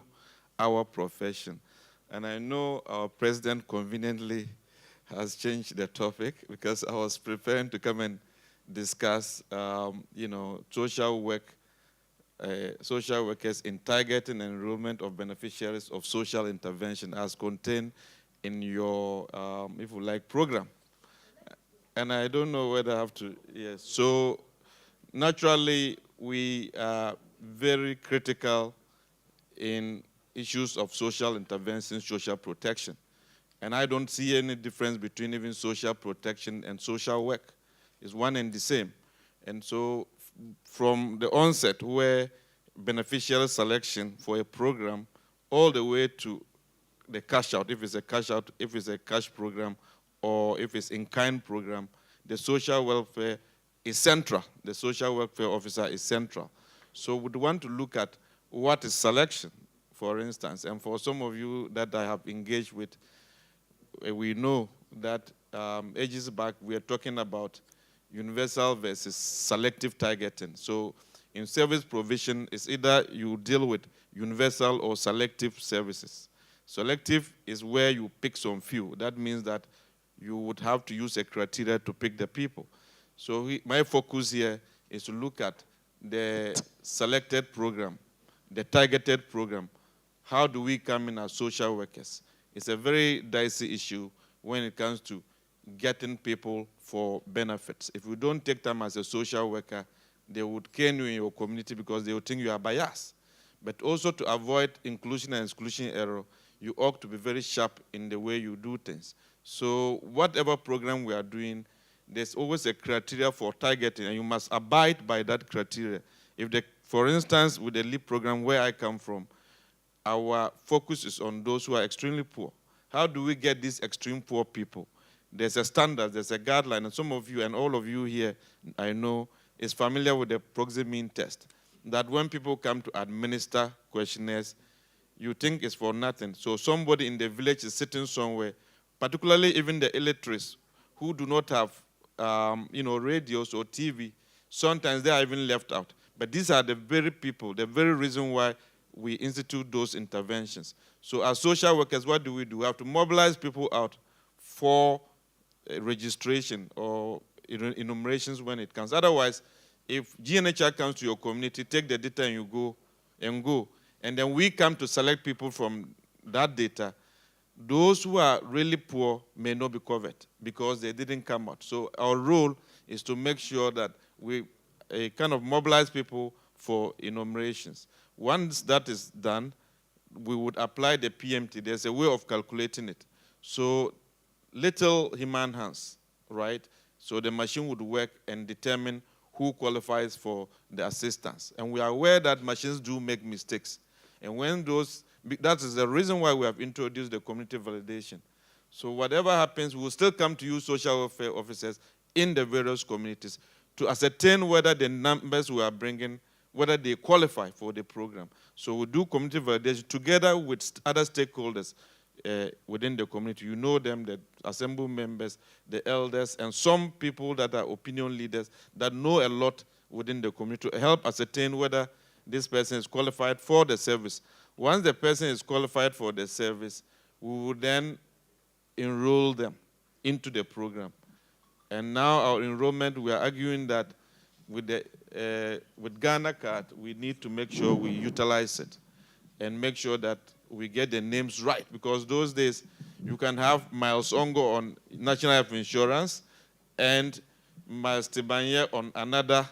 Speaker 11: our profession. And I know our president conveniently has changed the topic because I was preparing to come and discuss, social workers in targeting and enrollment of beneficiaries of social intervention as contained in your, if you like, program. And I don't know whether I have to, yes. So naturally, we are very critical in issues of social intervention, social protection. And I don't see any difference between even social protection and social work. It's one and the same. And so from the onset where beneficiary selection for a program all the way to the cash out, if it's a cash out, if it's a cash program, or if it's in-kind program, the social welfare is central. The social welfare officer is central. So we'd want to look at what is selection, for instance. And for some of you that I have engaged with, we know that ages back we are talking about universal versus selective targeting. So in service provision, it's either you deal with universal or selective services. Selective is where you pick some few. That means that you would have to use a criteria to pick the people. So my focus here is to look at the selected program, the targeted program. How do we come in as social workers? It's a very dicey issue when it comes to getting people for benefits. If you don't take them as a social worker, they would cane you in your community because they would think you are biased. But also to avoid inclusion and exclusion error, you ought to be very sharp in the way you do things. So whatever program we are doing, there's always a criteria for targeting, and you must abide by that criteria. For instance, with the LEAP program where I come from, our focus is on those who are extremely poor. How do we get these extreme poor people? There's a standard, there's a guideline, and some of you and all of you here, I know, is familiar with the proxy mean test, that when people come to administer questionnaires, you think it's for nothing. So somebody in the village is sitting somewhere, particularly even the illiterates who do not have radios or TV, sometimes they are even left out. But these are the very people, the very reason why we institute those interventions. So as social workers, what do? We have to mobilize people out for registration or enumerations when it comes. Otherwise, if GNHR comes to your community, take the data and you go. And then we come to select people from that data. Those who are really poor may not be covered because they didn't come out. So our role is to make sure that we kind of mobilize people for enumerations. Once that is done, we would apply the PMT. There's a way of calculating it. So little human hands, right? So the machine would work and determine who qualifies for the assistance. And we are aware that machines do make mistakes. And when that is the reason why we have introduced the community validation. So whatever happens, we'll still come to you social welfare officers in the various communities to ascertain whether the numbers we are bringing, whether they qualify for the program. So we do community validation together with other stakeholders within the community. You know them, the assembly members, the elders, and some people that are opinion leaders that know a lot within the community to help ascertain whether this person is qualified for the service. Once the person is qualified for the service, we will then enroll them into the program. And now our enrollment, we are arguing that with Ghana Card, we need to make sure we utilize it and make sure that we get the names right. Because those days, you can have Miles Ongo on National Health Insurance and Miles Tibanye on another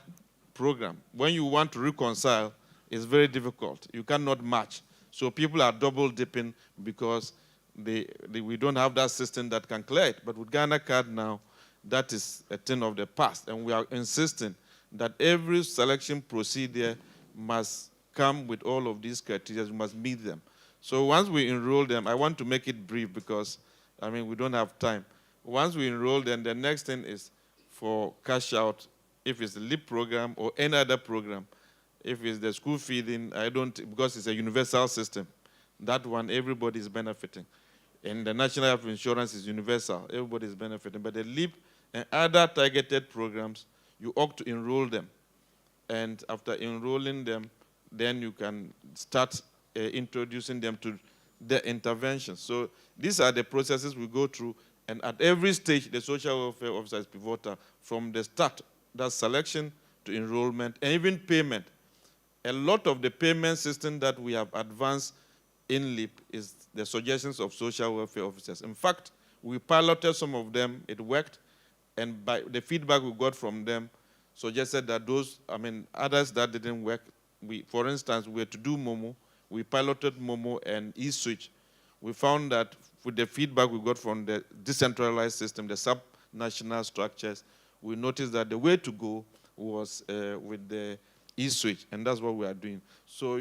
Speaker 11: program. When you want to reconcile, it's very difficult. You cannot match. So people are double dipping because we don't have that system that can clear it. But with Ghana Card now, that is a thing of the past. And we are insisting that every selection procedure must come with all of these criteria. We must meet them. So once we enroll them, I want to make it brief because, we don't have time. Once we enroll them, the next thing is for cash out, if it's the LEAP program or any other program. If it's the school feeding, because it's a universal system. That one, everybody is benefiting. And the National Health Insurance is universal. Everybody is benefiting. But the LEAP and other targeted programs, you ought to enroll them. And after enrolling them, then you can start introducing them to the intervention. So these are the processes we go through, and at every stage, the social welfare officer is pivotal from the start, that's selection to enrollment, and even payment. A lot of the payment system that we have advanced in LEAP is the suggestions of social welfare officers. In fact, we piloted some of them, it worked, and by the feedback we got from them suggested that others that didn't work, for instance, we were to do Momo, we piloted Momo and eSwitch. We found that with the feedback we got from the decentralized system, the sub-national structures, we noticed that the way to go was with the eSwitch, and that's what we are doing. So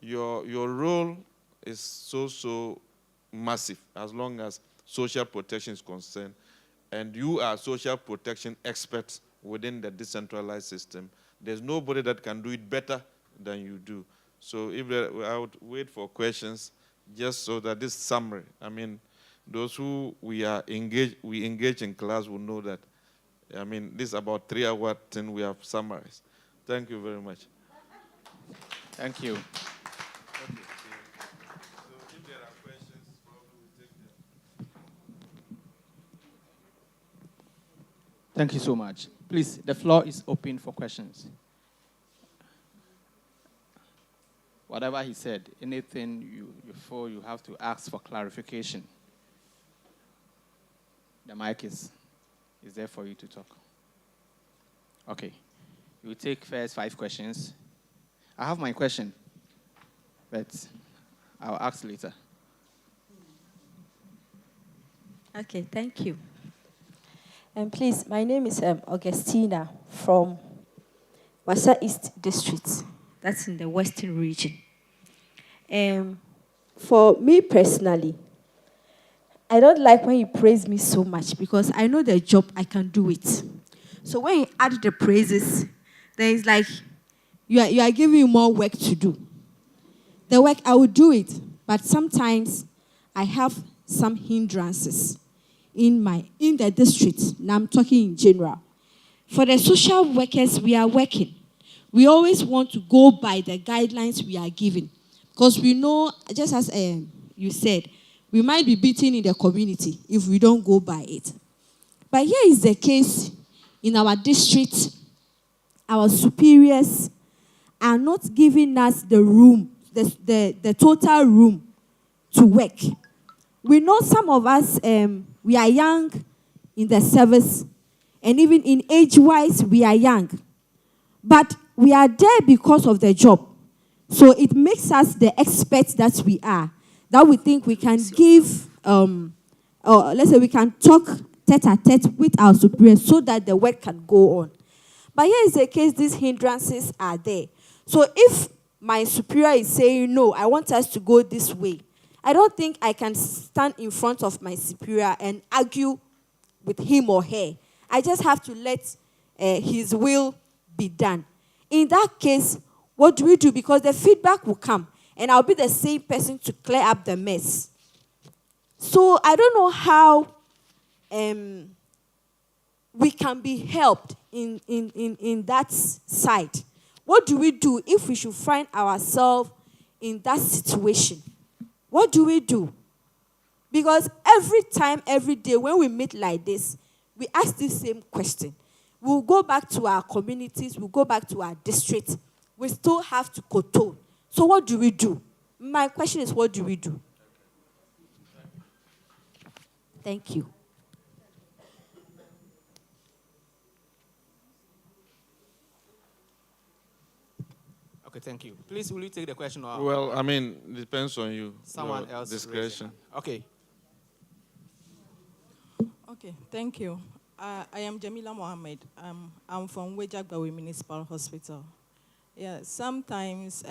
Speaker 11: your role is so massive as long as social protection is concerned, and you are social protection experts within the decentralized system. There's nobody that can do it better than you do. So I would wait for questions, just so that this summary, those who we engage in class will know that, this is about 3-hour thing we have summarized. Thank you very much.
Speaker 2: Thank you. Thank you so much. Please, the floor is open for questions. Whatever he said, anything you feel you have to ask for clarification, the mic is there for you to talk. Okay. You take first 5 questions. I have my question, but I'll ask later.
Speaker 12: Okay, thank you. And please, my name is Augustina from Wasa East District. That's in the Western region. For me personally, I don't like when you praise me so much because I know the job, I can do it. So when you add the praises, then it's like you are giving me more work to do. The work, I will do it, but sometimes I have some hindrances in the district. Now I'm talking in general. For the social workers, we are working. We always want to go by the guidelines we are given. Because we know, just as you said, we might be beaten in the community if we don't go by it. But here is the case in our district. Our superiors are not giving us the room, the total room to work. We know some of us, we are young in the service, and even in age-wise, we are young. But we are there because of the job. So it makes us the experts that we are, that we think we can give, or let's say we can talk tete-a-tete with our superiors so that the work can go on. But here is the case, these hindrances are there. So if my superior is saying, no, I want us to go this way, I don't think I can stand in front of my superior and argue with him or her. I just have to let his will be done. In that case, what do we do? Because the feedback will come, and I'll be the same person to clear up the mess. So I don't know how we can be helped in that side. What do we do if we should find ourselves in that situation? What do we do? Because every time, every day, when we meet like this, we ask this same question. We'll go back to our communities, we'll go back to our district. We still have to control. So what do we do? My question is, what do we do? Thank you.
Speaker 2: Okay, thank you. Please, will you take the question? Or
Speaker 11: Well, it depends on you.
Speaker 2: someone else?
Speaker 11: Discretion.
Speaker 2: Okay.
Speaker 13: Okay, thank you. I am Jamila Mohammed. I'm from Wejagbawe Municipal Hospital. Yeah, sometimes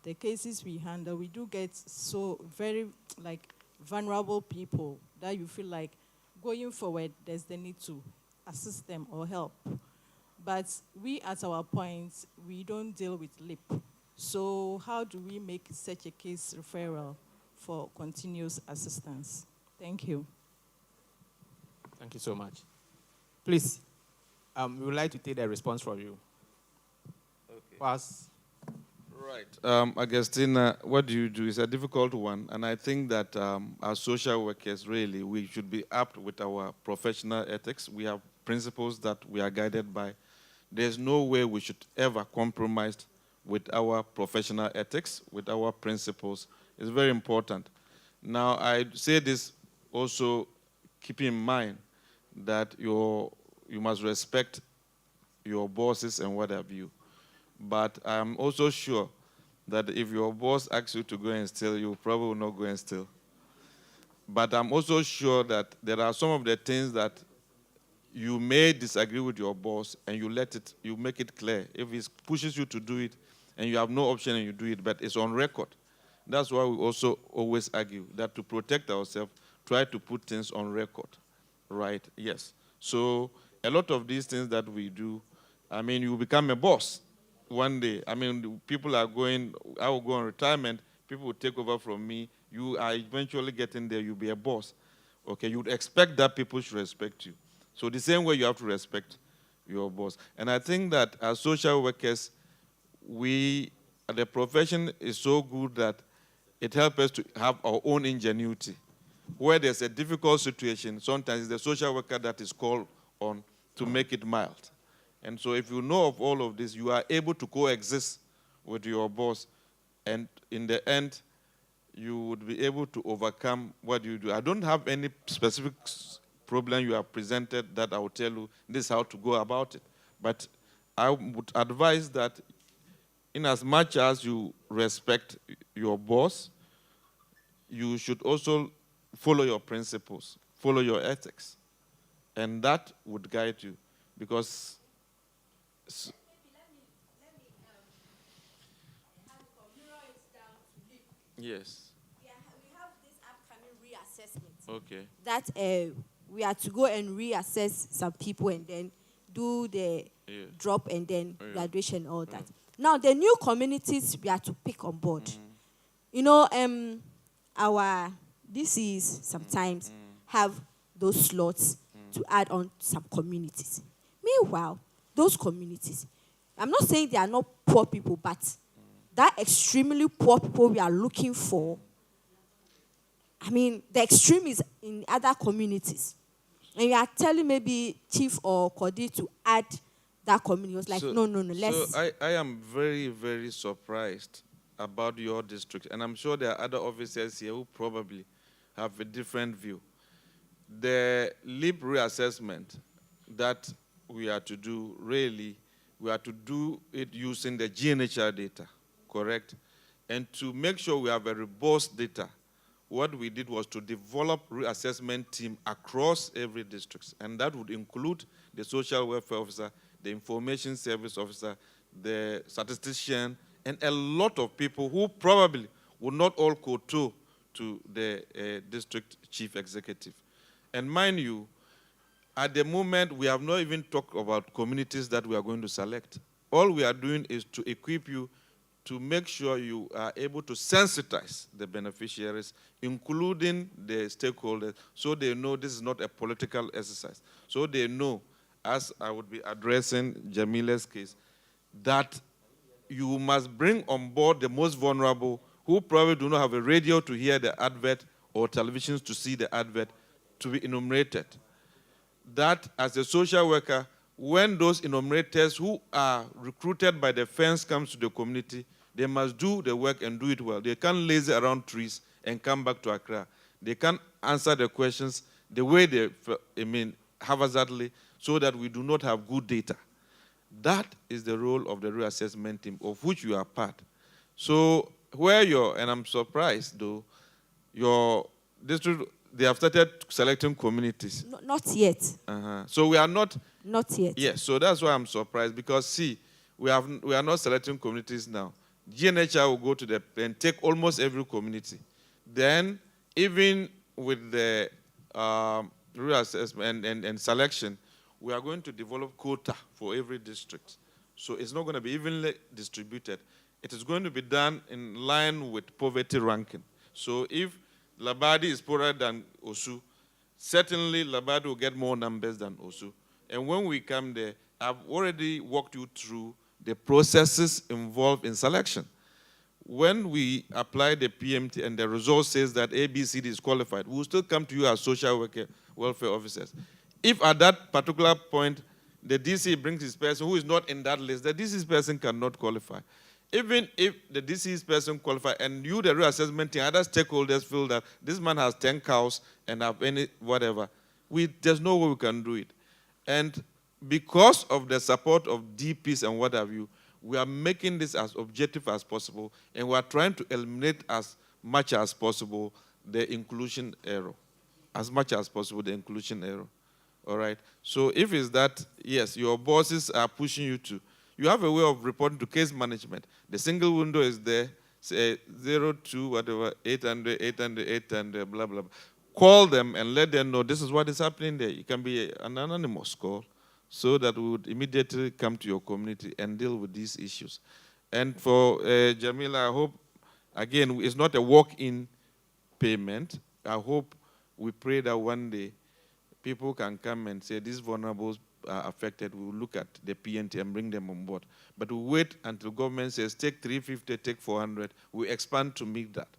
Speaker 13: the cases we handle, we do get so very vulnerable people that you feel like going forward, there's the need to assist them or help. But we, at our point, we don't deal with LIP. So how do we make such a case referral for continuous assistance? Thank you.
Speaker 2: Thank you so much. Please, we would like to take the response from you.
Speaker 11: Okay.
Speaker 2: Pass.
Speaker 11: Right. Augustina, what do you do? It's a difficult one. And I think that as social workers, really, we should be apt with our professional ethics. We have principles that we are guided by. There's no way we should ever compromise with our professional ethics, with our principles. It's very important. Now, I say this also keeping in mind that you must respect your bosses and what have you. But I'm also sure that if your boss asks you to go and steal, you probably will not go and steal. But I'm also sure that there are some of the things that you may disagree with your boss and you make it clear. If he pushes you to do it and you have no option and you do it, but it's on record. That's why we also always argue that to protect ourselves, try to put things on record, right? Yes. So a lot of these things that we do, I mean, you become a boss one day. I mean, people are going, I will go on retirement, people will take over from me. You are eventually getting there, you'll be a boss. Okay, you'd expect that people should respect you. So the same way you have to respect your boss. And I think that as social workers, the profession is so good that it helps us to have our own ingenuity. Where there's a difficult situation, sometimes it's the social worker that is called on to make it mild. And so if you know of all of this, you are able to coexist with your boss, and in the end, you would be able to overcome what you do. I don't have any specific problem you have presented that I will tell you this is how to go about it. But I would advise that in as much as you respect your boss, you should also follow your principles, follow your ethics. And that would guide you. Because yes.
Speaker 12: We have this upcoming reassessment.
Speaker 11: Okay.
Speaker 12: That we are to go and reassess some people and then do the drop and then graduation and all that. Now, the new communities we are to pick on board. You know, our DCs sometimes have those slots to add on some communities. Meanwhile, those communities, I'm not saying they are not poor people, but that extremely poor people we are looking for, I mean, the extreme is in other communities. And you are telling maybe Chief or Kodi to add that community. It was like, no, let's...
Speaker 11: So I am very, very surprised about your district. And I'm sure there are other officers here who probably have a different view. The LEAP reassessment that we are to do, really, we are to do it using the GNHR data, correct? And to make sure we have a robust data, what we did was to develop reassessment team across every district. And that would include the social welfare officer, the information service officer, the statistician, and a lot of people who probably would not all kowtow to the district chief executive. And mind you, at the moment, we have not even talked about communities that we are going to select. All we are doing is to equip you to make sure you are able to sensitize the beneficiaries, including the stakeholders, so they know this is not a political exercise. So they know, as I would be addressing Jamila's case, that you must bring on board the most vulnerable who probably do not have a radio to hear the advert or televisions to see the advert to be enumerated. That as a social worker, when those enumerators who are recruited by the fence comes to the community, they must do the work and do it well. They can't lazy around trees and come back to Accra. They can't answer the questions the way they, haphazardly, so that we do not have good data. That is the role of the reassessment team, of which you are part. So where and I'm surprised though, your district, they have started selecting communities.
Speaker 12: Not yet.
Speaker 11: So we are not.
Speaker 12: Not yet.
Speaker 11: Yes, so that's why I'm surprised, because see, we are not selecting communities now. GNHR will go to and take almost every community. Then, even with the reassessment and selection, we are going to develop quota for every district. So it's not going to be evenly distributed. It is going to be done in line with poverty ranking. So if Labadi is poorer than Osu, certainly Labadi will get more numbers than Osu. And when we come there, I've already walked you through the processes involved in selection. when we apply the PMT and the result says that ABCD is qualified, we will still come to you as social worker, welfare officers. If at that particular point the DC brings his person who is not in that list, the DC's person cannot qualify. Even if the DC's person qualifies and you, the reassessment team, other stakeholders feel that this man has 10 cows and have any whatever, there's no way we can do it. And because of the support of DPs and what have you, we are making this as objective as possible, and we are trying to eliminate as much as possible the inclusion error. As much as possible, the inclusion error. All right? So if it's that, yes, your bosses are pushing you to, you have a way of reporting to case management. The single window is there, say 02, whatever, 800, 800, 800, blah, blah, blah. Call them and let them know this is what is happening there. It can be an anonymous call, so that we would immediately come to your community and deal with these issues. And for Jamila, I hope, again, it's not a walk-in payment. I hope, we pray that one day people can come and say these vulnerables are affected. We will look at the PNT and bring them on board. But we wait until government says take 350, take 400. We expand to meet that.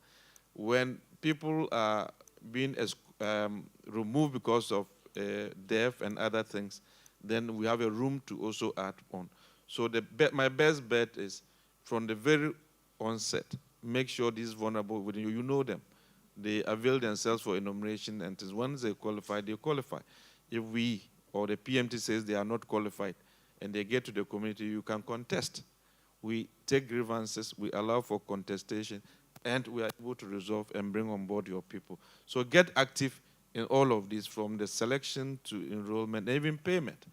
Speaker 11: When people are being removed because of death and other things, then we have a room to also add on. So my best bet is from the very onset, make sure these vulnerable within you know them. They avail themselves for enumeration, and once they qualify, they qualify. If we or the PMT says they are not qualified and they get to the community, you can contest. We take grievances, we allow for contestation, and we are able to resolve and bring on board your people. So get active in all of this, from the selection to enrollment, and even payment.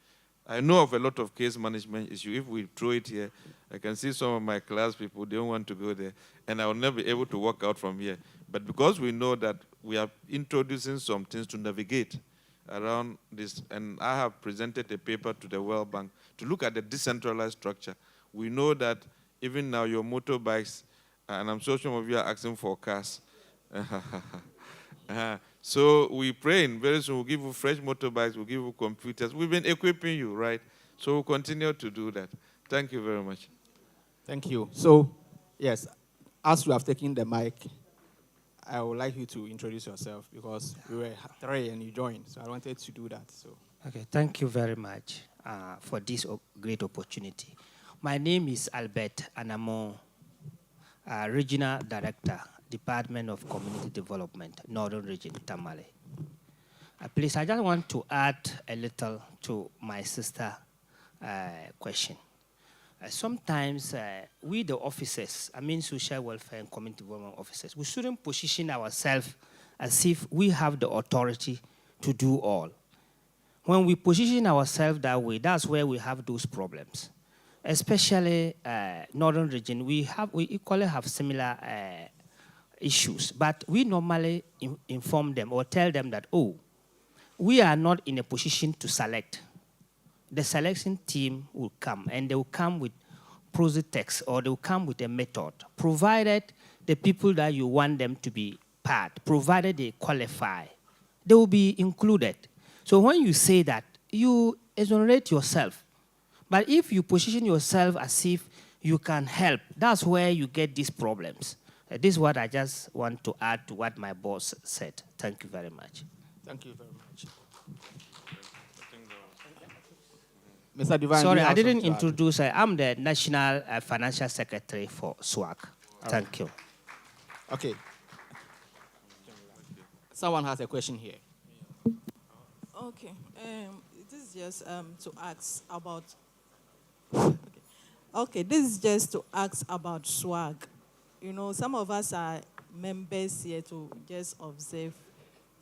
Speaker 11: I know of a lot of case management issues. If we throw it here, I can see some of my class people, they don't want to go there, and I will never be able to walk out from here. But because we know that we are introducing some things to navigate around this, and I have presented a paper to the World Bank to look at the decentralized structure. We know that even now your motorbikes, and I'm sure some of you are asking for cars. So we pray, very soon we'll give you fresh motorbikes, we'll give you computers. We've been equipping you, right? So we'll continue to do that. Thank you very much.
Speaker 2: Thank you. So, yes, as you have taken the mic, I would like you to introduce yourself, because we were 3 and you joined, so I wanted to do that. So,
Speaker 14: okay, thank you very much for this great opportunity. My name is Albert Anamo, Regional Director, Department of Community Development, Northern Region, Tamale. Please, I just want to add a little to my sister question. Sometimes we, the officers, I mean social welfare and community development officers, we shouldn't position ourselves as if we have the authority to do all. When we position ourselves that way, that's where we have those problems. Especially Northern Region, we equally have similar issues, but we normally inform them or tell them that, oh, we are not in a position to select. The selection team will come, and they will come with text, or they will come with a method, provided the people that you want them to be part, provided they qualify, they will be included. So when you say that, you exonerate yourself. But if you position yourself as if you can help, that's where you get these problems. This is what I just want to add to what my boss said. Thank you very much.
Speaker 2: thank you very much. Mr. Divine,
Speaker 14: sorry, I didn't introduce. I'm the National Financial Secretary for SWAG. Thank you.
Speaker 2: Okay. Someone has a question here.
Speaker 13: Okay. This is just to ask about. Okay, this is just to ask about SWAG. You know, some of us are members here to just observe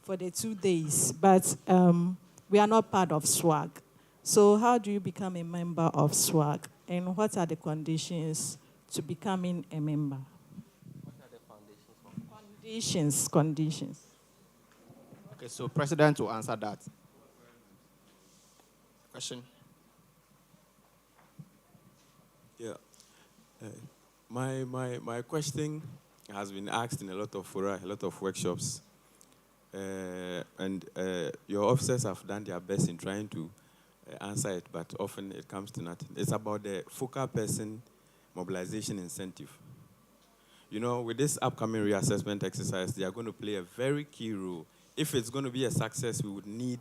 Speaker 13: for the 2 days, but we are not part of SWAG. So how do you become a member of SWAG, and what are the conditions to becoming a member?
Speaker 2: What are the conditions?
Speaker 13: Conditions.
Speaker 2: Okay, so President will answer that. Question?
Speaker 15: Yeah. My question has been asked in a lot of fora, a lot of workshops. And your officers have done their best in trying to answer it, but often it comes to nothing. It's about the focal person mobilization incentive. with this upcoming reassessment exercise, they are going to play a very key role. If it's going to be a success, we would need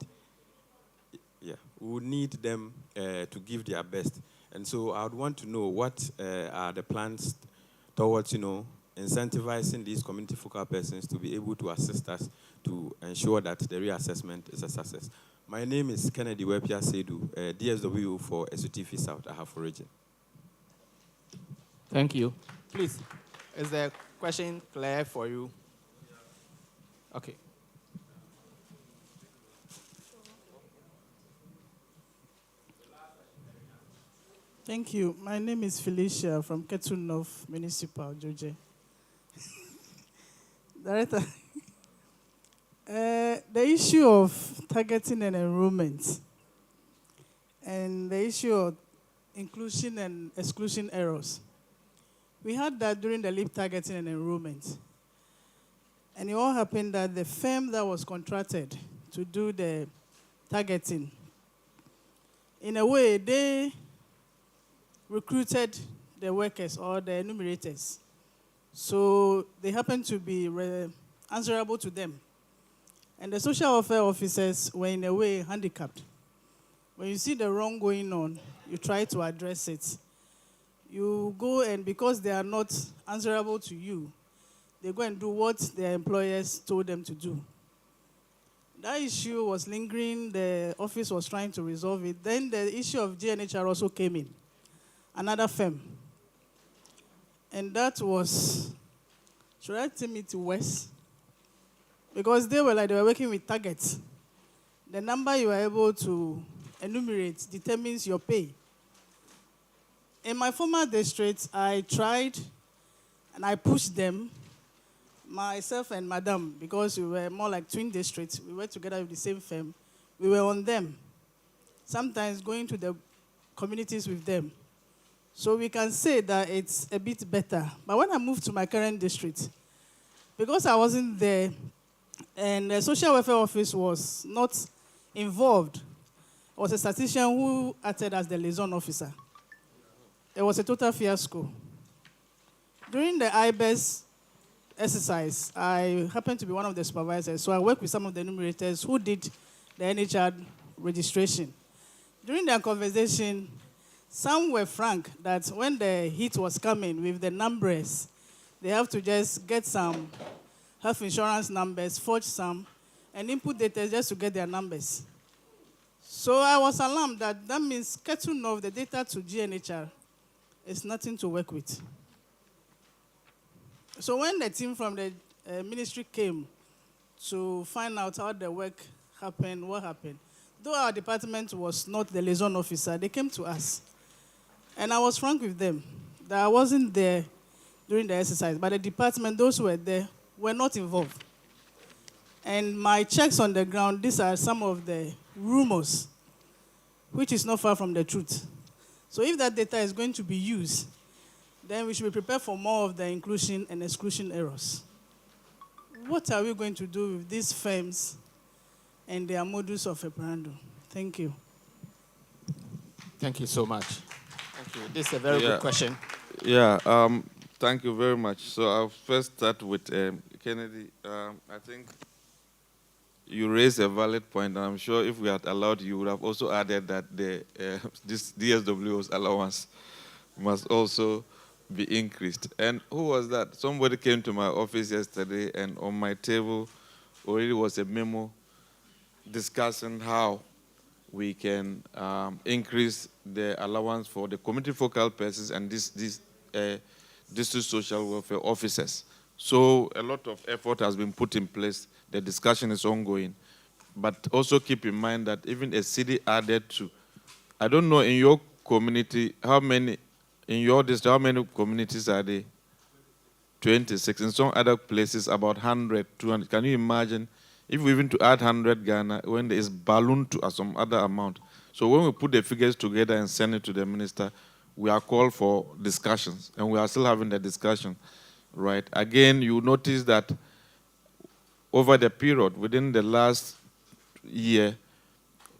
Speaker 15: them to give their best. And so I would want to know what are the plans towards, incentivizing these community focal persons to be able to assist us to ensure that the reassessment is a success. My name is Kennedy Wepia Sedu, DSW for SUTF South, Ahafo region.
Speaker 2: Thank you. Please, is the question clear for you? Okay.
Speaker 16: Thank you. My name is Felicia from Ketu North Municipal, Georgia. Director, the issue of targeting and enrollment and the issue of inclusion and exclusion errors. We had that during the LEAP targeting and enrollment. And it all happened that the firm that was contracted to do the targeting, in a way, they recruited the workers or the enumerators. So they happened to be answerable to them. And the social welfare officers were in a way handicapped. When you see the wrong going on, you try to address it. You go and because they are not answerable to you, they go and do what their employers told them to do. That issue was lingering. The office was trying to resolve it. Then the issue of GNHR also came in. Another firm. And that was, should I take me to West? Because they were working with targets. The number you are able to enumerate determines your pay. In my former district, I tried and I pushed them, myself and Madam, because we were more like twin districts. We were together with the same firm. We were on them. Sometimes going to the communities with them. So we can say that it's a bit better. But when I moved to my current district, because I wasn't there, and the social welfare office was not involved, it was a statistician who acted as the liaison officer. It was a total fiasco. During the IBES exercise, I happened to be one of the supervisors, so I worked with some of the enumerators who did the NHR registration. During their conversation, some were frank that when the heat was coming with the numbers, they have to just get some health insurance numbers, forge some, and input data just to get their numbers. So I was alarmed that means Ketu North, the data to GNHR, is nothing to work with. So when the team from the ministry came to find out how the work happened, what happened, though our department was not the liaison officer, they came to us. And I was frank with them that I wasn't there during the exercise, but the department, those who were there, were not involved. And my checks on the ground, these are some of the rumors, which is not far from the truth. So if that data is going to be used, then we should be prepared for more of the inclusion and exclusion errors. What are we going to do with these firms and their modus operandi? Thank you.
Speaker 2: Thank you so much. Thank you. This is a very good question.
Speaker 11: Thank you very much. So I'll first start with Kennedy. I think you raised a valid point, and I'm sure if we had allowed you, would have also added that this DSW's allowance must also be increased. And who was that? Somebody came to my office yesterday, and on my table already was a memo discussing how we can increase the allowance for the community focal persons and district social welfare officers. So a lot of effort has been put in place. The discussion is ongoing. But also keep in mind that even a city added to, I don't know in your community, how many, in your district, how many communities are there? 26. In some other places, about 100, 200. Can you imagine if we even to add 100 Ghana when there is balloon to some other amount? So when we put the figures together and send it to the minister, we are called for discussions, and we are still having the discussion, right? Again, you notice that over the period, within the last year,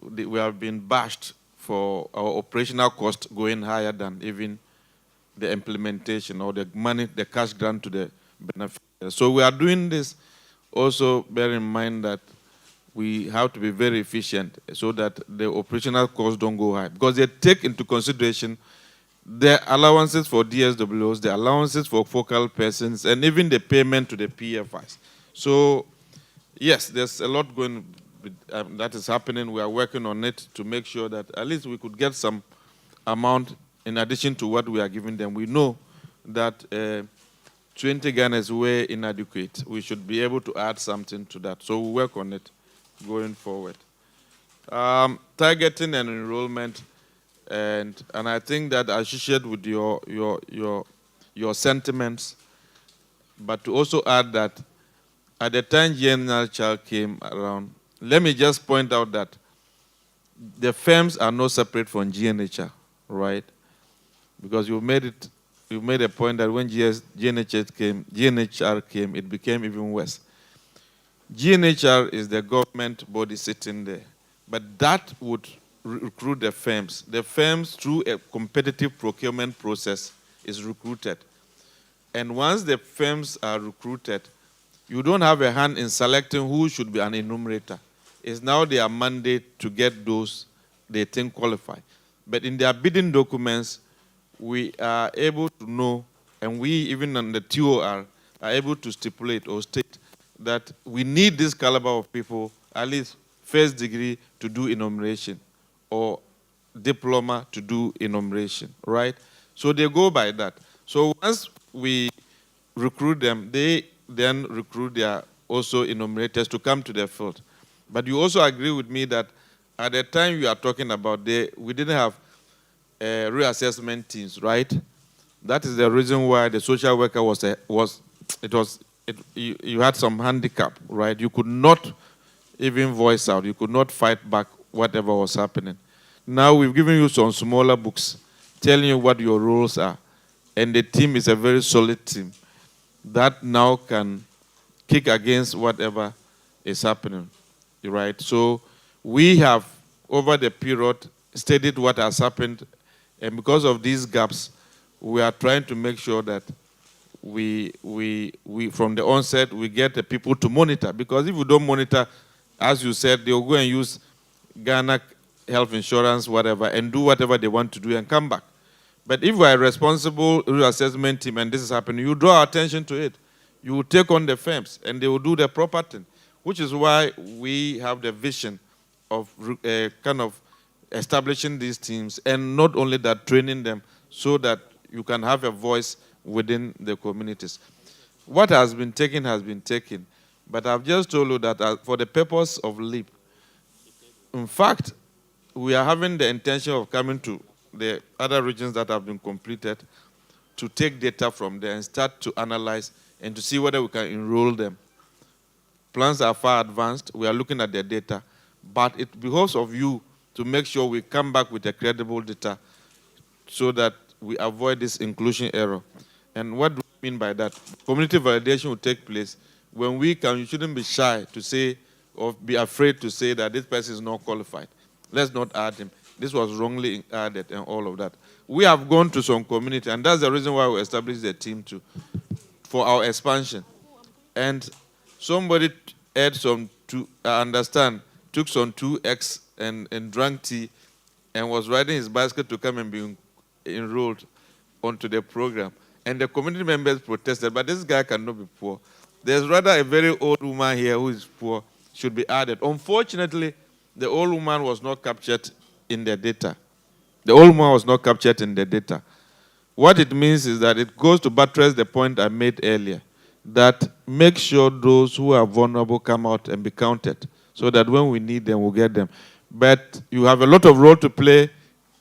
Speaker 11: we have been bashed for our operational cost going higher than even the implementation or the money, the cash grant to the beneficiaries. So we are doing this also bear in mind that we have to be very efficient so that the operational costs don't go high, because they take into consideration the allowances for DSWs, the allowances for focal persons, and even the payment to the PFIs. So, yes, there's a lot going that is happening. We are working on it to make sure that at least we could get some amount in addition to what we are giving them. We know that 20 Ghana is way inadequate. We should be able to add something to that. So we'll work on it going forward. Targeting and enrollment, and I think that I should share with your sentiments, but to also add that at the time GNHR came around, let me just point out that the firms are not separate from GNHR, right? Because you made a point that when GNHR came, it became even worse. GNHR is the government body sitting there, but that would recruit the firms. The firms, through a competitive procurement process, is recruited. And once the firms are recruited, you don't have a hand in selecting who should be an enumerator. It's now their mandate to get those they think qualify. But in their bidding documents, we are able to know, and we, even on the TOR, are able to stipulate or state that we need this caliber of people, at least first degree, to do enumeration, or diploma to do enumeration, right? So they go by that. So once we recruit them, they then recruit their also enumerators to come to the field. But you also agree with me that at the time you are talking about, we didn't have reassessment teams, right? That is the reason why the social worker you had some handicap, right? You could not even voice out. You could not fight back whatever was happening. Now we've given you some smaller books telling you what your roles are. And the team is a very solid team that now can kick against whatever is happening, right? So we have, over the period, studied what has happened. And because of these gaps, we are trying to make sure that we from the onset, we get the people to monitor. Because if we don't monitor, as you said, they'll go and use Ghana health insurance, whatever, and do whatever they want to do and come back. But if we're a responsible reassessment team and this is happening, you draw attention to it. You will take on the firms and they will do the proper thing, which is why we have the vision of kind of establishing these teams, and not only that, training them so that you can have a voice within the communities. What has been taken, but I've just told you that for the purpose of LEAP, in fact, we are having the intention of coming to the other regions that have been completed to take data from there and start to analyze and to see whether we can enroll them. Plans are far advanced. We are looking at their data. But it behoves of you to make sure we come back with a credible data so that we avoid this inclusion error. And what do we mean by that? Community validation will take place. When we come, you shouldn't be shy to say or be afraid to say that this person is not qualified. Let's not add him. This was wrongly added and all of that. We have gone to some community, and that's the reason why we established the team too, for our expansion. And somebody had took some 2X and drank tea and was riding his bicycle to come and be enrolled onto the program. And the community members protested, but this guy cannot be poor. There's rather a very old woman here who is poor, should be added. Unfortunately, the old woman was not captured in the data. The old woman was not captured in the data. What it means is that it goes to buttress the point I made earlier, that make sure those who are vulnerable come out and be counted, so that when we need them, we'll get them. But you have a lot of role to play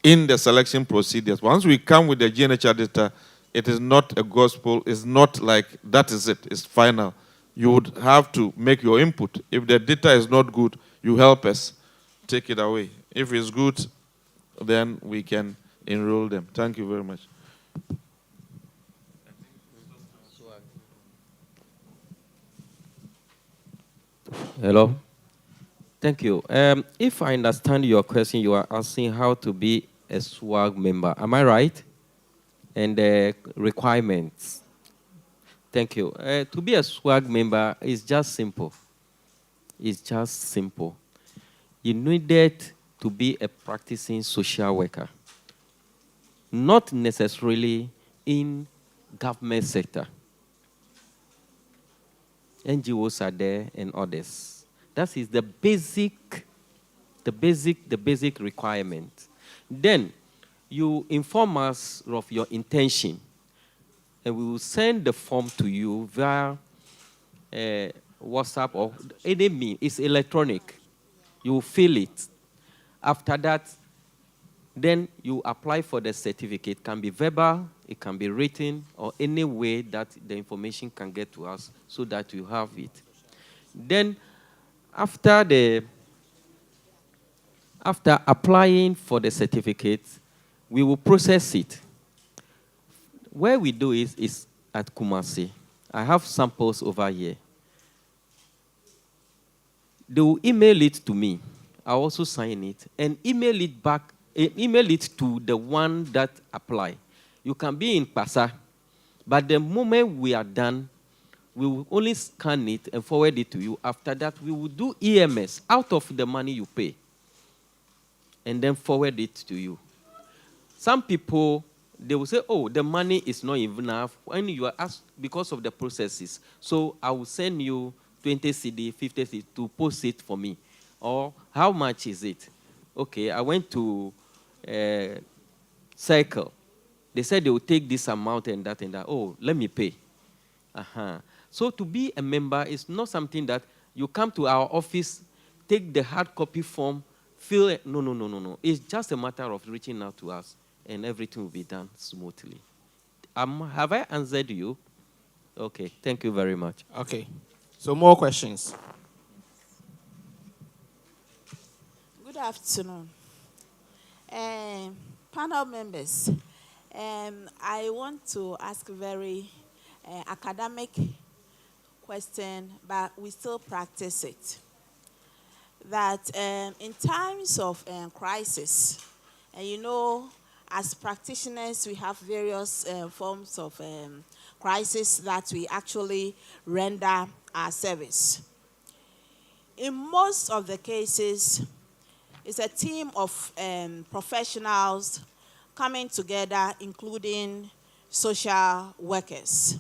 Speaker 11: in the selection procedures. Once we come with the GNHR data, it is not a gospel. It's not like that is it. It's final. You would have to make your input. If the data is not good, you help us take it away. If it's good, then we can enroll them. Thank you very much.
Speaker 1: Hello. Thank you. If I understand your question, you are asking how to be a SWAG member. Am I right? And the requirements. Thank you. To be a SWAG member is just simple. It's just simple. You needed to be a practicing social worker, not necessarily in government sector. NGOs are there and others. That is the basic requirement. Then you inform us of your intention, and we will send the form to you via WhatsApp or any means. It's electronic. You will fill it. After that, then you apply for the certificate. It can be verbal, it can be written, or any way that the information can get to us so that you have it. Then, after applying for the certificate, we will process it. Where we do it is at Kumasi. I have samples over here. They will email it to me. I also sign it and email it back. Email it to the one that apply. You can be in Pasa, but the moment we are done, we will only scan it and forward it to you. After that, we will do EMS out of the money you pay and then forward it to you. Some people, they will say, oh, the money is not enough when you are asked because of the processes. So I will send you 20 CD, 50 CD to post it for me. Or how much is it? Okay, I went to Circle. They said they will take this amount and that and that. Oh, let me pay. So to be a member is not something that you come to our office, take the hard copy form, fill it. No. It's just a matter of reaching out to us, and everything will be done smoothly. Have I answered you? Okay, thank you very much.
Speaker 2: Okay, so more questions.
Speaker 17: Good afternoon. Panel members, I want to ask a very academic question, but we still practice it. That in times of crisis, and you know, as practitioners, we have various forms of crisis that we actually render our service. In most of the cases, it's a team of professionals coming together, including social workers.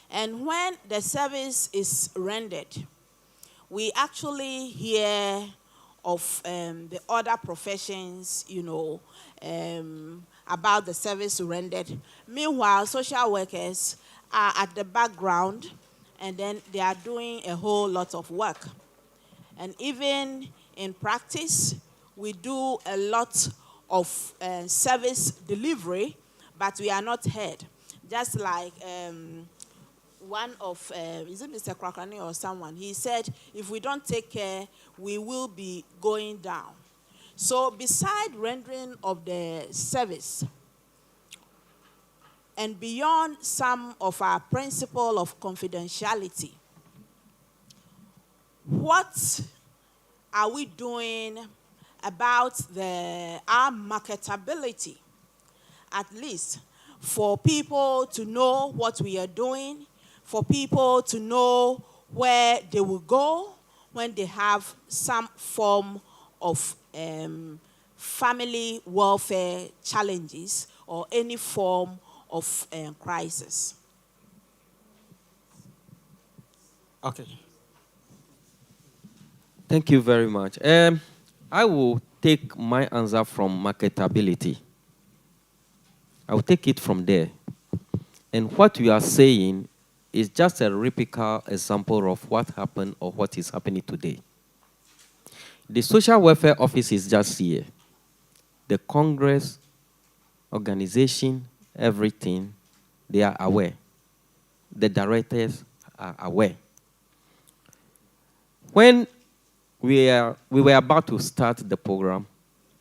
Speaker 17: And when the service is rendered, we actually hear of the other professions, you know, about the service rendered. Meanwhile, social workers are at the background, and then they are doing a whole lot of work. And even in practice, we do a lot of service delivery, but we are not heard. Just like one of, is it Mr. Krakani or someone? He said, if we don't take care, we will be going down. So beside rendering of the service, and beyond some of our principle of confidentiality, what are we doing about our marketability, at least for people to know what we are doing, for people to know where they will go when they have some form of family welfare challenges or any form of crisis?
Speaker 2: Okay.
Speaker 1: Thank you very much. I will take my answer from marketability. I will take it from there. And what you are saying is just a replica example of what happened or what is happening today. The social welfare office is just here. The Congress, organization, everything, they are aware. The directors are aware. When we were about to start the program,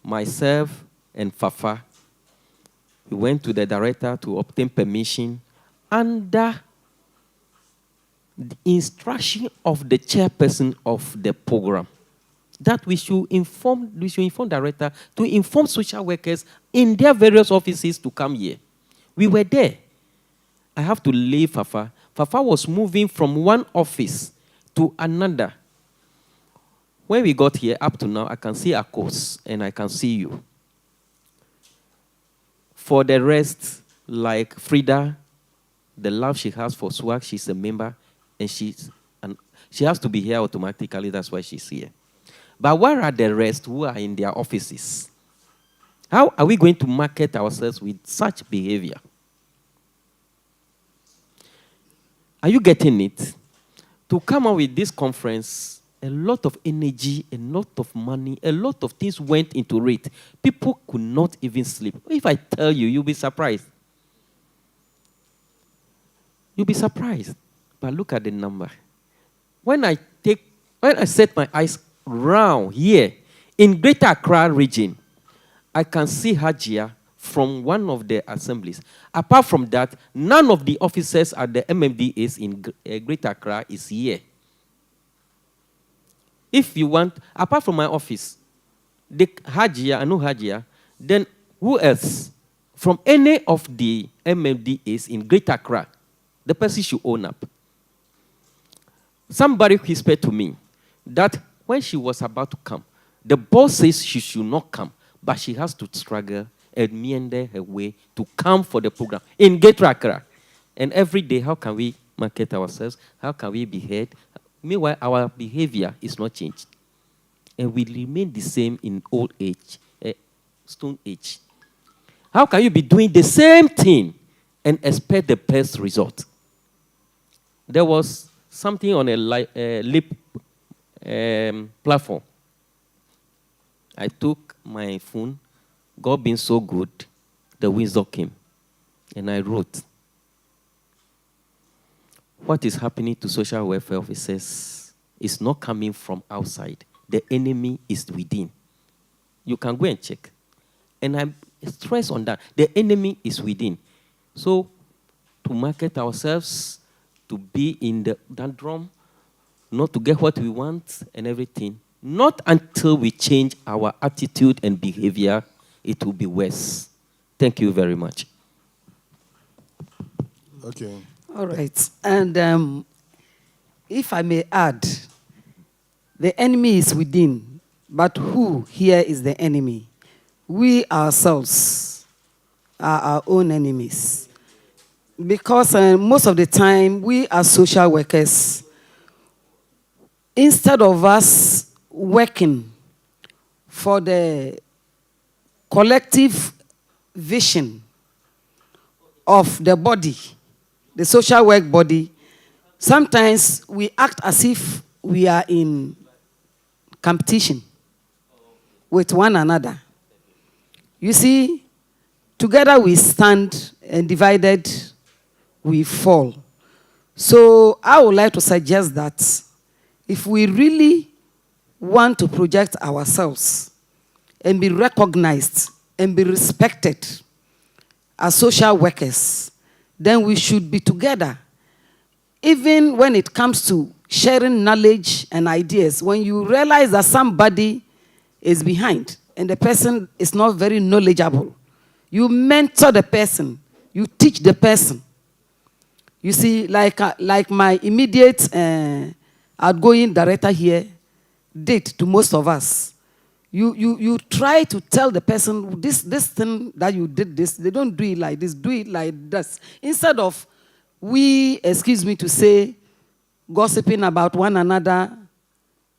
Speaker 1: myself and Fafa, we went to the director to obtain permission under the instruction of the chairperson of the program that we should inform director to inform social workers in their various offices to come here. We were there. I have to leave Fafa. Fafa was moving from one office to another. When we got here, up to now, I can see Akos and I can see you. For the rest, like Frida, the love she has for Swag, she's a member, and she has to be here automatically. That's why she's here. But where are the rest who are in their offices? How are we going to market ourselves with such behavior? Are you getting it? To come out with this conference, a lot of energy, a lot of money, a lot of things went into it. People could not even sleep. If I tell you, you'll be surprised. You'll be surprised. But look at the number. When I set my eyes round here, in Greater Accra region, I can see Hajia from one of the assemblies. Apart from that, none of the officers at the MMDAs in Greater Accra is here. If you want, apart from my office, the Hajia, I know Hajia, then who else? From any of the MMDAs in Greater Accra, the person should own up. Somebody whispered to me that when she was about to come, the boss says she should not come, but she has to struggle and meander her way to come for the program in Greater Accra. And every day, how can we market ourselves? How can we be heard? Meanwhile, our behavior is not changed. And we remain the same in old age, stone age. How can you be doing the same thing and expect the best result? There was something on a lip platform. I took my phone, God being so good, the wisdom came, and I wrote, what is happening to social welfare officers is not coming from outside. The enemy is within. You can go and check. And I stress on that. The enemy is within. So, to market ourselves, to be in the drum, not to get what we want and everything, not until we change our attitude and behavior, it will be worse. Thank you very much.
Speaker 18: Okay.
Speaker 19: All right. And if I may add, the enemy is within, but who here is the enemy? We ourselves are our own enemies. Because most of the time, we as social workers, instead of us working for the collective vision of the body, the social work body, sometimes we act as if we are in competition with one another. You see, together we stand and divided we fall. So I would like to suggest that if we really want to project ourselves and be recognized and be respected as social workers, then we should be together. Even when it comes to sharing knowledge and ideas, when you realize that somebody is behind and the person is not very knowledgeable, you mentor the person, you teach the person. You see, like my immediate outgoing director here did to most of us. You try to tell the person, this thing that you did this, they don't do it like this, do it like this. Instead of we, excuse me to say, gossiping about one another,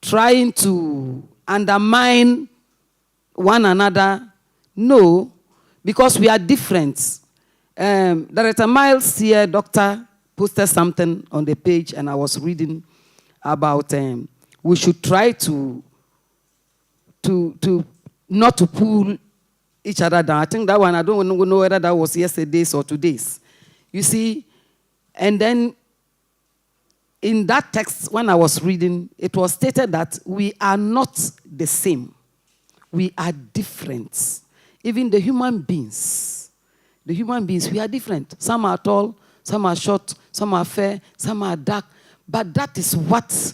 Speaker 19: trying to undermine one another. No, because we are different. Director Miles here, doctor, posted something on the page, and I was reading about we should try to not to pull each other down. I think that one, I don't know whether that was yesterday's or today's. You see, and then in that text, when I was reading, it was stated that we are not the same. We are different. Even the human beings, we are different. Some are tall, some are short, some are fair, some are dark. But that is what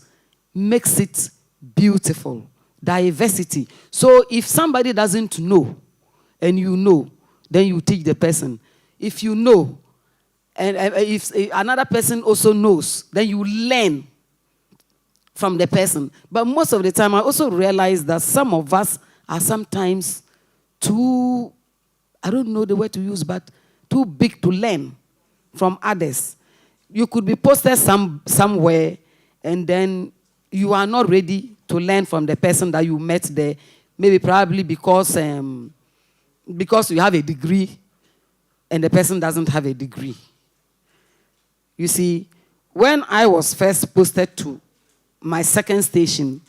Speaker 19: makes it beautiful. Diversity. So if somebody doesn't know, and you know, then you teach the person. If you know, And if another person also knows, then you learn from the person. But most of the time, I also realize that some of us are sometimes too, I don't know the word to use, but too big to learn from others. You could be posted somewhere, and then you are not ready to learn from the person that you met there, maybe probably because you have a degree and the person doesn't have a degree. You see, when I was first posted to my second station,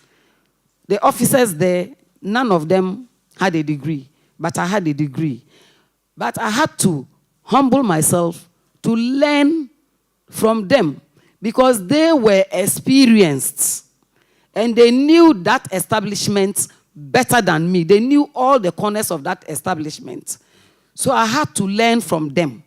Speaker 19: the officers there, none of them had a degree, but I had a degree. But I had to humble myself to learn from them because they were experienced and they knew that establishment better than me. They knew all the corners of that establishment. So I had to learn from them.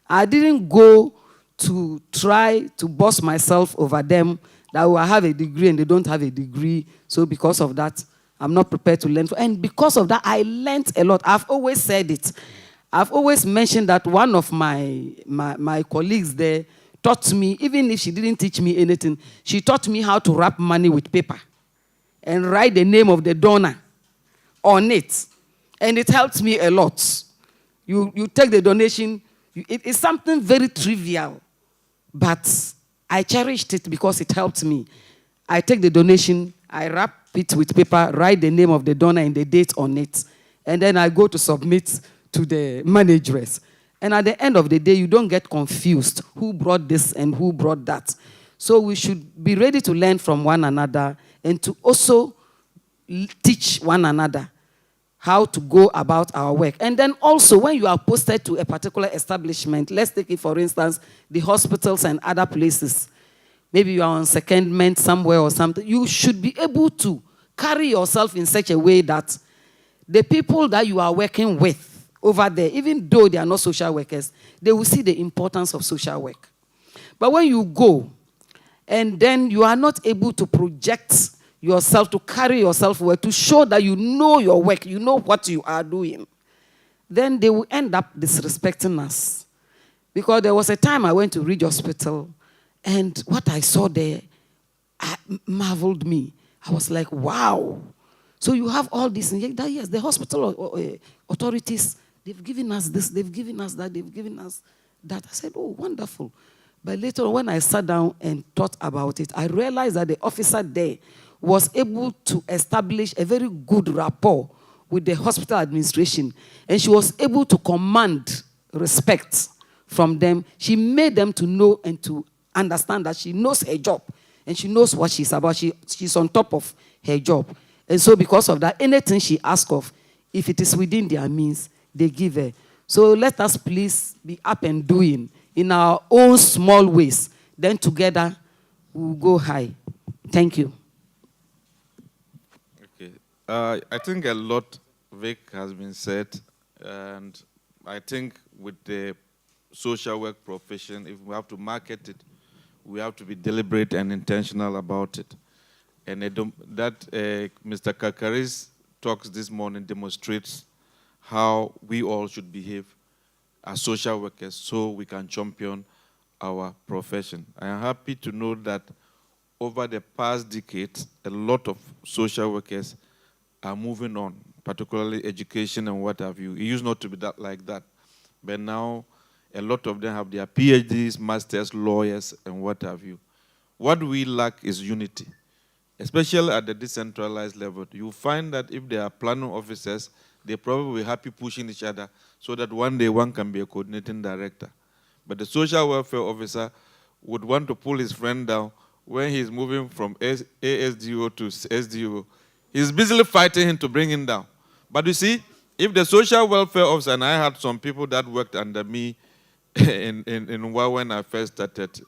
Speaker 19: I didn't go to try to boss myself over them that I have a degree and they don't have a degree. So because of that, I'm not prepared to learn. And because of that, I learned a lot. I've always said it. I've always mentioned that one of my colleagues there taught me, even if she didn't teach me anything, she taught me how to wrap money with paper and write the name of the donor on it. And it helped me a lot. You take the donation, it's something very trivial, but I cherished it because it helped me. I take the donation, I wrap it with paper, write the name of the donor and the date on it, and then I go to submit to the managers. And at the end of the day, you don't get confused who brought this and who brought that. So we should be ready to learn from one another and to also teach one another how to go about our work. And then also, when you are posted to a particular establishment, let's take it, for instance, the hospitals and other places. Maybe you are on secondment somewhere or something. You should be able to carry yourself in such a way that the people that you are working with over there, even though they are not social workers, they will see the importance of social work. But when you go, and then you are not able to project yourself, to carry yourself well, to show that you know your work, you know what you are doing, then they will end up disrespecting us. Because there was a time I went to Ridge Hospital, and what I saw there marveled me. I was like, wow. So you have all this. Yes, the hospital authorities, they've given us this, they've given us that, they've given us that. I said, oh, wonderful. But later, when I sat down and thought about it, I realized that the officer there was able to establish a very good rapport with the hospital administration. And she was able to command respect from them. She made them to know and to understand that she knows her job. And she knows what she's about. She's on top of her job. And so because of that, anything she asks of, if it is within their means, they give her. So let us please be up and doing in our own small ways. Then together, we'll go high. Thank you.
Speaker 11: I think a lot, Vic, has been said, and I think with the social work profession, if we have to market it, we have to be deliberate and intentional about it. And Mr. Kakari's talks this morning demonstrates how we all should behave as social workers so we can champion our profession. I am happy to know that over the past decade, a lot of social workers are moving on, particularly education and what have you. It used not to be like that. But now, a lot of them have their PhDs, masters, lawyers, and what have you. What we lack is unity, especially at the decentralized level. You find that if there are planning officers, they're probably happy pushing each other so that one day one can be a coordinating director. But the social welfare officer would want to pull his friend down when he's moving from ASDO to SDO. He's busily fighting him to bring him down. But you see, if the social welfare officer, and I had some people that worked under me in when I first started,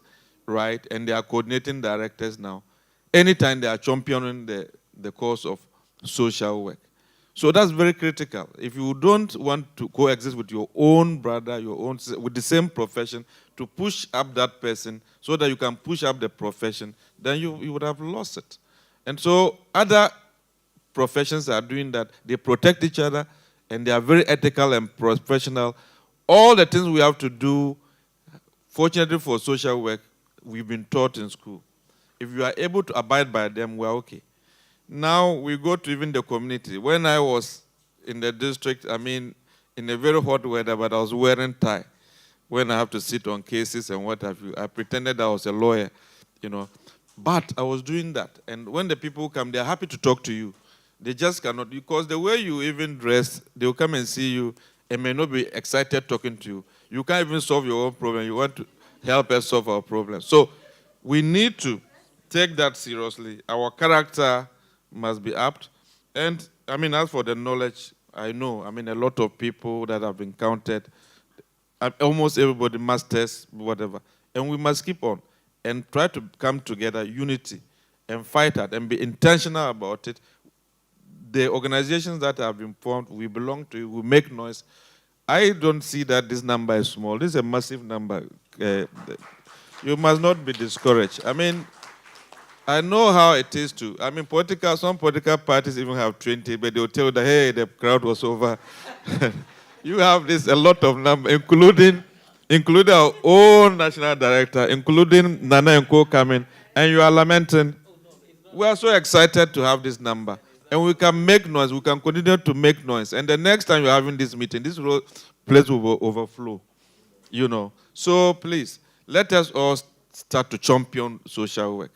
Speaker 11: right, and they are coordinating directors now, anytime they are championing the cause of social work. So that's very critical. If you don't want to coexist with your own brother, with the same profession, to push up that person so that you can push up the profession, then you would have lost it. And so other professions are doing that. They protect each other, and they are very ethical and professional. All the things we have to do Fortunately for social work, we've been taught in school. If you are able to abide by them, we're okay. Now we go to even the community. When I was in the district, I mean, in a very hot weather, but I was wearing tie. When I have to sit on cases and what have you, I pretended I was a lawyer, you know. But I was doing that. And when the people come, they're happy to talk to you. They just cannot, because the way you even dress, they'll come and see you and may not be excited talking to you. You can't even solve your own problem. You want to help us solve our problem. So we need to take that seriously. Our character must be apt. And, I mean, as for the knowledge, I know, I mean, a lot of people that I've encountered, almost everybody masters, whatever. And we must keep on and try to come together, unity, and fight it, and be intentional about it. The organizations that have been formed, we belong to, we make noise. I don't see that this number is small. This is a massive number. You must not be discouraged. I mean, I know how it is to, I mean, some political parties even have 20, but they'll tell you that, hey, the crowd was over. You have this, a lot of numbers, including our own national director, including Nana Nko coming, and you are lamenting. We are so excited to have this number. And we can make noise, we can continue to make noise. And the next time you're having this meeting, this place will overflow, you know. So please, let us all start to champion social work.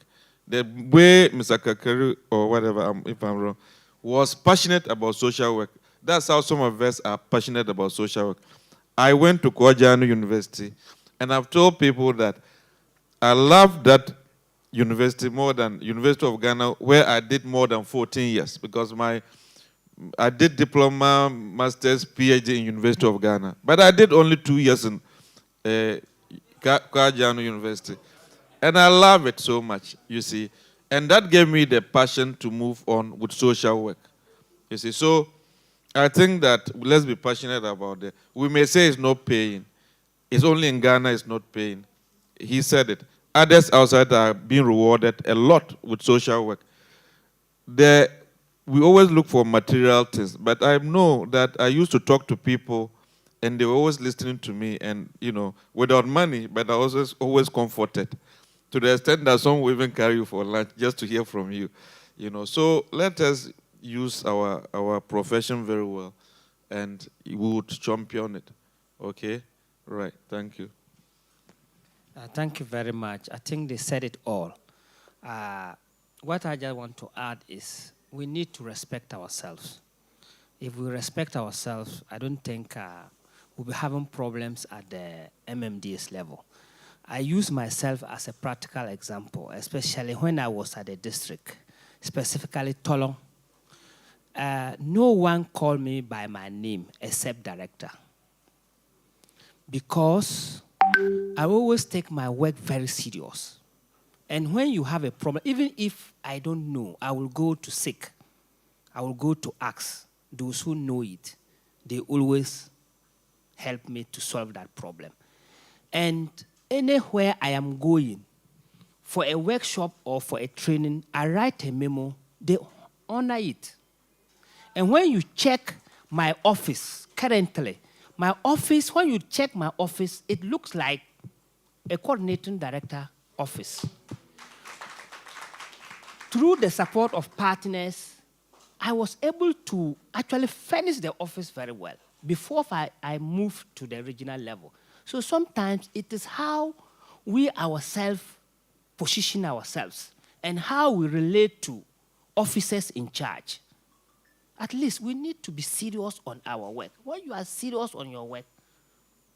Speaker 11: The way Mr. Kakari, or whatever, if I'm wrong, was passionate about social work. That's how some of us are passionate about social work. I went to Kwajanu University, and I've told people that I love that university more than University of Ghana, where I did more than 14 years, because I did diploma, master's, PhD in University of Ghana. But I did only 2 years in Kwajanu University. And I love it so much, you see. And that gave me the passion to move on with social work, you see. So I think that let's be passionate about it. We may say it's not paying. It's only in Ghana it's not paying. He said it. Others outside are being rewarded a lot with social work. We always look for material things, but I know that I used to talk to people and they were always listening to me and, you know, without money, but I was always comforted. To the extent that some will even carry you for lunch just to hear from you, you know. So let us use our profession very well, and we would champion it. Okay? Right. Thank you.
Speaker 14: Thank you very much. I think they said it all. What I just want to add is we need to respect ourselves. If we respect ourselves, I don't think we'll be having problems at the MMDS level. I use myself as a practical example, especially when I was at the district, specifically Tolong. No one called me by my name except director, because I always take my work very serious. And when you have a problem, even if I don't know, I will go to seek. I will go to ask. Those who know it, they always help me to solve that problem. And anywhere I am going, for a workshop or for a training, I write a memo, they honor it. And when you check my office currently, my office, when you check my office, it looks like a coordinating director office. Through the support of partners, I was able to actually furnish the office very well before I moved to the regional level. So sometimes it is how we ourselves position ourselves and how we relate to officers in charge. At least we need to be serious on our work. When you are serious on your work,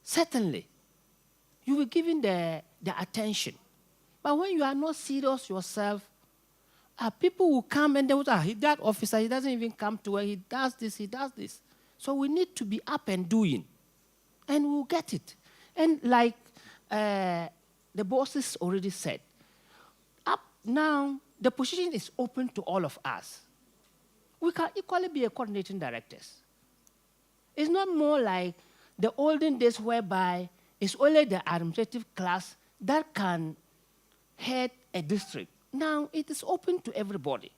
Speaker 14: certainly you will be given the attention. But when you are not serious yourself, people will come and they will say, that officer, he doesn't even come to work, he does this, he does this. So we need to be up and doing, and we'll get it. And like the bosses already said, up now, the position is open to all of us. We can equally be a coordinating directors. It's not more like the olden days whereby it's only the administrative class that can head a district. Now it is open to everybody.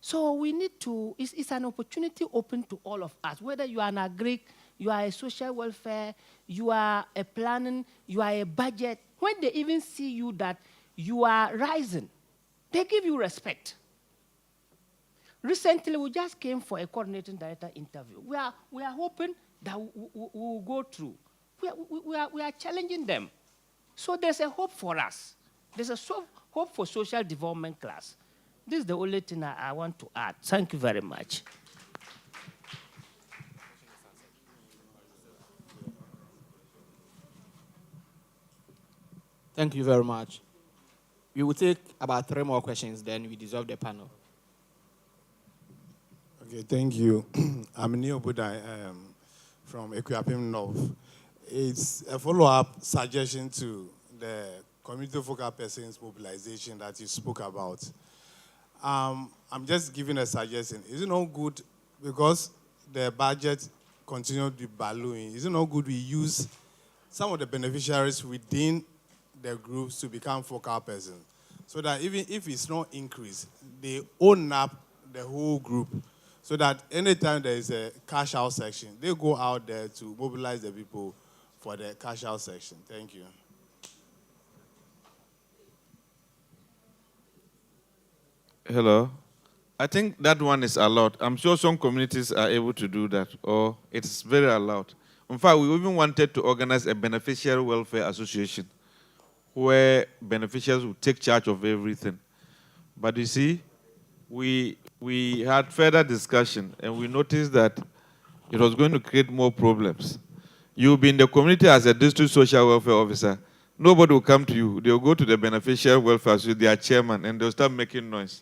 Speaker 14: So we need to, it's an opportunity open to all of us, whether you are an agric,
Speaker 18: you are a social welfare, you are a planning, you are a budget. When they even see you that you are rising, they give you respect. Recently, we just came for a coordinating director interview. We are hoping that we will go through. We are challenging them. So there's a hope for us. There's a hope for social development class. This is the only thing I want to add. Thank you very much.
Speaker 2: Thank you very much. We will take about 3 more questions, then we dissolve the panel.
Speaker 20: Okay, thank you. I'm Neo Budai from Equiapim North. It's a follow-up suggestion to the community focal persons mobilization that you spoke about. I'm just giving a suggestion. Is it not good, because the budget continues to be ballooning, is it not good we use some of the beneficiaries within the groups to become focal persons, so that even if it's not increased, they own up the whole group, so that anytime there is a cash out section, they go out there to mobilize the people for the cash out section. Thank you.
Speaker 11: Hello. I think that one is allowed. I'm sure some communities are able to do that, or it's very allowed. In fact, we even wanted to organize a beneficiary welfare association where beneficiaries would take charge of everything. But you see, we had further discussion, and we noticed that it was going to create more problems. You'll be in the community as a district social welfare officer. Nobody will come to you. They'll go to the beneficiary welfare association, their chairman, and they'll start making noise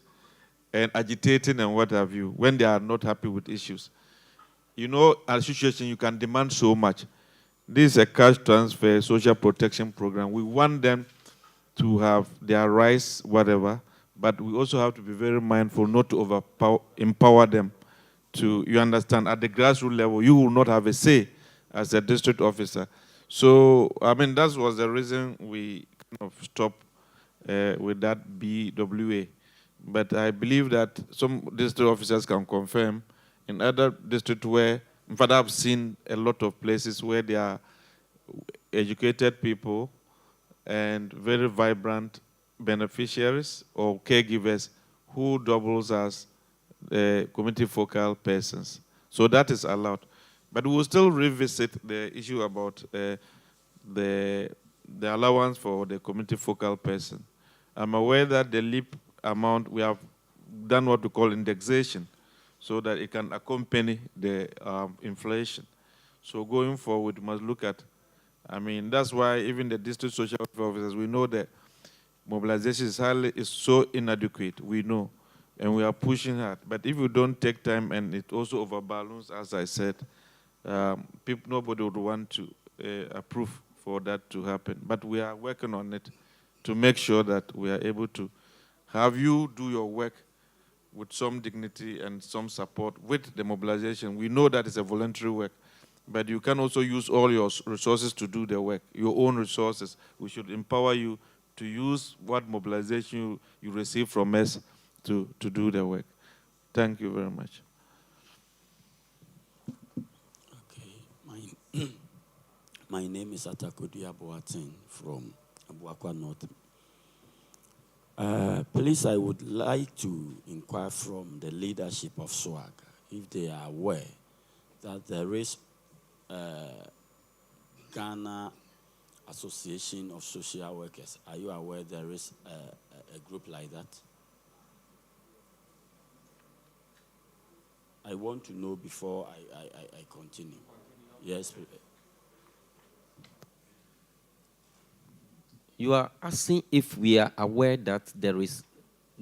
Speaker 11: and agitating and what have you when they are not happy with issues. You know, association, you can demand so much. This is a cash transfer social protection program. We want them to have their rights, whatever, but we also have to be very mindful not to empower them to, you understand, at the grassroots level, you will not have a say as a district officer. So, I mean, that was the reason we kind of stopped with that BWA. But I believe that some district officers can confirm in other districts where, in fact, I've seen a lot of places where there are educated people and very vibrant beneficiaries or caregivers who doubles as community focal persons. So that is allowed. But we will still revisit the issue about the allowance for the community focal person. I'm aware that the LEAP amount, we have done what we call indexation, so that it can accompany the inflation. So going forward, we must look at, I mean, that's why even the district social welfare officers, we know that mobilization is so inadequate, we know, and we are pushing hard. But if we don't take time and it also overballoons, as I said, nobody would want to approve for that to happen. But we are working on it to make sure that we are able to have you do your work with some dignity and some support with the mobilization. We know that it's a voluntary work, but you can also use all your resources to do the work, your own resources. We should empower you to use what mobilization you receive from us to do the work. Thank you very much.
Speaker 21: Okay, my name is Atakodia Boateng from Abuakwa North. Please, I would like to inquire from the leadership of SWAG if they are aware that there is Ghana Association of Social Workers. Are you aware there is a group like that? I want to know before I continue. Yes, please.
Speaker 1: You are asking if we are aware that there is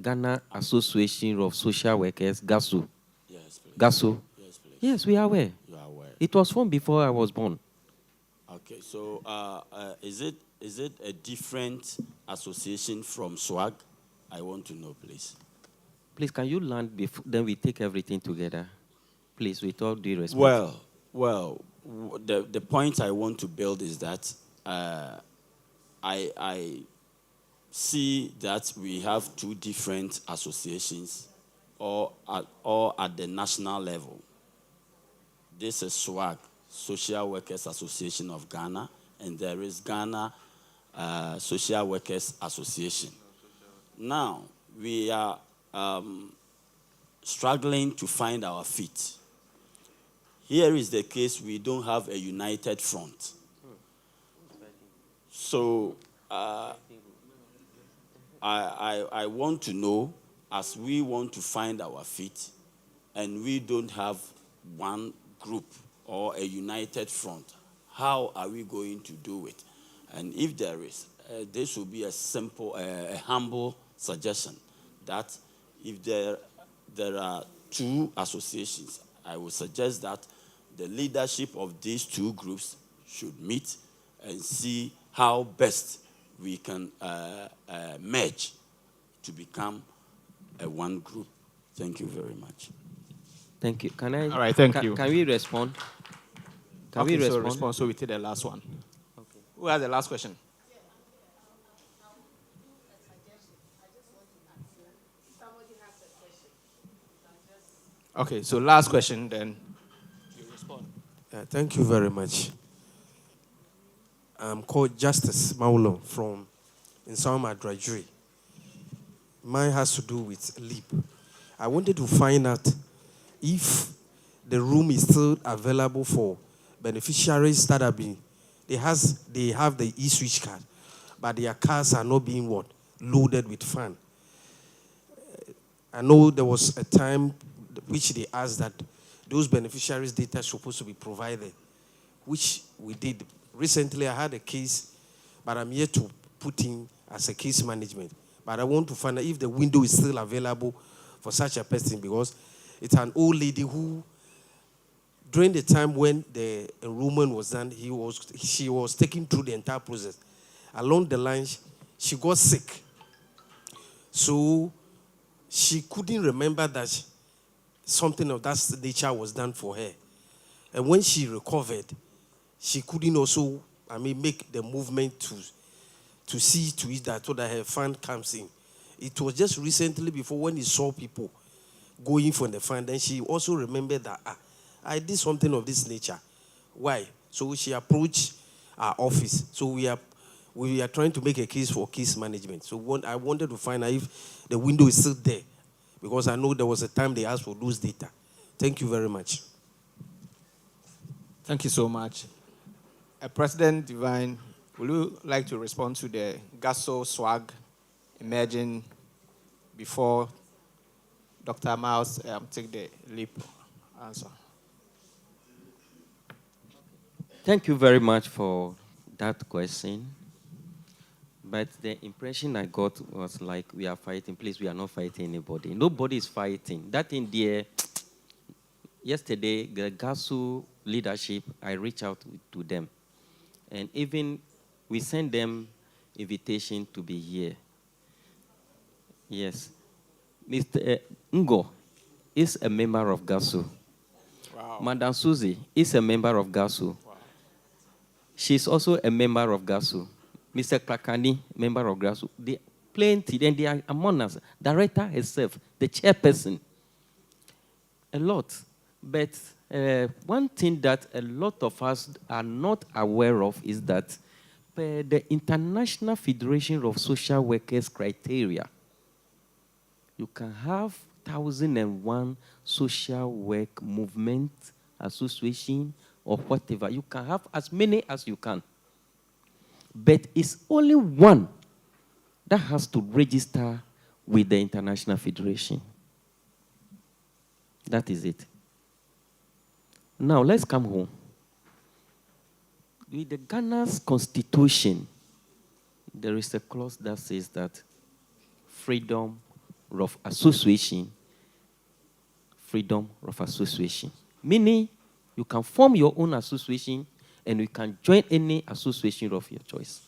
Speaker 1: Ghana Association of Social Workers, GASO.
Speaker 21: Yes, please.
Speaker 1: GASO?
Speaker 21: Yes, please.
Speaker 1: Yes, we are aware.
Speaker 21: You are aware.
Speaker 1: It was formed before I was born.
Speaker 21: Okay, so is it a different association from SWAG? I want to know, please.
Speaker 1: Please, can you land before, then we take everything together? Please, with all due respect.
Speaker 21: Well, the point I want to build is that I see that we have two different associations, all at the national level. This is SWAG, Social Workers Association of Ghana, and there is Ghana Social Workers Association. Now, we are struggling to find our feet. Here is the case: we don't have a united front. So I want to know, as we want to find our feet, and we don't have one group or a united front, how are we going to do it? And if there is, this will be a simple, a humble suggestion that if there are two associations, I would suggest that the leadership of these two groups should meet and see how best we can merge to become a one group. Thank you very much.
Speaker 1: Thank you. Can I?
Speaker 2: All right, thank you.
Speaker 1: Can we respond? Can
Speaker 2: okay,
Speaker 1: we respond?
Speaker 2: So respond. So we take the last one. Okay. Who has the last question? Okay, so last question then. You respond.
Speaker 3: Thank you very much. I'm called Justice Maulo from Insama Drajuri. Mine has to do with LEAP. I wanted to find out if the room is still available for beneficiaries that have been, they have the e-switch card, but their cars are not being loaded with fund. I know there was a time which they asked that those beneficiaries' data supposed to be provided, which we did. Recently, I had a case, but I'm yet to put in as a case management. But I want to find out if the window is still available for such a person, because it's an old lady who, during the time when the enrollment was done, she was taken through the entire process. Along the line, she got sick. So she couldn't remember that something of that nature was done for her. And when she recovered, she couldn't also, make the movement to see to it that, so that her fund comes in. It was just recently before when he saw people going for the fund, and she also remembered that, I did something of this nature. Why? So she approached our office. So we are trying to make a case for case management. So I wanted to find out if the window is still there, because I know there was a time they asked for those data. Thank you very much.
Speaker 2: Thank you so much. President Divine, would you like to respond to the GASO swag emerging before Dr. Miles take the leap answer?
Speaker 1: Thank you very much for that question. But the impression I got was like, we are fighting. Please, we are not fighting anybody. Nobody is fighting. That in the yesterday, the GASU leadership, I reached out to them. And even we sent them invitation to be here. Yes. Mr. Ngo is a member of GASU.
Speaker 2: Wow.
Speaker 1: Madam Susie is a member of GASU. Wow. She's also a member of GASU. Mr. Krakani, member of GASU. They plenty, and they are among us. Director herself, the chairperson. A lot. But one thing that a lot of us are not aware of is that the International Federation of Social Workers criteria, you can have 1,001 social work movement, association, or whatever. You can have as many as you can. But it's only one that has to register with the International Federation. That is it. Now, let's come home. With the Ghana's constitution, there is a clause that says that freedom of association, meaning you can form your own association and you can join any association of your choice.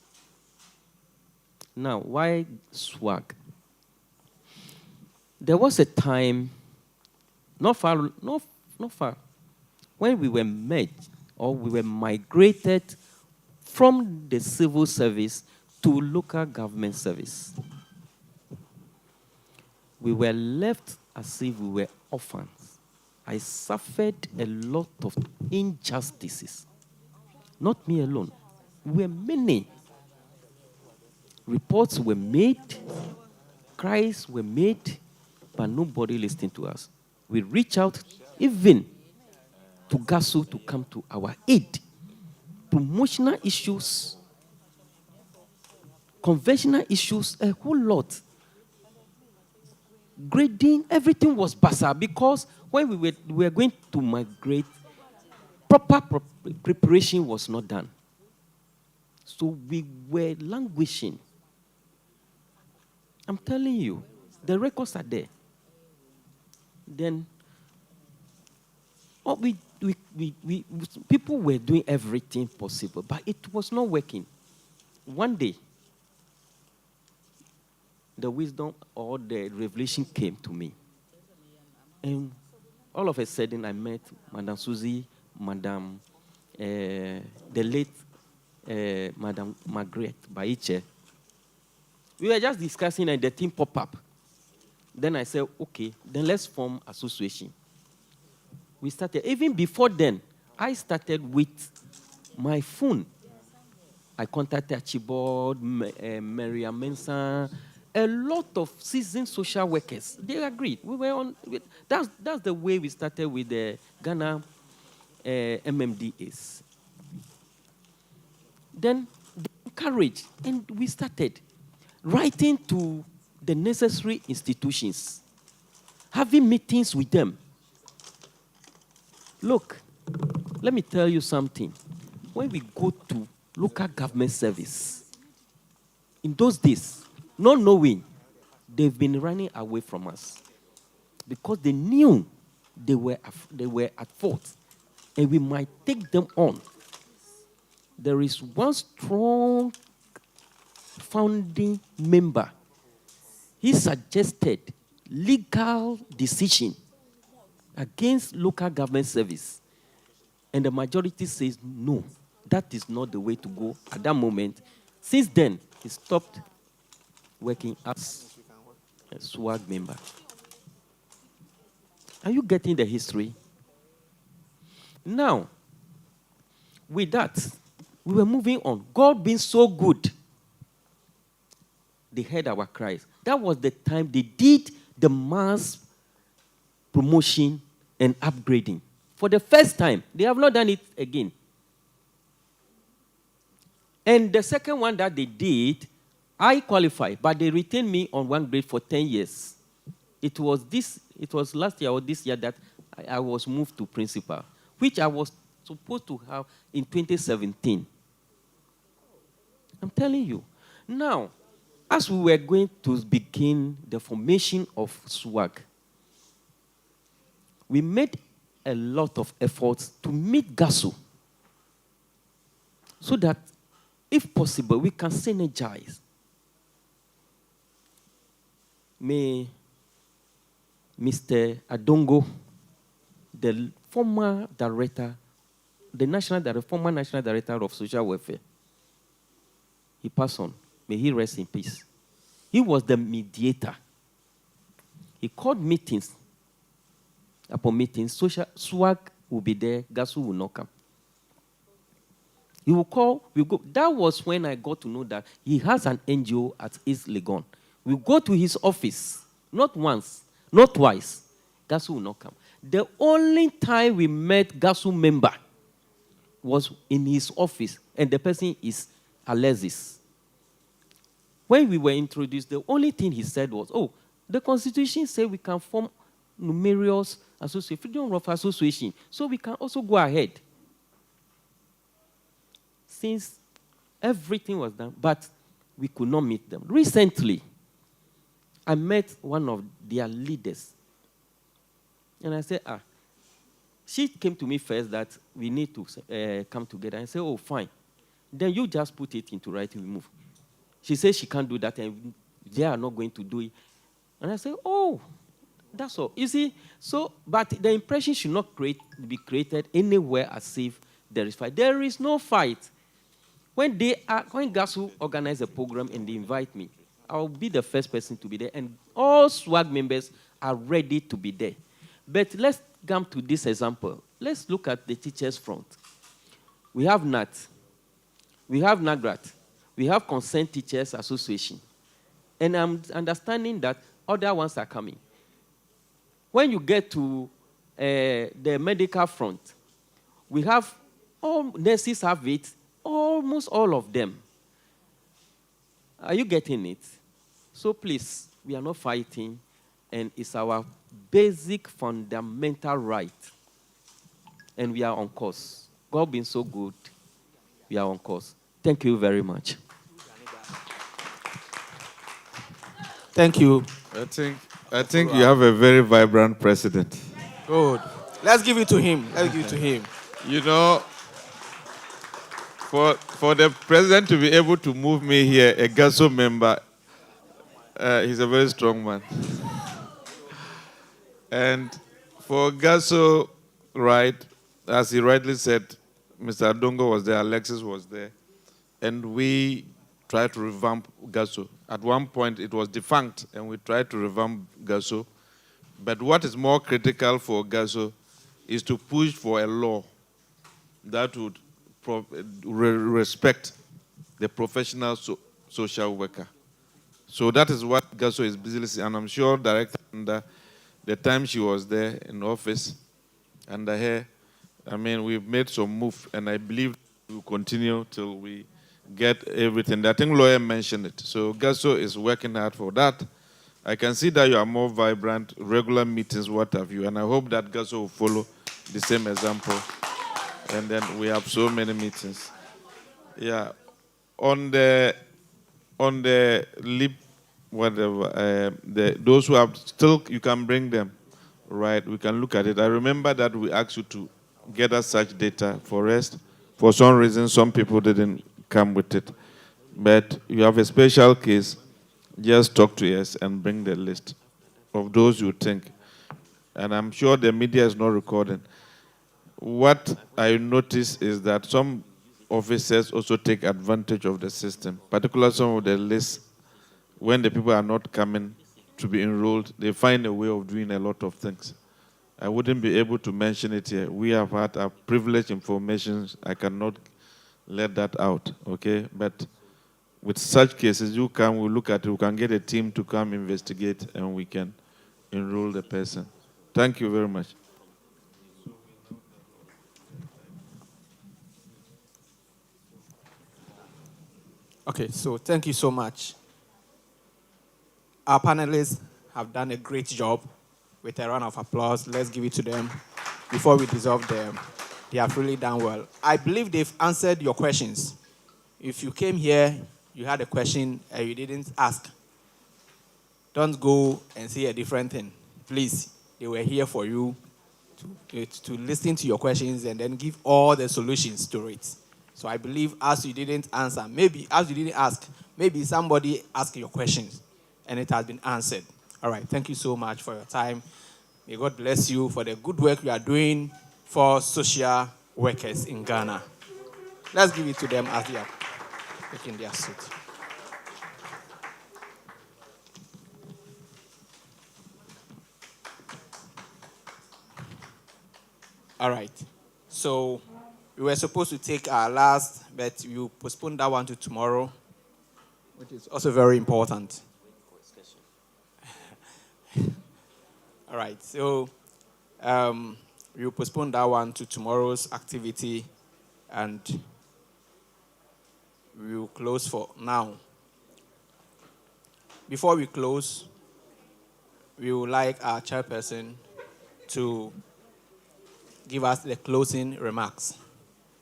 Speaker 1: Now, why swag? There was a time, not far, when we were merged or we were migrated from the civil service to local government service. We were left as if we were orphans. I suffered a lot of injustices. Not me alone. We were many. Reports were made, cries were made, but nobody listened to us. We reached out even to GSW to come to our aid. Promotional issues, conventional issues, a whole lot. Grading, everything was basa because when we were going to migrate, proper preparation was not done. So we were languishing. I'm telling you, the records are there. Then people were doing everything possible, but it was not working. One day, the wisdom or the revelation came to me. And all of a sudden, I met Madame Susie, the late Madame Margaret Baiche. We were just discussing and the thing popped up. Then I said, okay, then let's form association. We started. Even before then, I started with my phone. I contacted Archibald, Maria Mensah, a lot of seasoned social workers. They agreed. We were on. That's the way we started with the Ghana MMDAs. Then they encouraged, and we started writing to the necessary institutions, having meetings with them. Look, let me tell you something. When we go to local government service, in those days, not knowing, they've been running away from us because they knew they were at fault and we might take them on. There is one strong founding member. He suggested legal decision against local government service. And the majority says, no, that is not the way to go at that moment. Since then, he stopped working as a SWAG member. Are you getting the history? Now, with that, we were moving on. God being so good, they heard our cries. That was the time they did the mass promotion and upgrading. For the first time, they have not done it again. And the second one that they did, I qualified, but they retained me on one grade for 10 years. It was last year or this year that I was moved to principal, which I was supposed to have in 2017. I'm telling you. Now, as we were going to begin the formation of SWAG, we made a lot of efforts to meet GSW so that, if possible, we can synergize. May Mr. Adongo, the former director, former national director of social welfare, he passed on. May he rest in peace. He was the mediator. He called meetings. Upon meetings, SWAG will be there, GSW will not come. He will call, we go. That was when I got to know that he has an NGO at East Legon. We go to his office, not once, not twice. GSW will not come. The only time we met GSW member was in his office, and the person is Alexis. When we were introduced, the only thing he said was, oh, the Constitution says we can form numerous association, freedom of association, so we can also go ahead. Since everything was done, but we could not meet them. Recently, I met one of their leaders. And I said, she came to me first that we need to come together. I said, oh, fine. Then you just put it into writing, we move. She says she can't do that, and they are not going to do it. And I said, oh, that's all. You see, so, but the impression should not be created anywhere as if there is fight. There is no fight. When GSW organize a program and they invite me, I'll be the first person to be there, and all SWAG members are ready to be there. But let's come to this example. Let's look at the teachers' front. We have NAT, we have NAGRAT, we have Concerned Teachers Association, and I'm understanding that other ones are coming. When you get to the medical front, we have all nurses have it, almost all of them. Are you getting it? So please, we are not fighting, and it's our basic fundamental right. And we are on course. God being so good, we are on course. Thank you very much.
Speaker 2: Thank you.
Speaker 11: I think you have a very vibrant president.
Speaker 2: Good. Let's give it to him. Let's give it to him.
Speaker 11: You know, for the president to be able to move me here, a GASO member, he's a very strong man. And for GASO, right, as he rightly said, Mr. Adongo was there, Alexis was there, and we tried to revamp GASO. At one point, it was defunct, and we tried to revamp GASO. But what is more critical for GASO is to push for a law that would respect the professional social worker. So that is what GASO is busily saying, and I'm sure Director, under the time she was there in office, under her, I mean, we've made some move, and I believe we'll continue till we get everything. I think lawyer mentioned it. So GASO is working hard for that. I can see that you are more vibrant, regular meetings, what have you, and I hope that GASO will follow the same example. And then we have so many meetings. Yeah. On the lip, whatever, those who have still, you can bring them, right? We can look at it. I remember that we asked you to get us such data for rest. For some reason, some people didn't come with it. But you have a special case, just talk to us and bring the list of those you think. And I'm sure the media is not recording. What I notice is that some officers also take advantage of the system, particularly some of the lists, when the people are not coming to be enrolled, they find a way of doing a lot of things. I wouldn't be able to mention it here. We have had our privileged information. I cannot let that out, okay? But with such cases, you can, we look at it, we can get a team to come investigate, and we can enroll the person. Thank you very much.
Speaker 2: Okay, so thank you so much. Our panelists have done a great job. With a round of applause, let's give it to them. Before we dissolve them, they have really done well. I believe they've answered your questions. If you came here, you had a question and you didn't ask, don't go and say a different thing. Please, they were here for you to listen to your questions and then give all the solutions to it. So I believe as you didn't answer, maybe as you didn't ask, maybe somebody asked your questions and it has been answered. All right, thank you so much for your time. May God bless you for the good work you are doing for social workers in Ghana. Let's give it to them as they are taking their seat. All right, so we were supposed to take our last, but you postponed that one to tomorrow, which is also very important. All right, so we'll postpone that one to tomorrow's activity, and we'll close for now. Before we close, we would like our chairperson to give us the closing remarks.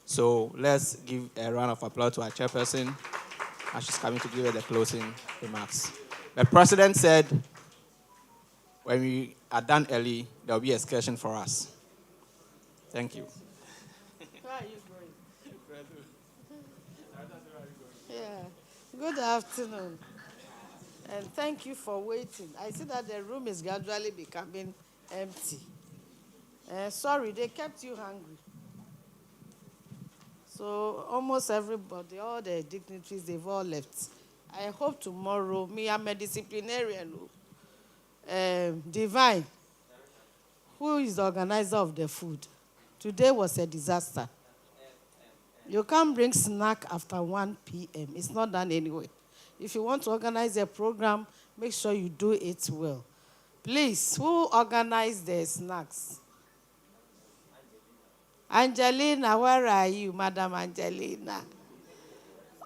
Speaker 2: So let's give a round of applause to our chairperson as she's coming to give her the closing remarks. The president said, when we are done early, there will be an excursion for us. Thank you.
Speaker 4: Where are you going? Yeah. Good afternoon. And thank you for waiting. I see that the room is gradually becoming empty. Sorry, they kept you hungry. So almost everybody, all the dignitaries, they've all left. I hope tomorrow, me, I'm a disciplinarian, divine. Who is the organizer of the food? Today was a disaster. You can't bring snack after 1 p.m. It's not done anyway. If you want to organize a program, make sure you do it well. Please, who organized the snacks? Angelina, where are you, Madam Angelina?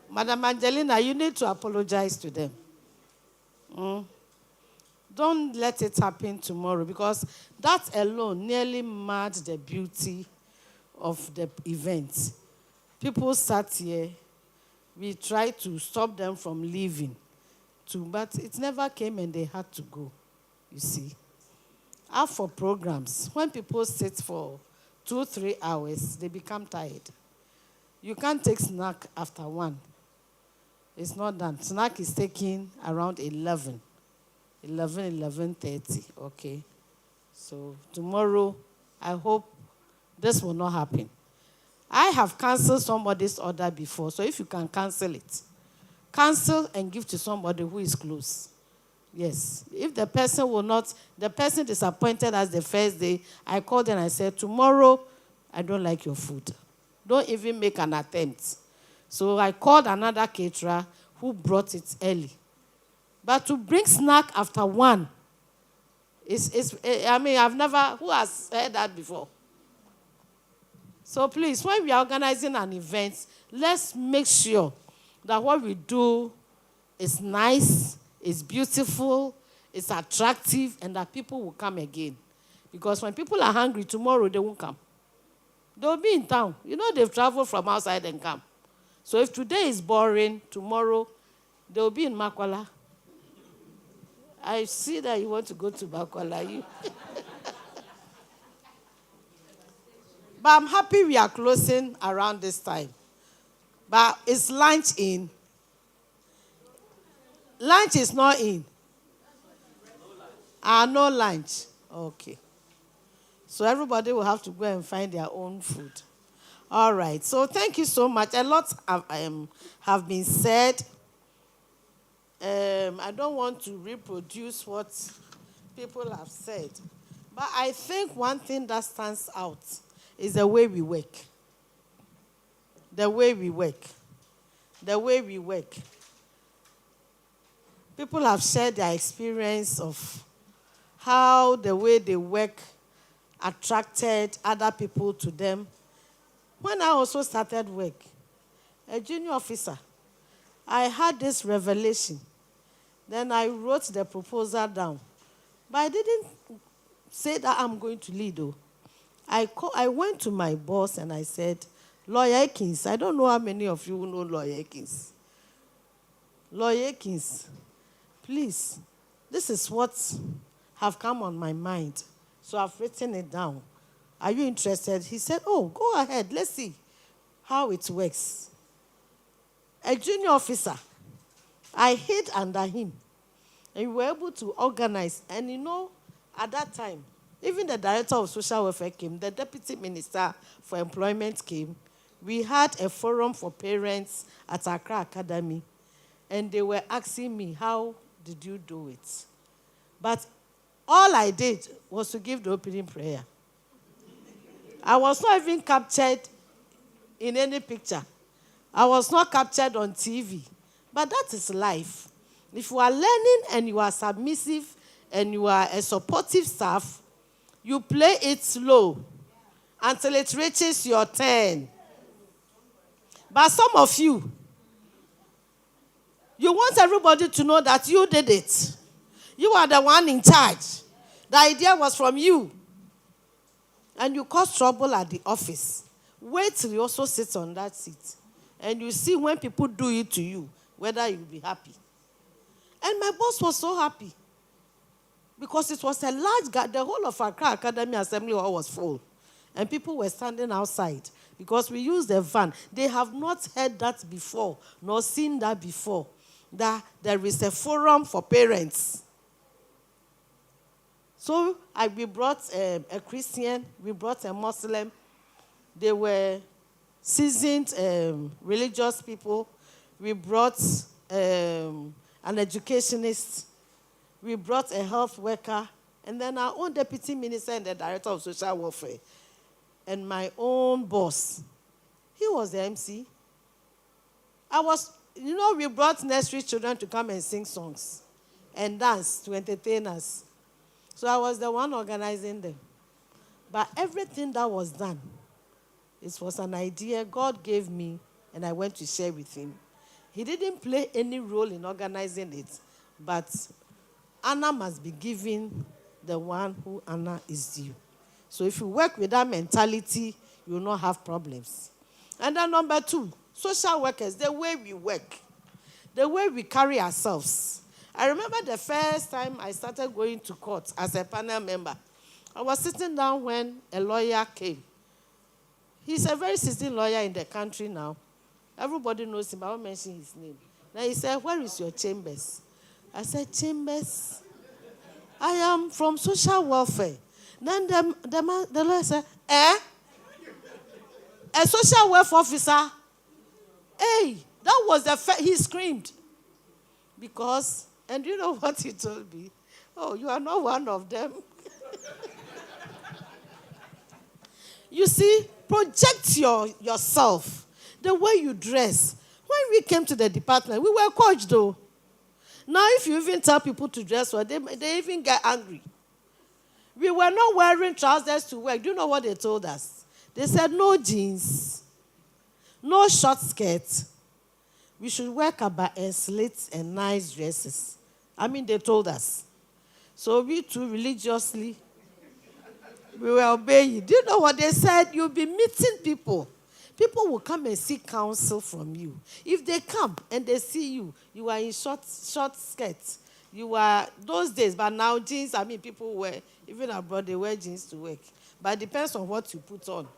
Speaker 4: Madam Angelina, you need to apologize to them. Don't let it happen tomorrow, because that alone nearly marred the beauty of the event. People sat here. We tried to stop them from leaving, but it never came and they had to go, you see. As for programs, when people sit for 2-3 hours, they become tired. You can't take snack after 1. It's not done. Snack is taken around 11:30, okay? So tomorrow, I hope this will not happen. I have canceled somebody's order before, so if you can cancel it, cancel and give to somebody who is close. Yes. If the person will not, the person disappointed us the first day, I called and I said, tomorrow, I don't like your food. Don't even make an attempt. So I called another caterer who brought it early. But to bring snack after 1, I've never, who has heard that before? So please, when we are organizing an event, let's make sure that what we do is nice, is beautiful, is attractive, and that people will come again. Because when people are hungry, tomorrow they won't come. They'll be in town. You know, they've traveled from outside and come. So if today is boring, tomorrow they'll be in Makwala. I see that you want to go to Makwala. But I'm happy we are closing around this time. But is lunch in? Lunch is not in. No lunch. Okay. So everybody will have to go and find their own food. All right. So thank you so much. A lot have been said. I don't want to reproduce what people have said. But I think one thing that stands out is the way we work. The way we work. The way we work. People have shared their experience of how the way they work attracted other people to them. When I also started work, a junior officer, I had this revelation. Then I wrote the proposal down. But I didn't say that I'm going to lead, though. I went to my boss and I said, Lawyer Ekins, I don't know how many of you know Lawyer Ekins. Lawyer Ekins, please, this is what have come on my mind. So I've written it down. Are you interested? He said, oh, go ahead. Let's see how it works. A junior officer, I hid under him. And we were able to organize. And you know, at that time, even the director of social welfare came, the deputy minister for employment came. We had a forum for parents at Accra Academy. And they were asking me, how did you do it? But all I did was to give the opening prayer. I was not even captured in any picture. I was not captured on TV. But that is life. If you are learning and you are submissive and you are a supportive staff, you play it slow until it reaches your turn. But some of you want everybody to know that you did it. You are the one in charge. The idea was from you. And you cause trouble at the office. Wait till you also sit on that seat. And you see when people do it to you, whether you'll be happy. And my boss was so happy. Because it was a large, the whole of Accra Academy Assembly Hall was full. And people were standing outside. Because we used a van. They have not heard that before, nor seen that before. That there is a forum for parents. So we brought a Christian, we brought a Muslim. They were seasoned religious people. We brought an educationist. We brought a health worker. And then our own deputy minister and the director of social welfare, and my own boss, he was the MC. We brought nursery children to come and sing songs and dance to entertain us. So I was the one organizing them. But everything that was done, it was an idea God gave me, and I went to share with him. He didn't play any role in organizing it, but Anna must be given the one who Anna is due. So if you work with that mentality, you will not have problems. And then number 2, social workers, the way we work, the way we carry ourselves. I remember the first time I started going to court as a panel member. I was sitting down when a lawyer came. He's a very seasoned lawyer in the country now. Everybody knows him, but I won't mention his name. Then he said, "Where is your chambers?" I said, "Chambers? I am from social welfare." Then the lawyer said, "Eh? A social welfare officer?" Hey, that was he screamed. Because, and you know what he told me? "Oh, you are not one of them." You see, project yourself, the way you dress. When we came to the department, we were coached though. Now, if you even tell people to dress well, they even get angry. We were not wearing trousers to work. Do you know what they told us? They said no jeans, no short skirts. We should wear kaba and slits and nice dresses. They told us. So we too religiously, we were obeying. Do you know what they said? You'll be meeting people. People will come and seek counsel from you. If they come and they see you, you are in short skirts. You are those days, but now jeans, people wear, even abroad, they wear jeans to work. But it depends on what you put on.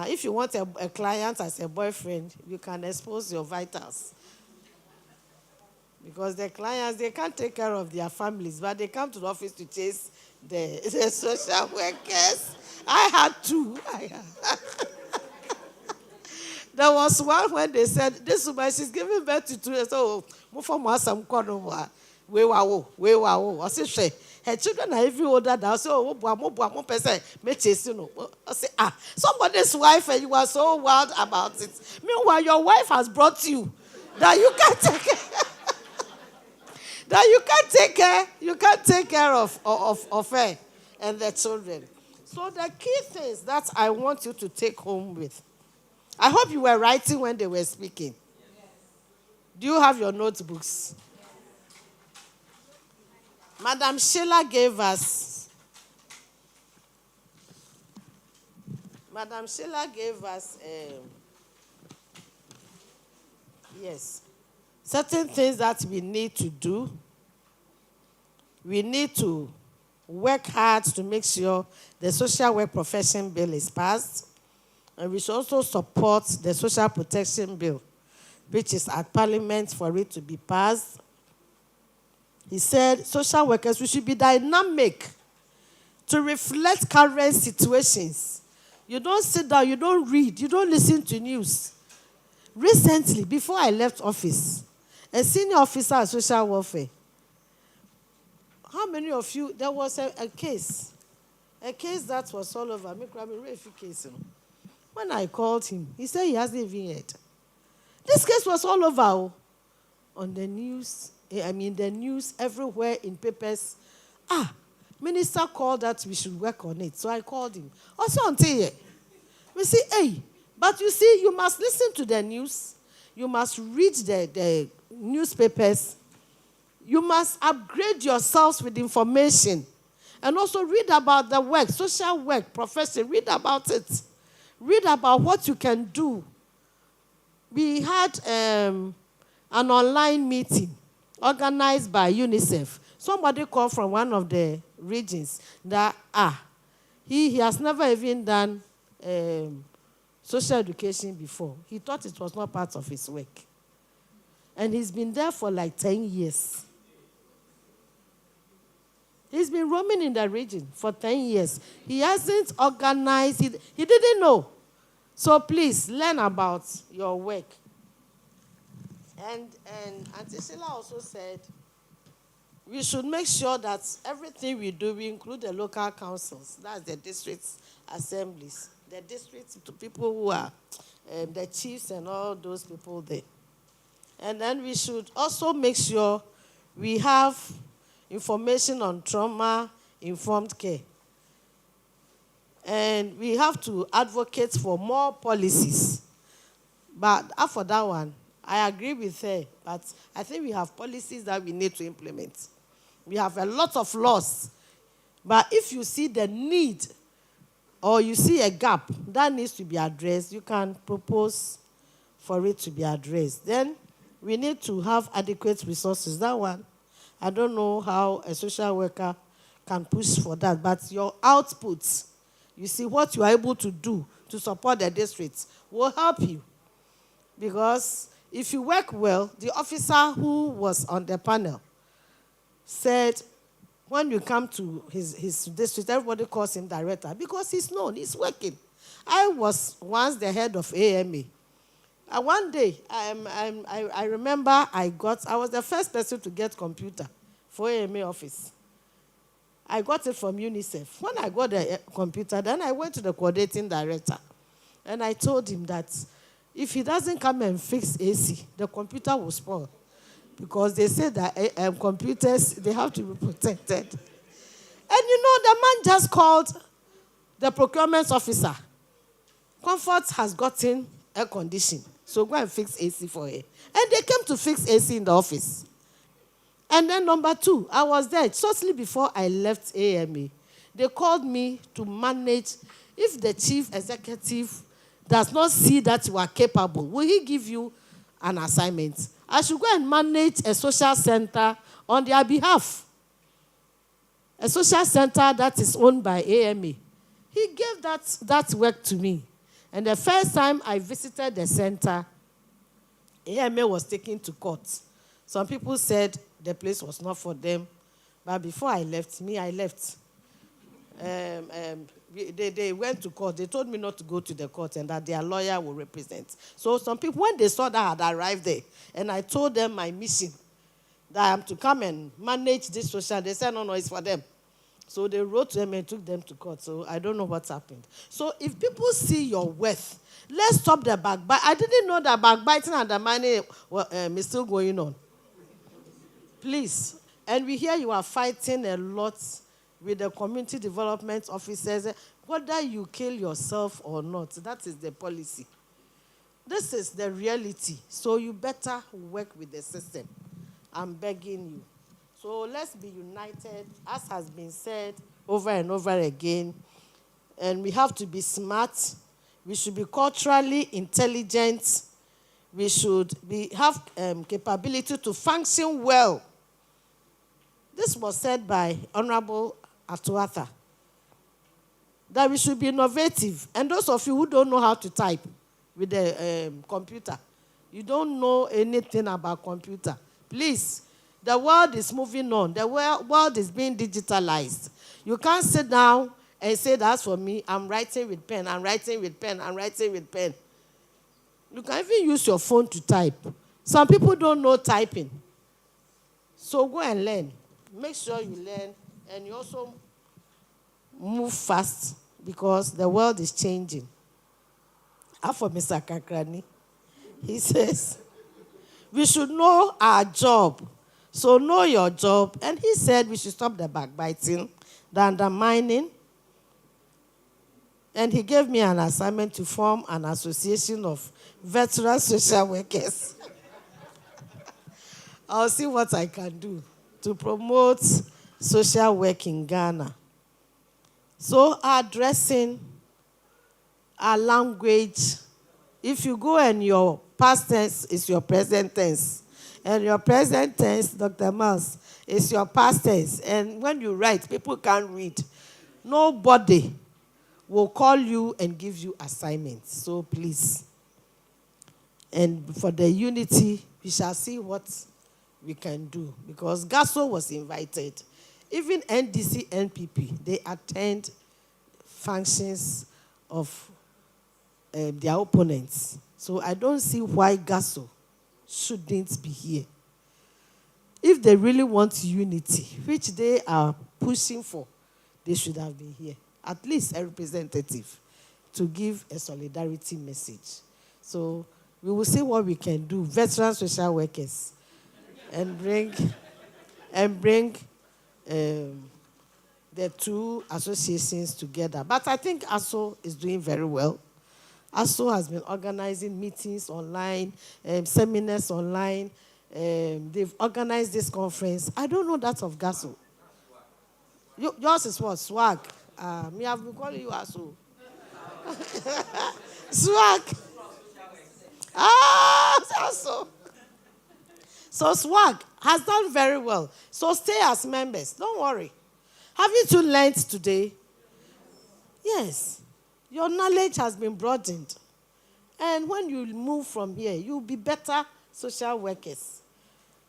Speaker 4: If you want a client as a boyfriend, you can expose your vitals. Because the clients, they can't take care of their families, but they come to the office to chase the social workers. I had 2. There was one when they said, "This woman, she's giving birth to 2 years." "Oh, her children are even older than us." "Oh, somebody's wife, and you are so wild about it. Meanwhile, your wife has brought you that you can't take care. That you can't take care of her and the children." So the key things that I want you to take home with. I hope you were writing when they were speaking. Yes. Do you have your notebooks? Yes. Madam Sheila gave us certain things that we need to do. We need to work hard to make sure the social work profession bill is passed. And we should also support the social protection bill, which is at Parliament for it to be passed. He said, social workers, we should be dynamic to reflect current situations. You don't sit down, you don't read, you don't listen to news. Recently, before I left office, a senior officer of social welfare, how many of you, there was a case that was all over. When I called him, he said he hasn't even heard. This case was all over on the news. The news everywhere in papers. Minister called that we should work on it. So I called him. Also until here, we say, but you see, you must listen to the news. You must read the newspapers. You must upgrade yourselves with information. And also read about the work, social work, profession. Read about it. Read about what you can do. We had an online meeting organized by UNICEF. Somebody called from one of the regions that, he has never even done social education before. He thought it was not part of his work. And he's been there for like 10 years. He's been roaming in the region for 10 years. He hasn't organized it. He didn't know. So please, learn about your work. And Auntie Sheila also said, we should make sure that everything we do, we include the local councils, that's the district assemblies, the district to people who are the chiefs and all those people there. And then we should also make sure we have information on trauma-informed care. And we have to advocate for more policies. But for that one, I agree with her, but I think we have policies that we need to implement. We have a lot of laws, but if you see the need or you see a gap that needs to be addressed, you can propose for it to be addressed. Then we need to have adequate resources. That one, I don't know how a social worker can push for that, but your outputs, you see what you are able to do to support the districts will help you. Because if you work well, the officer who was on the panel said, when you come to his district, everybody calls him director because he's known, he's working. I was once the head of AMA. And one day, I remember I was the first person to get computer for AMA office. I got it from UNICEF. When I got the computer, then I went to the coordinating director. And I told him that if he doesn't come and fix AC, the computer will spoil. Because they say that computers, they have to be protected. And you know, the man just called the procurement officer. Comfort has gotten air condition, so go and fix AC for her. And they came to fix AC in the office. And then number two, I was there shortly before I left AMA. They called me to manage. If the chief executive does not see that you are capable, will he give you an assignment? I should go and manage a social center on their behalf. A social center that is owned by AMA. He gave that work to me. And the first time I visited the center, AMA was taken to court. Some people said the place was not for them. But before I left, I left. They went to court. They told me not to go to the court and that their lawyer will represent. So some people, when they saw that I had arrived there, and I told them my mission, that I am to come and manage this social, they said, no, it's for them. So they wrote to them and took them to court. So I don't know what's happened. So if people see your worth, let's stop the backbiting. I didn't know that backbiting and the money is still going on. Please. And we hear you are fighting a lot with the community development officers. Whether you kill yourself or not, that is the policy. This is the reality. So you better work with the system. I'm begging you. So let's be united, as has been said over and over again. And we have to be smart. We should be culturally intelligent. We should have capability to function well. This was said by Honorable Atuatha, that we should be innovative. And those of you who don't know how to type with the computer, you don't know anything about computer, please. The world is moving on. The world is being digitalized. You can't sit down and say, that's for me. I'm writing with pen. I'm writing with pen. I'm writing with pen. You can even use your phone to type. Some people don't know typing. So go and learn. Make sure you learn. And you also move fast because the world is changing. As for Mr. Kakrani, he says, we should know our job. So know your job. And he said we should stop the backbiting, the undermining. And he gave me an assignment to form an association of veteran social workers. I'll see what I can do to promote social work in Ghana. So our dressing, our language, if you go and your past tense is your present tense, and your present tense, Dr. Miles, is your past tense. And when you write, people can't read. Nobody will call you and give you assignments. So please. And for the unity, we shall see what we can do. Because GASO was invited. Even NDC, NPP, they attend functions of their opponents. So I don't see why GASO shouldn't be here. If they really want unity, which they are pushing for, they should have been here. At least a representative to give a solidarity message. So we will see what we can do, veteran social workers, and bring the two associations together. But I think ASO is doing very well. ASO has been organizing meetings online, seminars online. They've organized this conference. I don't know that of GASO. Yours is what? Swag. Me, I've been calling you ASO. Swag. ASO. So Swag has done very well. So stay as members. Don't worry. Haven't you learned today? Yes. Your knowledge has been broadened. And when you move from here, you'll be better social workers.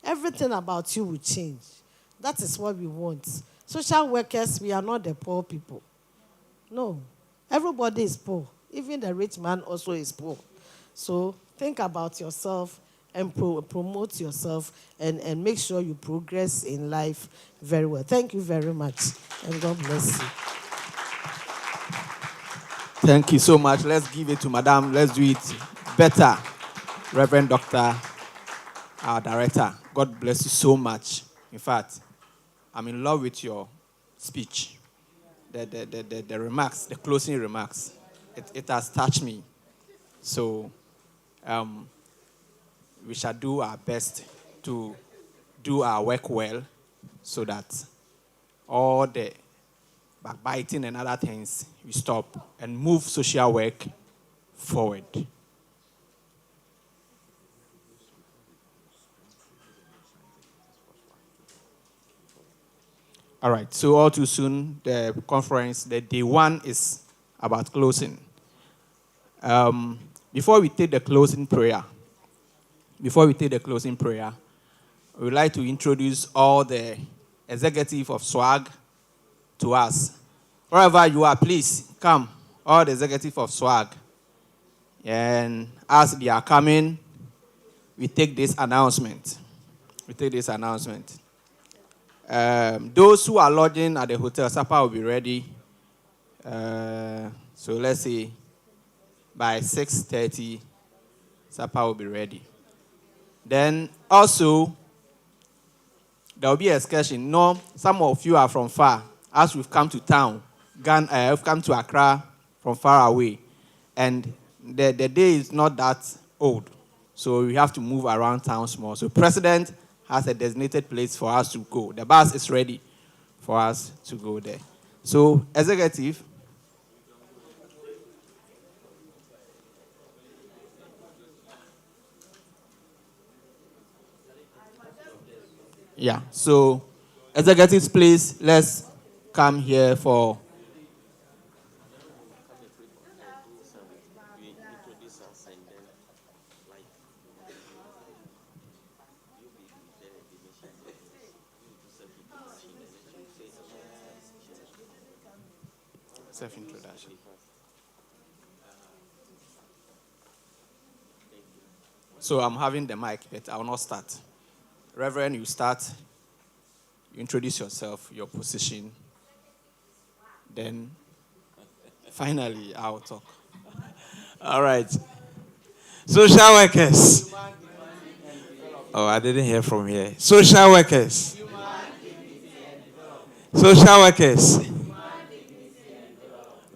Speaker 4: Everything about you will change. That is what we want. Social workers, we are not the poor people. No. Everybody is poor. Even the rich man also is poor. So think about yourself and promote yourself and make sure you progress in life very well. Thank you very much. And God bless you.
Speaker 2: Thank you so much. Let's give it to Madam. Let's do it better. Reverend Doctor, our director, God bless you so much. In fact, I'm in love with your speech. The remarks, the closing remarks. It has touched me. So we shall do our best to do our work well so that all the backbiting and other things we stop and move social work forward. All right, so all too soon, the conference, the day one is about closing. Before we take the closing prayer, we would like to introduce all the executive of SWAG to us. Wherever you are, please come, all the executive of SWAG. And as they are coming, we take this announcement. Those who are lodging at the hotel, supper will be ready. So let's say by 6:30, supper will be ready. Then also, there will be an excursion. No, some of you are from far. As we've come to town, we've come to Accra from far away. And the day is not that old. So we have to move around town small. So President has a designated place for us to go. The bus is ready for us to go there. So, executive. Yeah, so executives, please, let's come here for. Self-introduction. So I'm having the mic, but I will not start. Reverend, you start. You introduce yourself, your position. Then, finally, I'll talk.
Speaker 6: All right. Social workers. Oh, I didn't hear from here. Social workers. Social workers.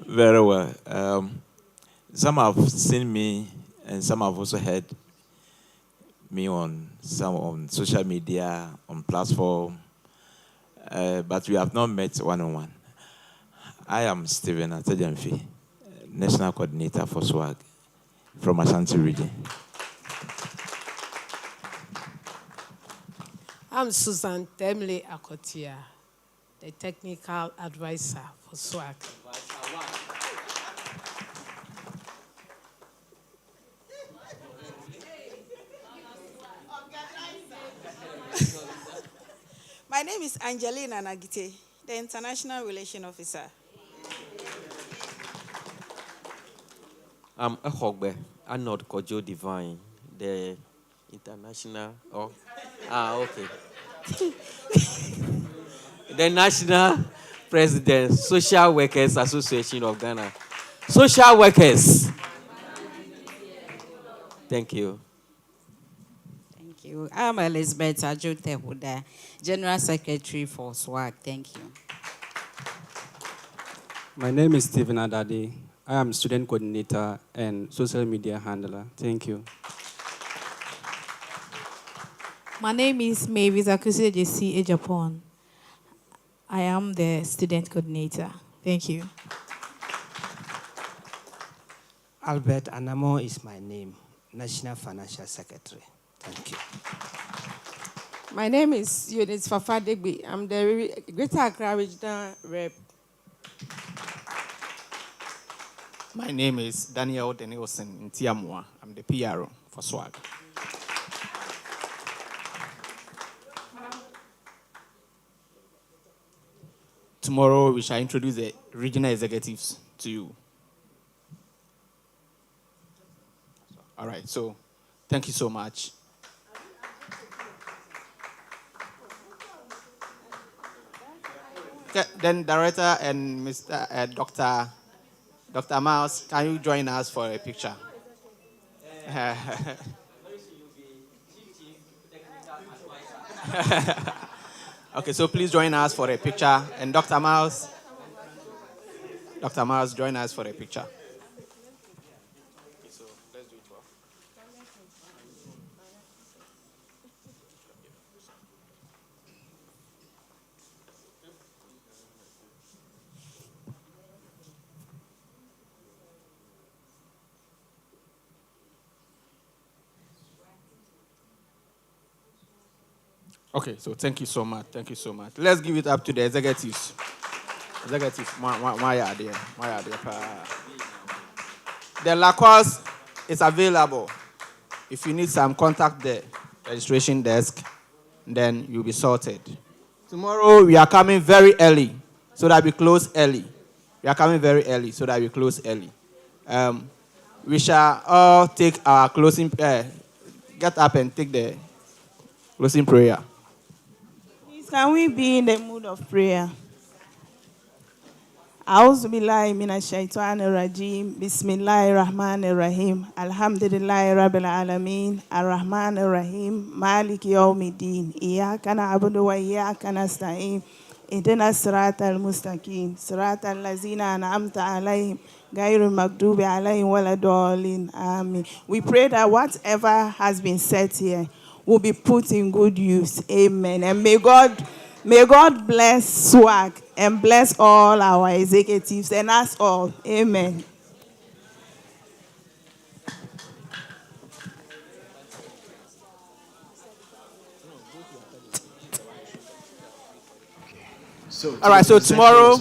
Speaker 6: Very well. Some have seen me, and some have also heard me on social media, on platform, but we have not met one-on-one. I am Stephen Atejamfi, National Coordinator for SWAG from Ashanti region.
Speaker 22: I'm Susan Temle Akotia, the Technical Advisor for SWAG.
Speaker 17: My name is Angelina Nagite, the International Relations Officer.
Speaker 1: I'm Ehogbe, Arnold Kojo Divine, the international. Okay.
Speaker 5: The National President, Social Workers Association of Ghana. Social workers. Thank you.
Speaker 8: Thank you. I'm Elizabeth Ajote Huda, General Secretary for SWAG. Thank you.
Speaker 23: My name is Stephen Adadi. I am student coordinator and social media handler. Thank you.
Speaker 24: My name is Mavis Akusi JC Japan. I am the student coordinator. Thank you.
Speaker 14: Albert Anamo is my name, National Financial Secretary. Thank you.
Speaker 25: My name is Eunice Fafadegbi. I'm the Greater Accra Regional Rep.
Speaker 2: My name is Daniel Danielson in Tiamua. I'm the PRO for SWAG. Tomorrow we shall introduce the regional executives to you. All right, so thank you so much. Okay, then Director and Mr. Dr. Miles, can you join us for a picture? Okay, so please join us for a picture. And Dr. Miles, join us for a picture. Okay, so thank you so much. Thank you so much. Let's give it up to the executives. Executives, why are there? The LACOS is available. If you need some, contact the registration desk, then you'll be sorted. Tomorrow we are coming very early, so that we close early. We are coming very early, so that we close early. We shall all take our closing, get up and take the closing prayer.
Speaker 26: Can we be in the mood of prayer? A'udhu billahi minash shaitanir rajim. Bismillahir rahmanir rahim. Alhamdulillahi rabbil alamin. Ar-rahmanir rahim. Maliki yawmiddin. Iyyaka na'budu wa iyyaka nasta'in. Ihdina siratal mustaqim. Siratal ladzina an'amta alayhim. Ghayril maghdubi alayhim waladdallin. Amen. We pray that whatever has been said here will be put in good use. Amen. And may God bless SWAG and bless all our executives and us all. Amen.
Speaker 10: So
Speaker 2: all right, so tomorrow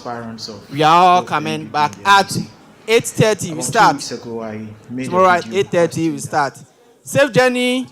Speaker 2: we are all
Speaker 10: of
Speaker 2: coming
Speaker 10: NPP
Speaker 2: back
Speaker 10: and
Speaker 2: at
Speaker 10: NDC.
Speaker 2: 8:30. We
Speaker 10: About 2
Speaker 2: start.
Speaker 10: weeks ago, I made
Speaker 2: Tomorrow
Speaker 10: a
Speaker 2: at
Speaker 10: video
Speaker 2: 8:30 we start. Safe journey.